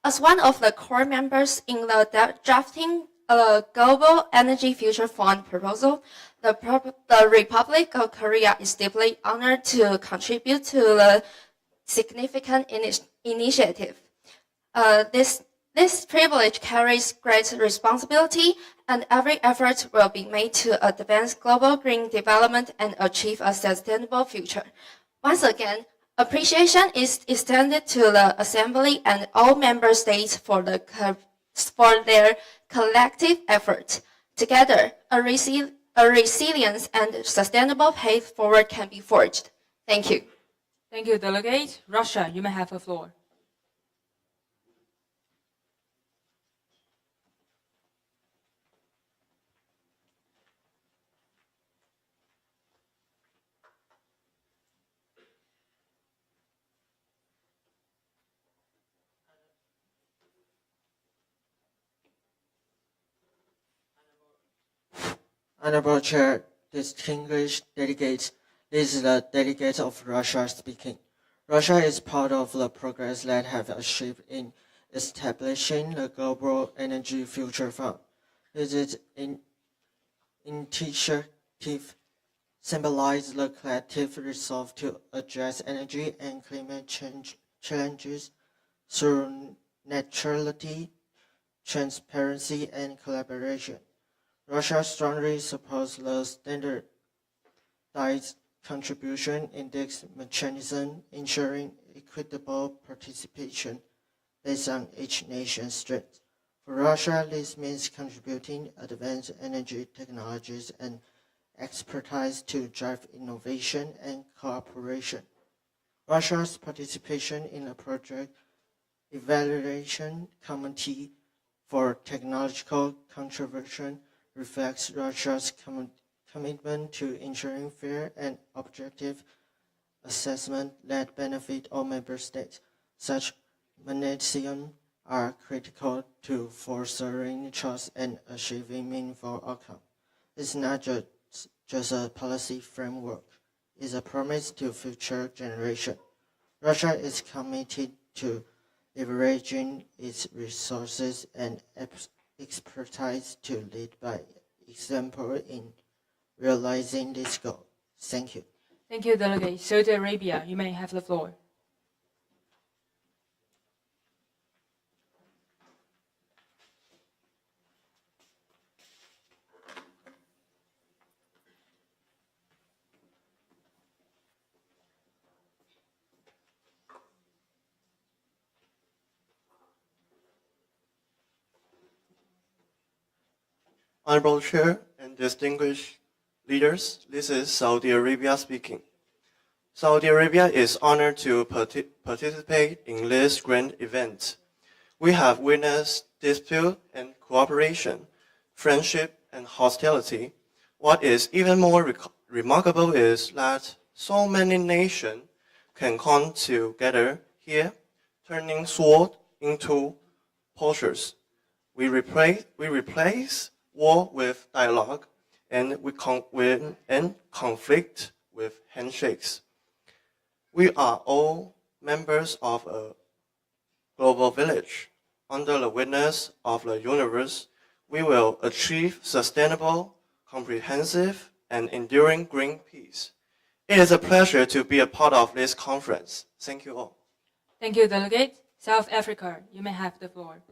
As one of the core members in the drafting a Global Energy Future Fund proposal, the Republic of Korea is deeply honored to contribute to the significant initiative. This privilege carries great responsibility, and every effort will be made to advance global green development and achieve a sustainable future. Once again, appreciation is extended to the Assembly and all member states for their collective effort. Together, a resilient and sustainable path forward can be forged. Thank you. Thank you, Delegate. Russia, you may have the floor. Honorable Chair, distinguished delegates, this is the delegate of Russia speaking. Russia is proud of the progress that have achieved in establishing the Global Energy Future Fund. This initiative symbolizes the collective resolve to address energy and climate change challenges through neutrality, transparency, and collaboration. Russia strongly supports the standardized contribution index mechanism, ensuring equitable participation based on each nation's strength. For Russia, this means contributing advanced energy technologies and expertise to drive innovation and cooperation. Russia's participation in a project evaluation committee for technological contribution reflects Russia's commitment to ensuring fair and objective assessment that benefit all member states. Such mechanisms are critical to fostering trust and achieving meaningful outcomes. It's not just a policy framework. It's a promise to future generations. Russia is committed to leveraging its resources and expertise to lead by example in realizing this goal. Thank you. Thank you, Delegate. Saudi Arabia, you may have the floor. Honorable Chair and distinguished leaders, this is Saudi Arabia speaking. Saudi Arabia is honored to participate in this grand event. We have witnessed dispute and cooperation, friendship and hostility. What is even more remarkable is that so many nations can come together here, turning sword into plowshares. We replace war with dialogue, and we end conflict with handshakes. We are all members of a global village. Under the witness of the universe, we will achieve sustainable, comprehensive, and enduring green peace. It is a pleasure to be a part of this conference. Thank you all. Thank you, Delegate. South Africa, you may have the floor.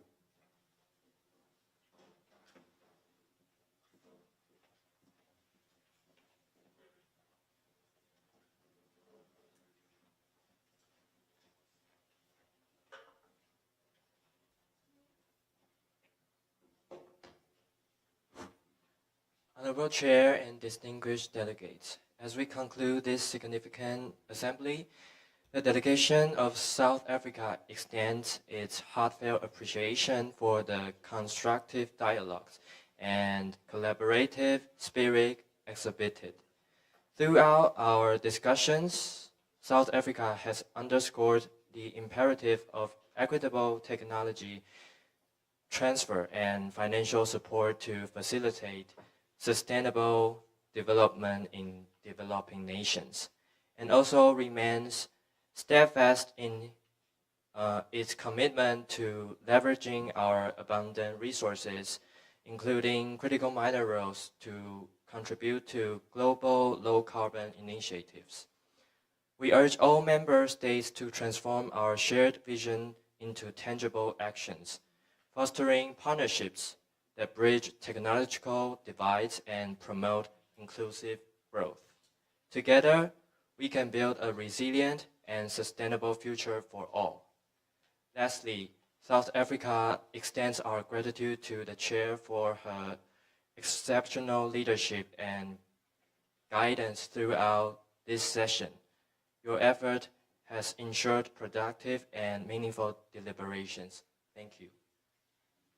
Honorable Chair and distinguished delegates, as we conclude this significant assembly, the delegation of South Africa extends its heartfelt appreciation for the constructive dialogues and collaborative spirit exhibited. Throughout our discussions, South Africa has underscored the imperative of equitable technology transfer and financial support to facilitate sustainable development in developing nations, and also remains steadfast in its commitment to leveraging our abundant resources, including critical minerals, to contribute to global low-carbon initiatives. We urge all member states to transform our shared vision into tangible actions, fostering partnerships that bridge technological divides and promote inclusive growth. Together, we can build a resilient and sustainable future for all. Lastly, South Africa extends our gratitude to the Chair for her exceptional leadership and guidance throughout this session. Your effort has ensured productive and meaningful deliberations. Thank you.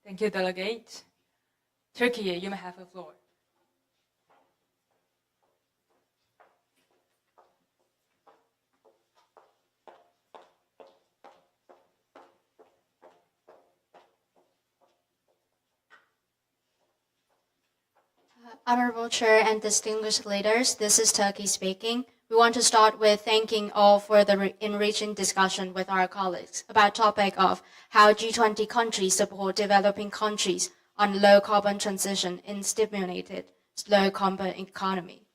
Thank you, Delegate. Turkey, you may have the floor. Honorable Chair and distinguished leaders, this is Turkey speaking. We want to start with thanking all for the enriching discussion with our colleagues about the topic of how G20 countries support developing countries on low carbon transition in stimulated low carbon economy.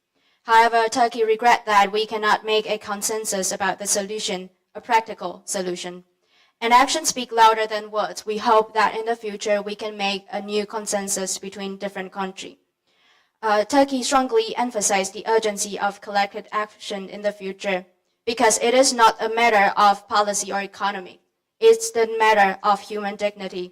However, Turkey regrets that we cannot make a consensus about the solution, a practical solution. And actions speak louder than words. We hope that in the future we can make a new consensus between different countries. Turkey strongly emphasized the urgency of collective action in the future because it is not a matter of policy or economy. It's the matter of human dignity.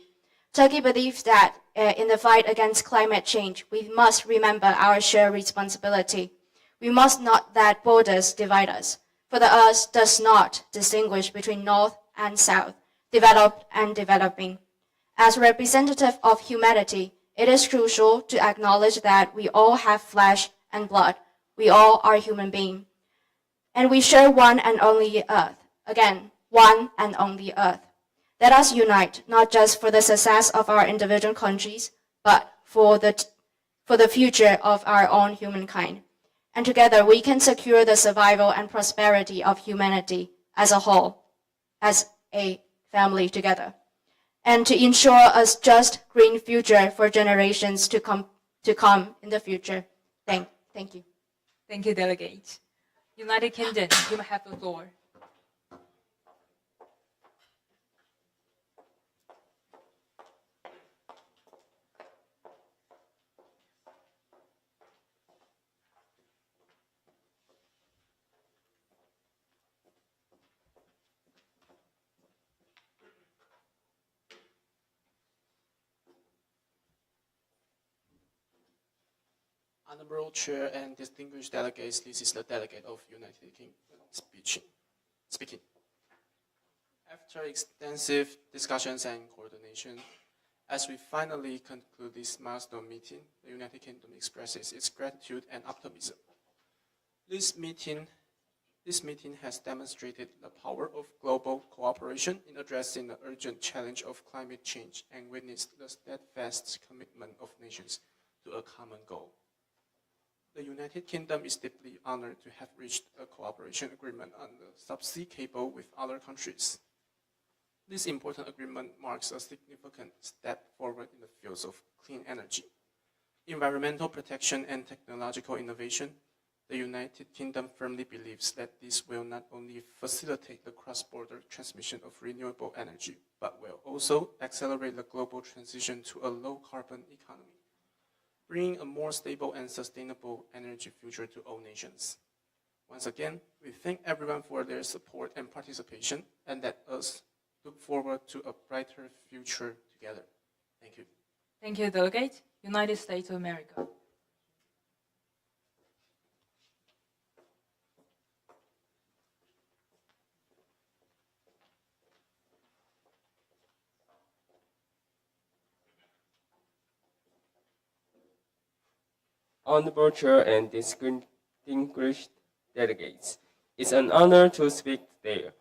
Turkey believes that in the fight against climate change, we must remember our shared responsibility. We must not let borders divide us, for the earth does not distinguish between North and South, developed and developing. As representative of humanity, it is crucial to acknowledge that we all have flesh and blood. We all are human beings. And we share one and only earth. Again, one and only earth. Let us unite, not just for the success of our individual countries, but for the future of our own humankind. And together we can secure the survival and prosperity of humanity as a whole, as a family together, and to ensure a just green future for generations to come in the future. Thank you. Thank you, Delegate. United Kingdom, you may have the floor. Honorable Chair and distinguished delegates, this is the delegate of United Kingdom speaking. After extensive discussions and coordination, as we finally conclude this milestone meeting, the United Kingdom expresses its gratitude and optimism. This meeting has demonstrated the power of global cooperation in addressing the urgent challenge of climate change and witnessed the steadfast commitment of nations to a common goal. The United Kingdom is deeply honored to have reached a cooperation agreement on the subsea cable with other countries. This important agreement marks a significant step forward in the fields of clean energy, environmental protection, and technological innovation. The United Kingdom firmly believes that this will not only facilitate the cross-border transmission of renewable energy, but will also accelerate the global transition to a low-carbon economy, bringing a more stable and sustainable energy future to all nations. Once again, we thank everyone for their support and participation, and let us look forward to a brighter future together. Thank you. Thank you, Delegate. United States of America. Honorable Chair and distinguished distinguished delegates. It's an honor to speak there.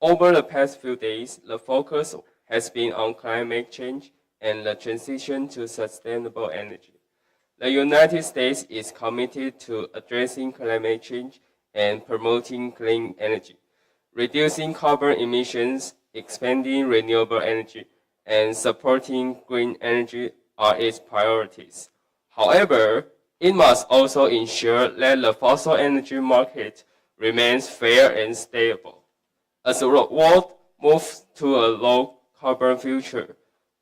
Over the past few days, the focus has been on climate change and the transition to sustainable energy. The United States is committed to addressing climate change and promoting clean energy. Reducing carbon emissions, expanding renewable energy, and supporting green energy are its priorities. However, it must also ensure that the fossil energy market remains fair and stable. As the world moves to a low-carbon future,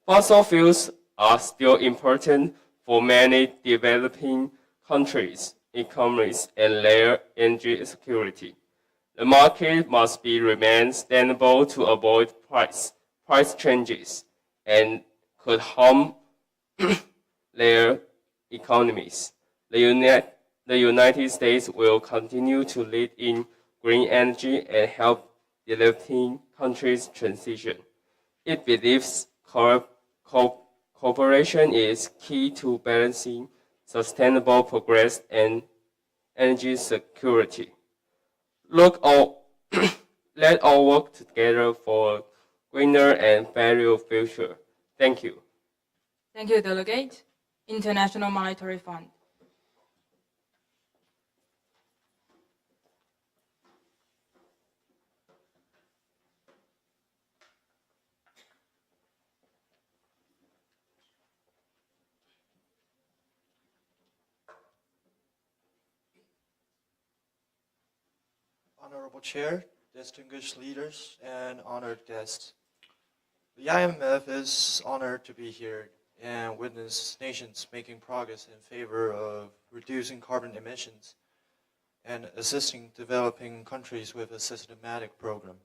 fossil fuels are still important for many developing countries, economies, and their energy security. The market must remain sustainable to avoid price changes and could harm their economies. The United States will continue to lead in green energy and help developing countries transition. It believes cooperation is key to balancing sustainable progress and energy security. Let all work together for a greener and fairer future. Thank you. Thank you, Delegate. International Monetary Fund. Honorable Chair, distinguished leaders, and honored guests. The IMF is honored to be here and witness nations making progress in favor of reducing carbon emissions and assisting developing countries with a systematic program.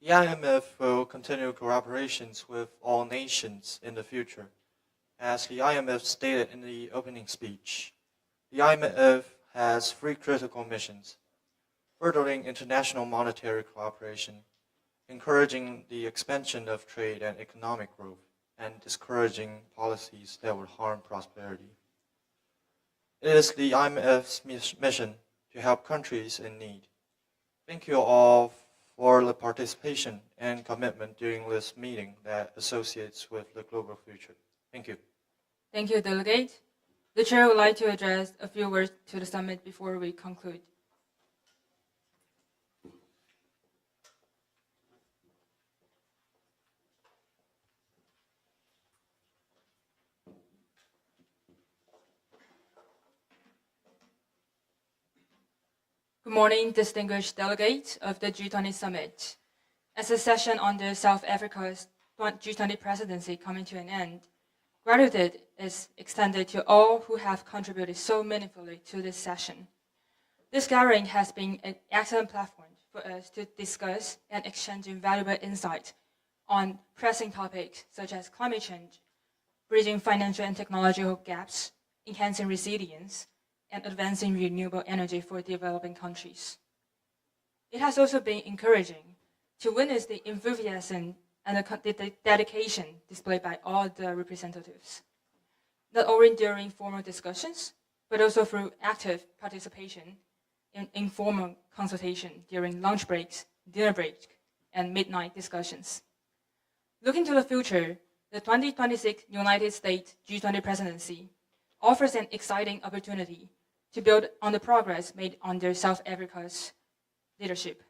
The IMF will continue cooperations with all nations in the future. As the IMF stated in the opening speech, the IMF has three critical missions: furthering international monetary cooperation, encouraging the expansion of trade and economic growth, and discouraging policies that would harm prosperity. It is the IMF's mission to help countries in need. Thank you all for the participation and commitment during this meeting that associates with the global future. Thank you. Thank you, Delegate. The Chair would like to address a few words to the summit before we conclude. Good morning, distinguished delegates of the G20 Summit. As the session under South Africa's G20 presidency coming to an end, gratitude is extended to all who have contributed so meaningfully to this session. This gathering has been an excellent platform for us to discuss and exchange valuable insight on pressing topics such as climate change, bridging financial and technological gaps, enhancing resilience, and advancing renewable energy for developing countries. It has also been encouraging to witness the enthusiasm and the dedication displayed by all the representatives, not only during formal discussions, but also through active participation in informal consultation during lunch breaks, dinner breaks, and midnight discussions. Looking to the future, the 2026 United States G20 presidency offers an exciting opportunity to build on the progress made under South Africa's leadership.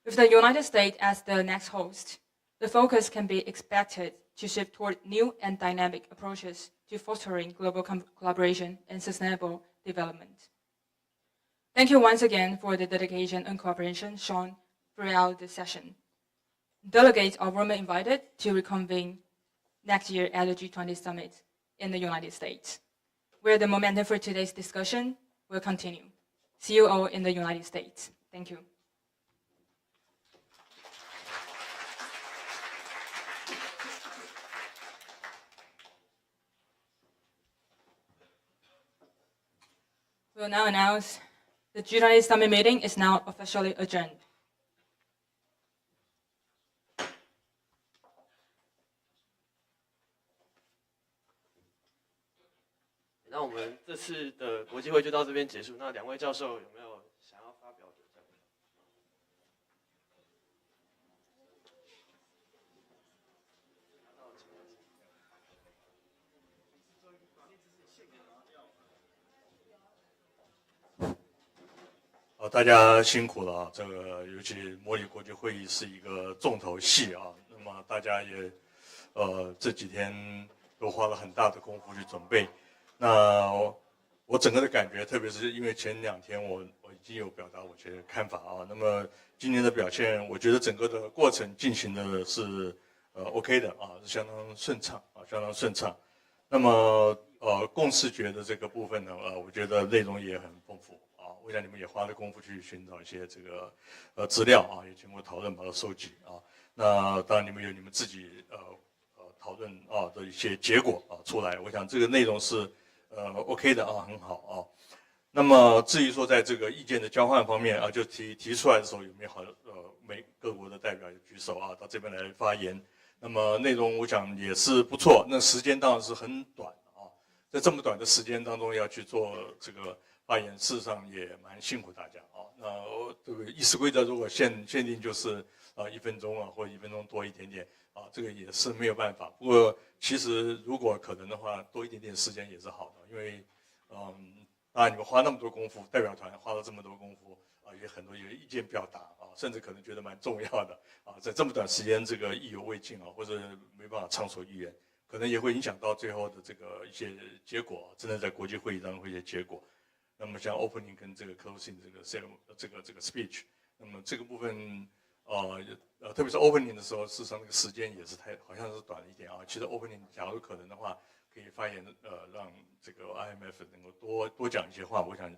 With the United States as the next host, the focus can be expected to shift toward new and dynamic approaches to fostering global collaboration and sustainable development. Thank you once again for the dedication and cooperation shown throughout the session. Delegates are warmly invited to reconvene next year at the G20 Summit in the United States, where the momentum for today's discussion will continue. See you all in the United States. Thank you. We'll now announce the G20 Summit meeting is now officially adjourned. 那我们这次的国际会就到这边结束。那两位教授有没有想要发表的？大家辛苦了啊！这个尤其模拟国际会议是一个重头戏啊，那么大家也这几天都花了很大的功夫去准备。那我整个的感觉，特别是因为前2天我已经有表达我的看法啊，那么今年的表现，我觉得整个的过程进行的是OK 的啊，是相当顺畅啊，相当顺畅。那么共视觉的这个部分呢，我觉得内容也很丰富。我想你们也花了功夫去寻找一些这个资料啊，也经过讨论把它收集啊。那当然你们有你们自己讨论啊的一些结果啊出来，我想这个内容是OK 的啊，很好啊。那么至于说在这个意见的交换方面啊，就提出来的时候有没有各国的代表有举手啊到这边来发言？那么内容我想也是不错，那时间当然是很短啊，在这么短的时间当中要去做这个发言，事实上也蛮辛苦大家啊。那这个议事规则如果限定就是1分钟啊，或者1分钟多一点点啊，这个也是没有办法。不过其实如果可能的话，多一点点时间也是好的，因为当然你们花那么多功夫，代表团花了这么多功夫啊，也很多有意见表达啊，甚至可能觉得蛮重要的啊，在这么短时间这个意犹未尽啊，或者没办法畅所欲言，可能也会影响到最后的这个一些结果，真的在国际会议当中会一些结果。那么像 opening 跟这个 closing 这个 speech， 那么这个部分特别是 opening 的时候，事实上那个时间也是好像是短了一点啊。其实 opening 假如可能的话，可以发言让这个 IMF 能够多讲一些话。我想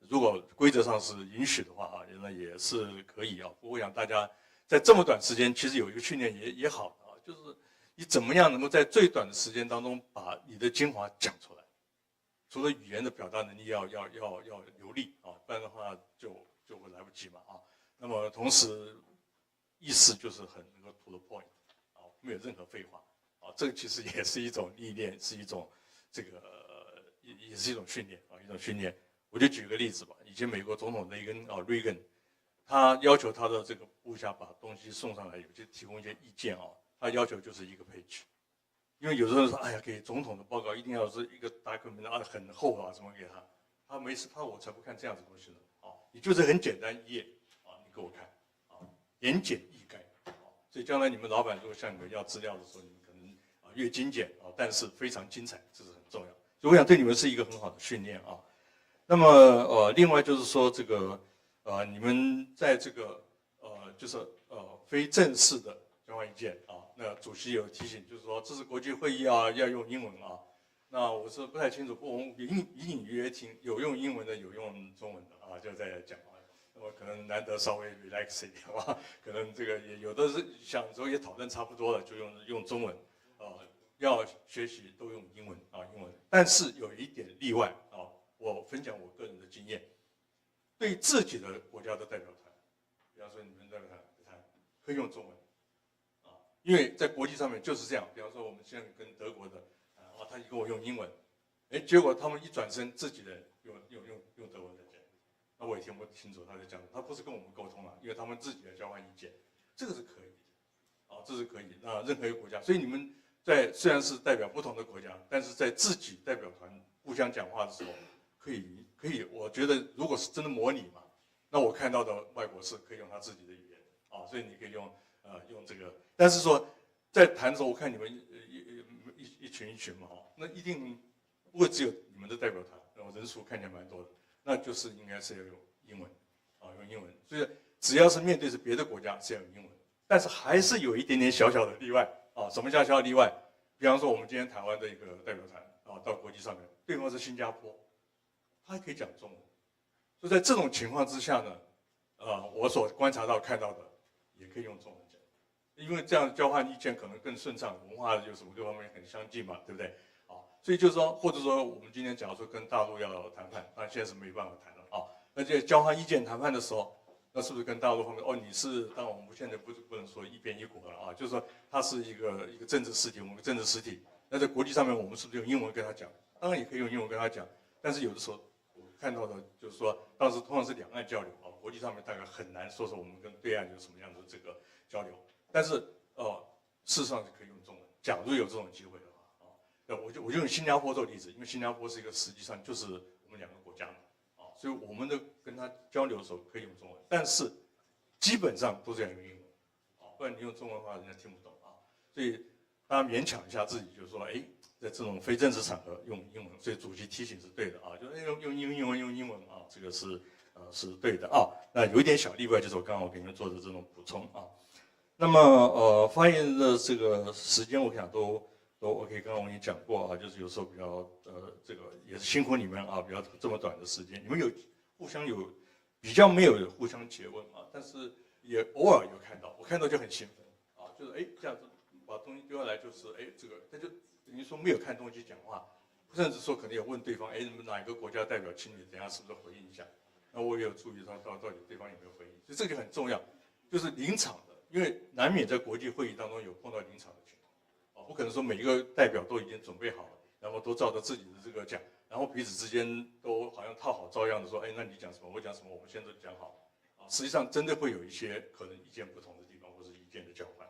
如果规则上是允许的话啊，那也是可以啊。不过我想大家在这么短时间，其实有一个训练也好啊，就是你怎么样能够在最短的时间当中把你的精华讲出来。除了语言的表达能力要流利啊，不然的话就会来不及嘛啊。那么同时意思就是很能够 to the point 啊，没有任何废话啊。这个其实也是一种历练，是一种这个也是一种训练啊，一种训练。我就举个例子吧，以前美国总统Reagan，他要求他的这个部下把东西送上来，有些提供一些意见啊，他要求就是1个 page。因为有时候说，哎呀，给总统的报告一定要是一个 document 啊，很厚啊，什么给他，他没事，我才不看这样子东西呢，啊，你就是很简单1页啊，你给我看，啊，言简意赅，啊，所以将来你们老板如果向你们要资料的时候，你们可能越精简啊，但是非常精彩，这是很重要，所以我想对你们是一个很好的训练啊。那么另外就是说这个你们在这个就是非正式的交换意见啊。那主席有提醒，就是说这是国际会议啊，要用英文啊。那我是不太清楚，不过我们隐约听有用英文的，有用中文的啊，就在讲啊。那么可能难得稍微 relax 一点吧，可能这个也有的是想说也讨论差不多了，就用中文要学习都用英文啊，英文。但是有一点例外啊，我分享我个人的经验，对自己的国家的代表团，比方说你们代表团可以用中文。因为在国际上面就是这样，比方说我们现在跟德国的，他跟我用英文，结果他们一转身自己人用德文在讲，那我也听不清楚他在讲，他不是跟我们沟通了，因为他们自己在交换意见，这个是可以的，啊，这是可以。那任何一个国家，所以你们虽然是代表不同的国家，但是在自己代表团互相讲话的时候，可以，我觉得如果是真的模拟嘛，那我看到的外国是可以用他自己的语言啊，所以你可以用这个。但是说在谈的时候，我看你们一群嘛，那一定不会只有你们的代表团，人数看起来蛮多的，那就是应该是要用英文啊，用英文。所以只要是面对是别的国家是要用英文，但是还是有一点点小小的例外啊。什么叫小小例外？比方说我们今天台湾的一个代表团啊，到国际上面，对方是新加坡，他还可以讲中文。所以在这种情况之下呢，我所观察到看到的也可以用中文。因为这样交换意见可能更顺畅，文化有什么各方面很相近嘛，对不对？啊，所以就是说，或者说我们今天假如说跟大陆要谈判，但现在是没办法谈了啊。那在交换意见谈判的时候，那是不是跟大陆方面你是？当然我们现在不能说一边一国了啊，就是说它是一个政治实体，我们的政治实体。那在国际上面，我们是不是用英文跟他讲？当然也可以用英文跟他讲，但是有的时候我看到的就是说，当时通常是两岸交流啊，国际上面大概很难说我们跟对岸有什么样的这个交流，但是事实上是可以用中文。假如有这种机会的话我就用新加坡做例子，因为新加坡是一个实际上就是我们两个国家嘛所以我们的跟他交流的时候可以用中文，但是基本上都是要用英文不然你用中文的话人家听不懂所以大家勉强一下自己，就是说，在这种非正式场合用英文，所以主席提醒是对的就是用英文这个是对的那有一点小例外，就是我刚刚我给你们做的这种补充那么发言的这个时间，我想都 OK。刚刚我已经讲过就是有时候比较这个也是辛苦你们比较这么短的时间，你们有互相有比较没有互相诘问但是也偶尔有看到，我看到就很兴奋就是这样子把东西丢下来，就是这个他就等于说没有看东西讲话，甚至说可能也问对方你们哪一个国家代表请你等一下是不是回应一下？那我也有注意到底对方有没有回应，所以这个就很重要，就是临场的，因为难免在国际会议当中有碰到临场的情况不可能说每一个代表都已经准备好了，然后都照着自己的这个讲，然后彼此之间都好像套好照样的说那你讲什么我讲什么，我们先都讲好实际上真的会有一些可能意见不同的地方，或者意见的交换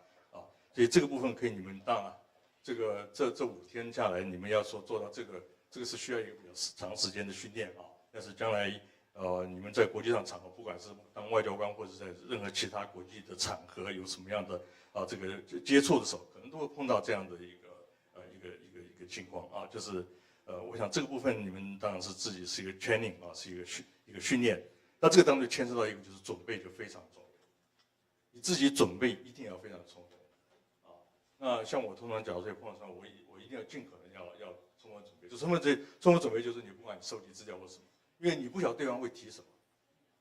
所以这个部分可以你们当然这5天下来，你们要说做到这个是需要一个比较长时间的训练但是将来你们在国际上场合，不管是当外交官或者在任何其他国际的场合，有什么样的这个接触的时候，可能都会碰到这样的一个情况就是我想这个部分你们当然是自己是一个 training 是一个训练。那这个当中牵涉到一个就是准备就非常重要，你自己准备一定要非常充分那像我通常假如说碰上我一定要尽可能要充分准备，就充分准备就是你不管你收集资料或什么，因为你不晓得对方会提什么。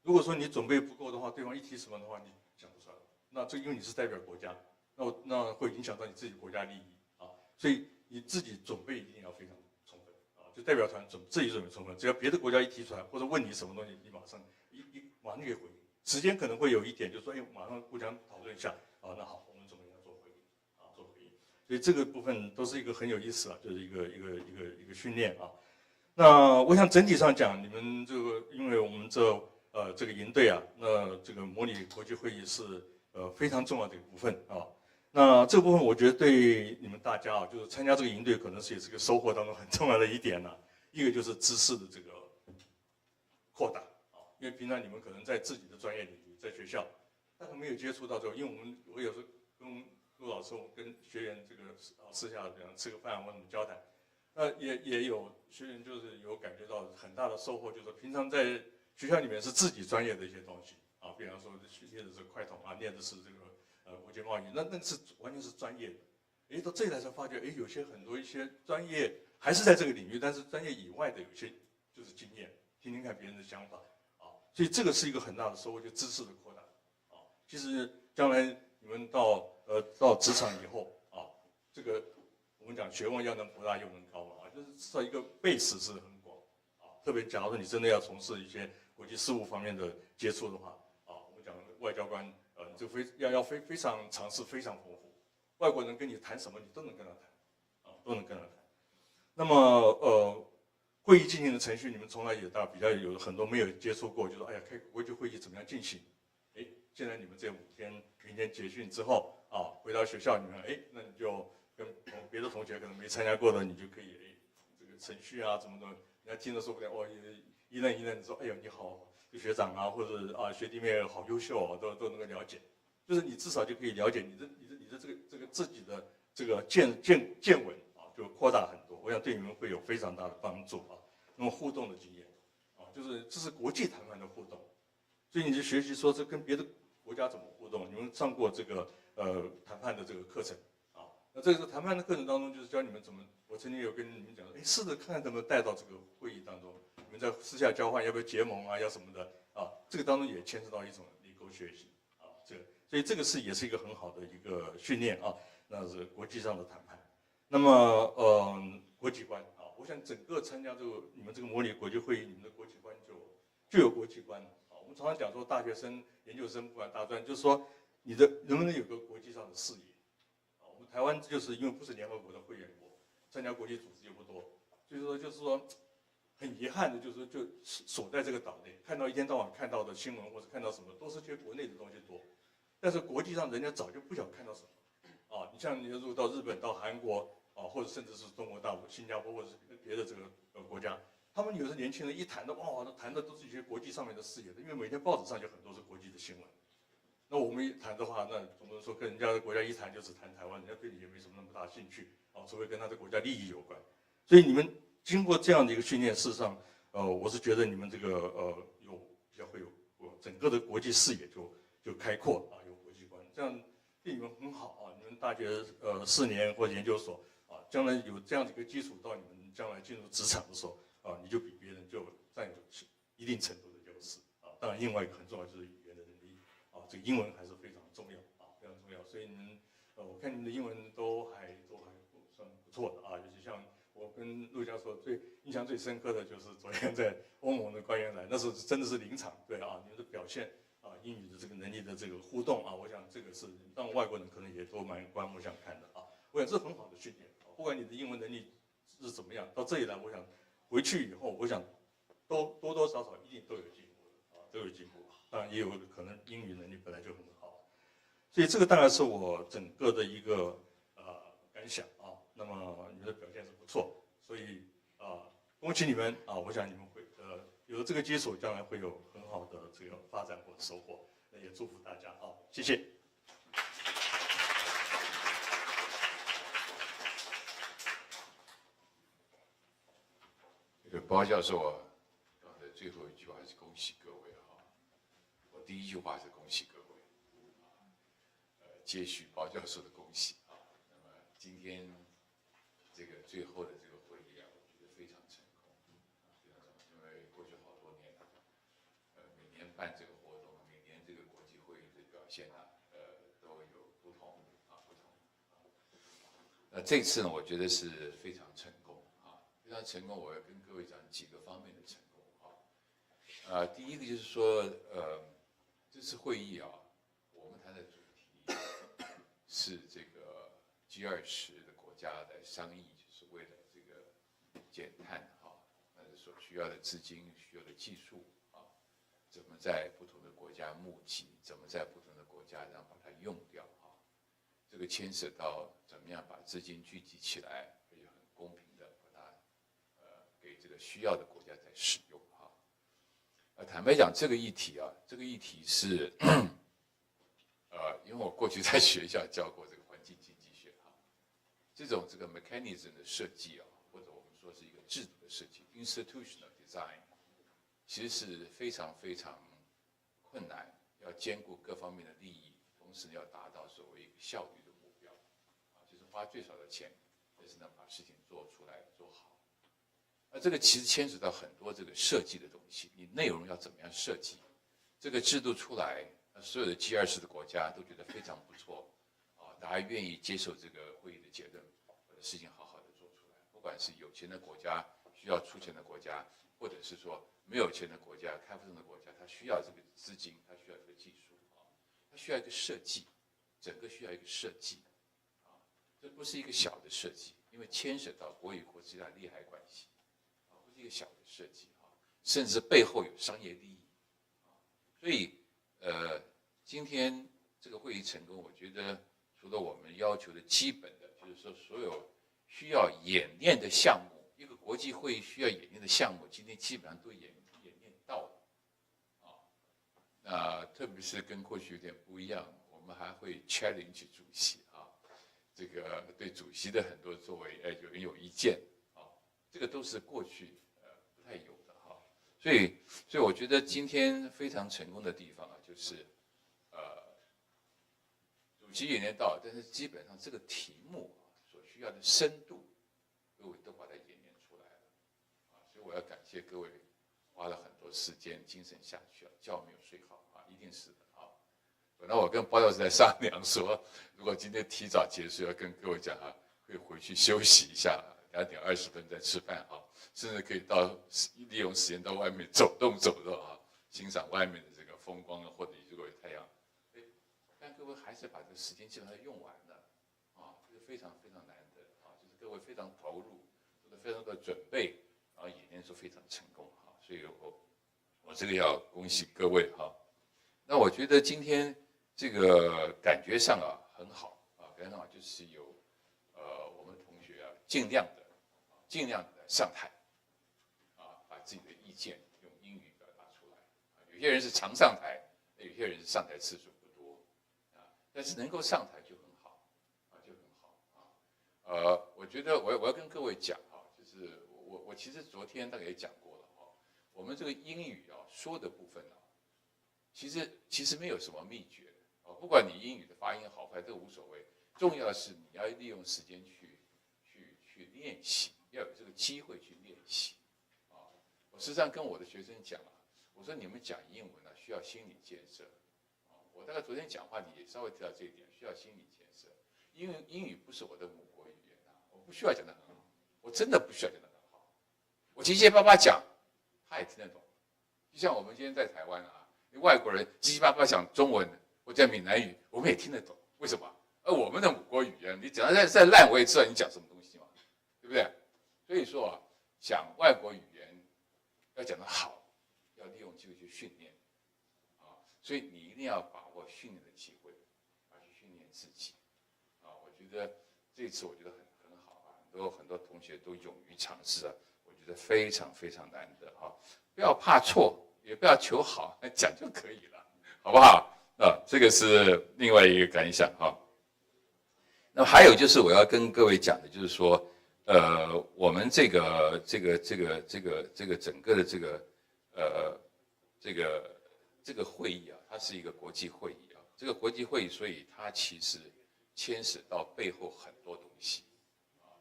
如果说你准备不够的话，对方一提什么的话，你讲不出来。那这因为你是代表国家，那会影响到你自己国家利益所以你自己准备一定要非常充分就代表团自己准备充分，只要别的国家一提出来或者问你什么东西，你马上可以回应。时间可能会有一点，就是说马上互相讨论一下那好，我们怎么样做回应做回应。所以这个部分都是一个很有意思就是一个训练那我想整体上讲，你们这个因为我们这个营队那这个模拟国际会议是非常重要的一个部分那这个部分我觉得对你们大家就是参加这个营队可能也是个收获当中很重要的一点一个就是知识的这个扩大因为平常你们可能在自己的专业领域，在学校，但是没有接触到这个，因为我有时候跟陆老师，我跟学员这个私下这样吃个饭或者交谈，那也有学员就是有感觉到很大的收获，就是平常在学校里面是自己专业的一些东西比方说念的是快统念的是这个国际贸易，那个是完全是专业的。到这里来才发觉，有很多一些专业还是在这个领域，但是专业以外的有些就是经验，听听看别人的想法所以这个是一个很大的收获，就知识的扩大其实将来你们到职场以后这个我们讲学问要能博大又能高就是至少一个 base 是很广特别假如说你真的要从事一些国际事务方面的接触的话我们讲外交官这要非常尝试非常丰富，外国人跟你谈什么你都能跟他谈都能跟他谈。那么会议进行的程序，你们从来也比较有很多没有接触过，就说开国际会议怎么样进行？现在你们这5天，明天结训之后回到学校里面，那你就跟别的同学可能没参加过的，你就可以这个程序怎么的，人家听了说不定一愣说你好，学长或者学弟妹好优秀都能够了解，就是你至少就可以了解你的这个自己的这个见闻就扩大很多，我想对你们会有非常大的帮助那么互动的经验就是这是国际谈判的互动，所以你就学习说这跟别的国家怎么互动，你们上过这个谈判的这个课程那这个谈判的课程当中就是教你们怎么，我曾经有跟你们讲试着看看怎么带到这个会议当中，你们在私下交换要不要结盟要什么的这个当中也牵涉到一种negotiation所以这个也是一个很好的一个训练那是国际上的谈判。那么国际观我想整个参加你们这个模拟国际会议，你们的国际观就有国际观我们常常讲说大学生、研究生不管大专，就是说你能不能有个国际上的视野我们台湾就是因为不是联合国的会员国，参加国际组织又不多所以说就是说很遗憾的，就是说就锁在这个岛内，看到一天到晚看到的新闻或者看到什么都是些国内的东西多，但是国际上人家早就不晓得看到什么。你像你如果到日本、到韩国或者甚至是中国大陆、新加坡或者是别的这个国家，他们有时候年轻人一谈的谈的都是一些国际上面的事业的，因为每天报纸上就很多是国际的新闻。那我们一谈的话，那总不能说跟人家的国家一谈就只谈台湾，人家对你也没什么那么大兴趣除非跟他的国家利益有关。所以你们经过这样的一个训练，事实上，我是觉得你们这个比较会有整个的国际视野就开阔有国际观，这样对你们很好你们大学4年或者研究所将来有这样的一个基础，到你们将来进入职场的时候你就比别人就占有一定程度的优势当然，另外一个很重要就是语言的能力这个英文还是非常重要非常重要。所以你们我看你们的英文都还算不错的尤其像我跟陆教授印象最深刻的就是昨天在欧盟的官员来，那时候真的是临场，对你们的表现英语的这个能力的这个互动我想这个是让外国人可能也都蛮刮目相看的我想这很好的训练不管你的英文能力是怎么样，到这里来，我想回去以后，我想都多多少少一定都有进步都有进步。当然也有可能英语能力本来就很好，所以这个大概是我整个的一个感想那么你们的表现是不错，所以恭喜你们我想你们会有了这个基础，将来会有很好的这个发展或收获，也祝福大家谢谢。包教授刚才最后一句话是恭喜各位我第一句话是恭喜各位接续包教授的恭喜那么今天这个最后的这个会议我觉得非常成功，非常成功，因为过去好多年每年办这个活动，每年这个国际会议的表现都有不同那这次呢，我觉得是非常成功非常成功。我要跟各位讲几个方面的成功第一个就是说这次会议我们谈的主题是这个 G20的国家来商议，就是为了这个减碳所需要的资金、需要的技术怎么在不同的国家募集，怎么在不同的国家然后把它用掉这个牵涉到怎么样把资金聚集起来，而且很公平的把它给这个需要的国家在使用坦白讲，这个议题这个议题是因为我过去在学校教过这个环境经济学这个 mechanism 的设计或者我们说是一个制度的设计 institutional design 其实是非常非常困难，要兼顾各方面的利益，同时要达到所谓一个效率的目标就是花最少的钱，但是呢把事情做出来做好。这个其实牵扯到很多这个设计的东西，你内容要怎么样设计，这个制度出来，所有的 G20的国家都觉得非常不错大家愿意接受这个会议的结论，把事情好好的做出来。不管是有钱的国家、需要出钱的国家，或者是说没有钱的国家、开发中的国家，它需要这个资金，它需要这个技术它需要一个设计，整个需要一个设计这不是一个小的设计，因为牵涉到国与国之间的利害关系不是一个小的设计甚至背后有商业利益所以今天这个会议成功，我觉得除了我们要求的基本的，就是说所有需要演练的项目，一个国际会议需要演练的项目，今天基本上都演练到了那特别是跟过去有点不一样，我们还会 challenge 主席这个对主席的很多作为有人有意见这个都是过去不太有的所以我觉得今天非常成功的地方就是主席演练到，但是基本上这个题目所需要的深度，各位都把它演练出来了所以我要感谢各位花了很多时间、精神下去觉没有睡好一定是的本来我跟包教授在商量说，如果今天提早结束，要跟各位讲会回去休息一下，2点20分再吃饭甚至可以利用时间到外面走动欣赏外面的这个风光或者如果有太阳但各位还是把这个时间基本上用完了这是非常非常难得就是各位非常投入，做了非常多的准备，然后演练出非常成功哈，所以我这个要恭喜各位哈。那我觉得今天这个感觉上啊很好啊，感觉上就是有我们同学啊尽量的上台啊，把自己的意见用英语表达出来。有些人是常上台，有些人是上台次数不多啊，但是能够上台就很好啊，就很好啊。我觉得我要跟各位讲啊，就是我其实昨天大概也讲过了哈，我们这个英语啊说的部分啊，其实没有什么秘诀啊，不管你英语的发音好坏都无所谓，重要的是你要利用时间去练习，要有这个机会去练习啊。我实际上跟我的学生讲啊，我说你们讲英文啊需要心理建设啊。我大概昨天讲话你也稍微提到这一点，需要心理建设。因为英语不是我的母国语言啊，我不需要讲得很好，我真的不需要讲得很好，我结结巴巴讲，他也听得懂。就像我们今天在台湾啊，外国人结结巴巴讲中文或者闽南语，我们也听得懂。为什么？我们的母国语言，你讲得再烂，我也知道你讲什么东西嘛，对不对？所以说啊，讲外国语言要讲得好，要利用机会去训练啊。所以你一定要把握训练的机会啊，去训练自己啊。我觉得这次我觉得很好啊，很多同学都勇于尝试啊，我觉得非常非常难得啊。不要怕错，也不要求好，讲就可以了，好不好？这个是另外一个感想哈。那么还有就是我要跟各位讲的，就是说，我们这个整个的这个会议啊，它是一个国际会议啊。这个国际会议，所以它其实牵涉到背后很多东西啊。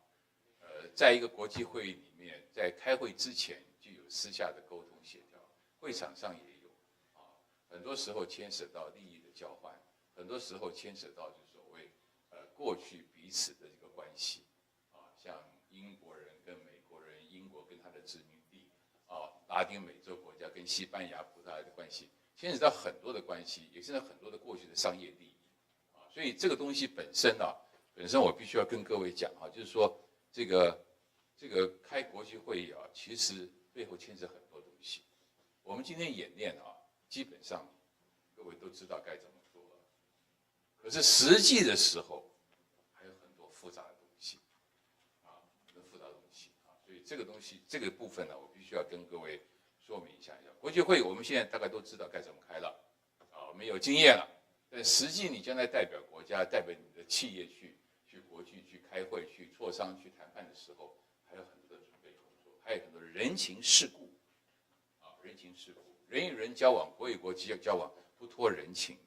在一个国际会议里面，在开会之前就有私下的沟通协调，会场上也有啊。很多时候牵涉到利益的交换，很多时候牵涉到就是所谓过去彼此的这个关系啊，像英国人跟美国人，英国跟他的殖民地啊，拉丁美洲国家跟西班牙、葡萄牙的关系，牵扯到很多的关系，也牵扯到很多的过去的商业利益啊。所以这个东西本身我必须要跟各位讲啊，就是说这个开国际会议啊，其实背后牵扯很多东西。我们今天演练啊，基本上各位都知道该怎么做了，可是实际的时候还有很多复杂的东西啊，很多复杂的东西啊。所以这个东西这个部分呢，我必须要跟各位说明一下。国际会议我们现在大概都知道该怎么开了啊，我们有经验了。但实际你将来代表国家、代表你的企业去国际去开会、去磋商、去谈判的时候，还有很多的准备工作，还有很多的人情世故啊，人情世故，人与人交往、国与国交往不脱人情、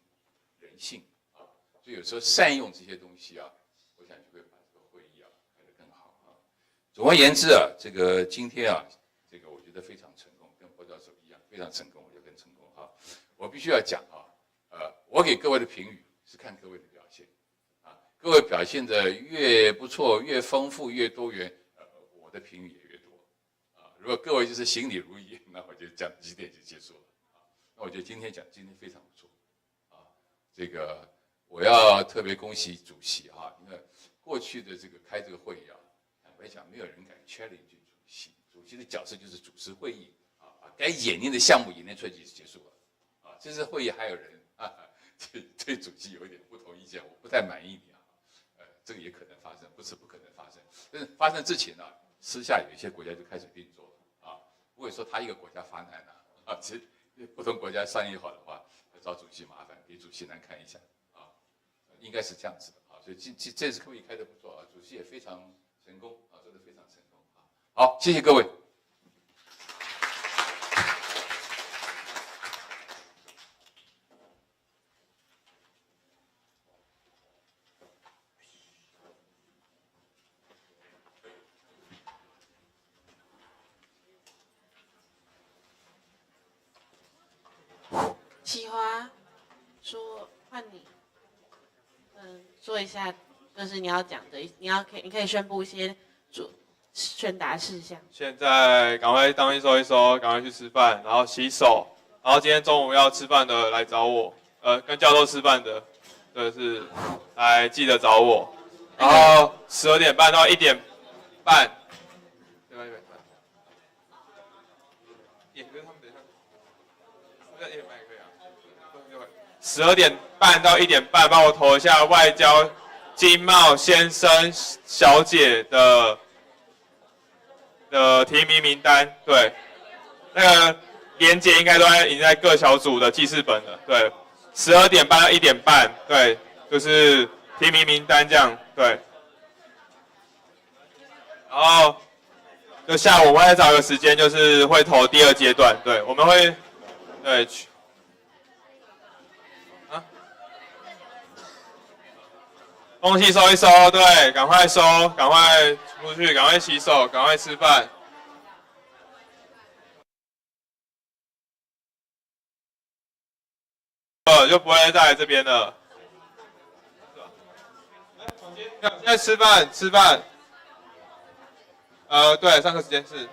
人性啊。所以有时候善用这些东西啊，我想就会把这个会议啊开得更好啊。总而言之啊，这个今天啊，这个我觉得非常成功，跟郭教授一样非常成功，我觉得更成功啊。我必须要讲啊。我给各位的评语是看各位的表现，啊，各位表现的越不错、越丰富、越多元，我的评语也越多，啊，如果各位就是心里如意，那我就讲几点就结束了，啊，那我觉得今天非常不错，啊，这个我要特别恭喜主席哈，因为过去的这个开这个会议啊，坦白讲没有人敢 challenge 主席，主席的角色就是主持会议，啊，把该演练的项目演练出来就结束了，啊，这次会议还有人。对主席有一点不同意见，我不太满意你啊，这个也可能发生，不是不可能发生。但是发生之前呢，私下有一些国家就开始运作了啊，不会说他一个国家发难啊，其实不同国家商议好的话，找主席麻烦，给主席难看一下啊，应该是这样子的啊。所以这次会议开得不错啊，主席也非常成功啊，做得非常成功啊。好，谢谢各位。喜华说换你，说一下，就是你要讲的，你可以宣布一些宣达事项。现在赶快当一收一收，赶快去吃饭，然后洗手，然后今天中午要吃饭的来找我，跟教授吃饭的，就是来记得找我，然后12点半到1点半可是他们等一下，1点半也可以啊。12点半到1点半，帮我投一下外交经贸先生小姐的提名名单。对，那个连结应该都已经在各小组的记事本了。对，12点半到1点半，对，就是提名名单这样。对，然后就下午我们会找个时间，就是会投第2阶段。对，我们会对。东西收一收，对，赶快收，赶快出去，赶快洗手，赶快吃饭。就不会再来这边了。现在吃饭。对，上课时间是。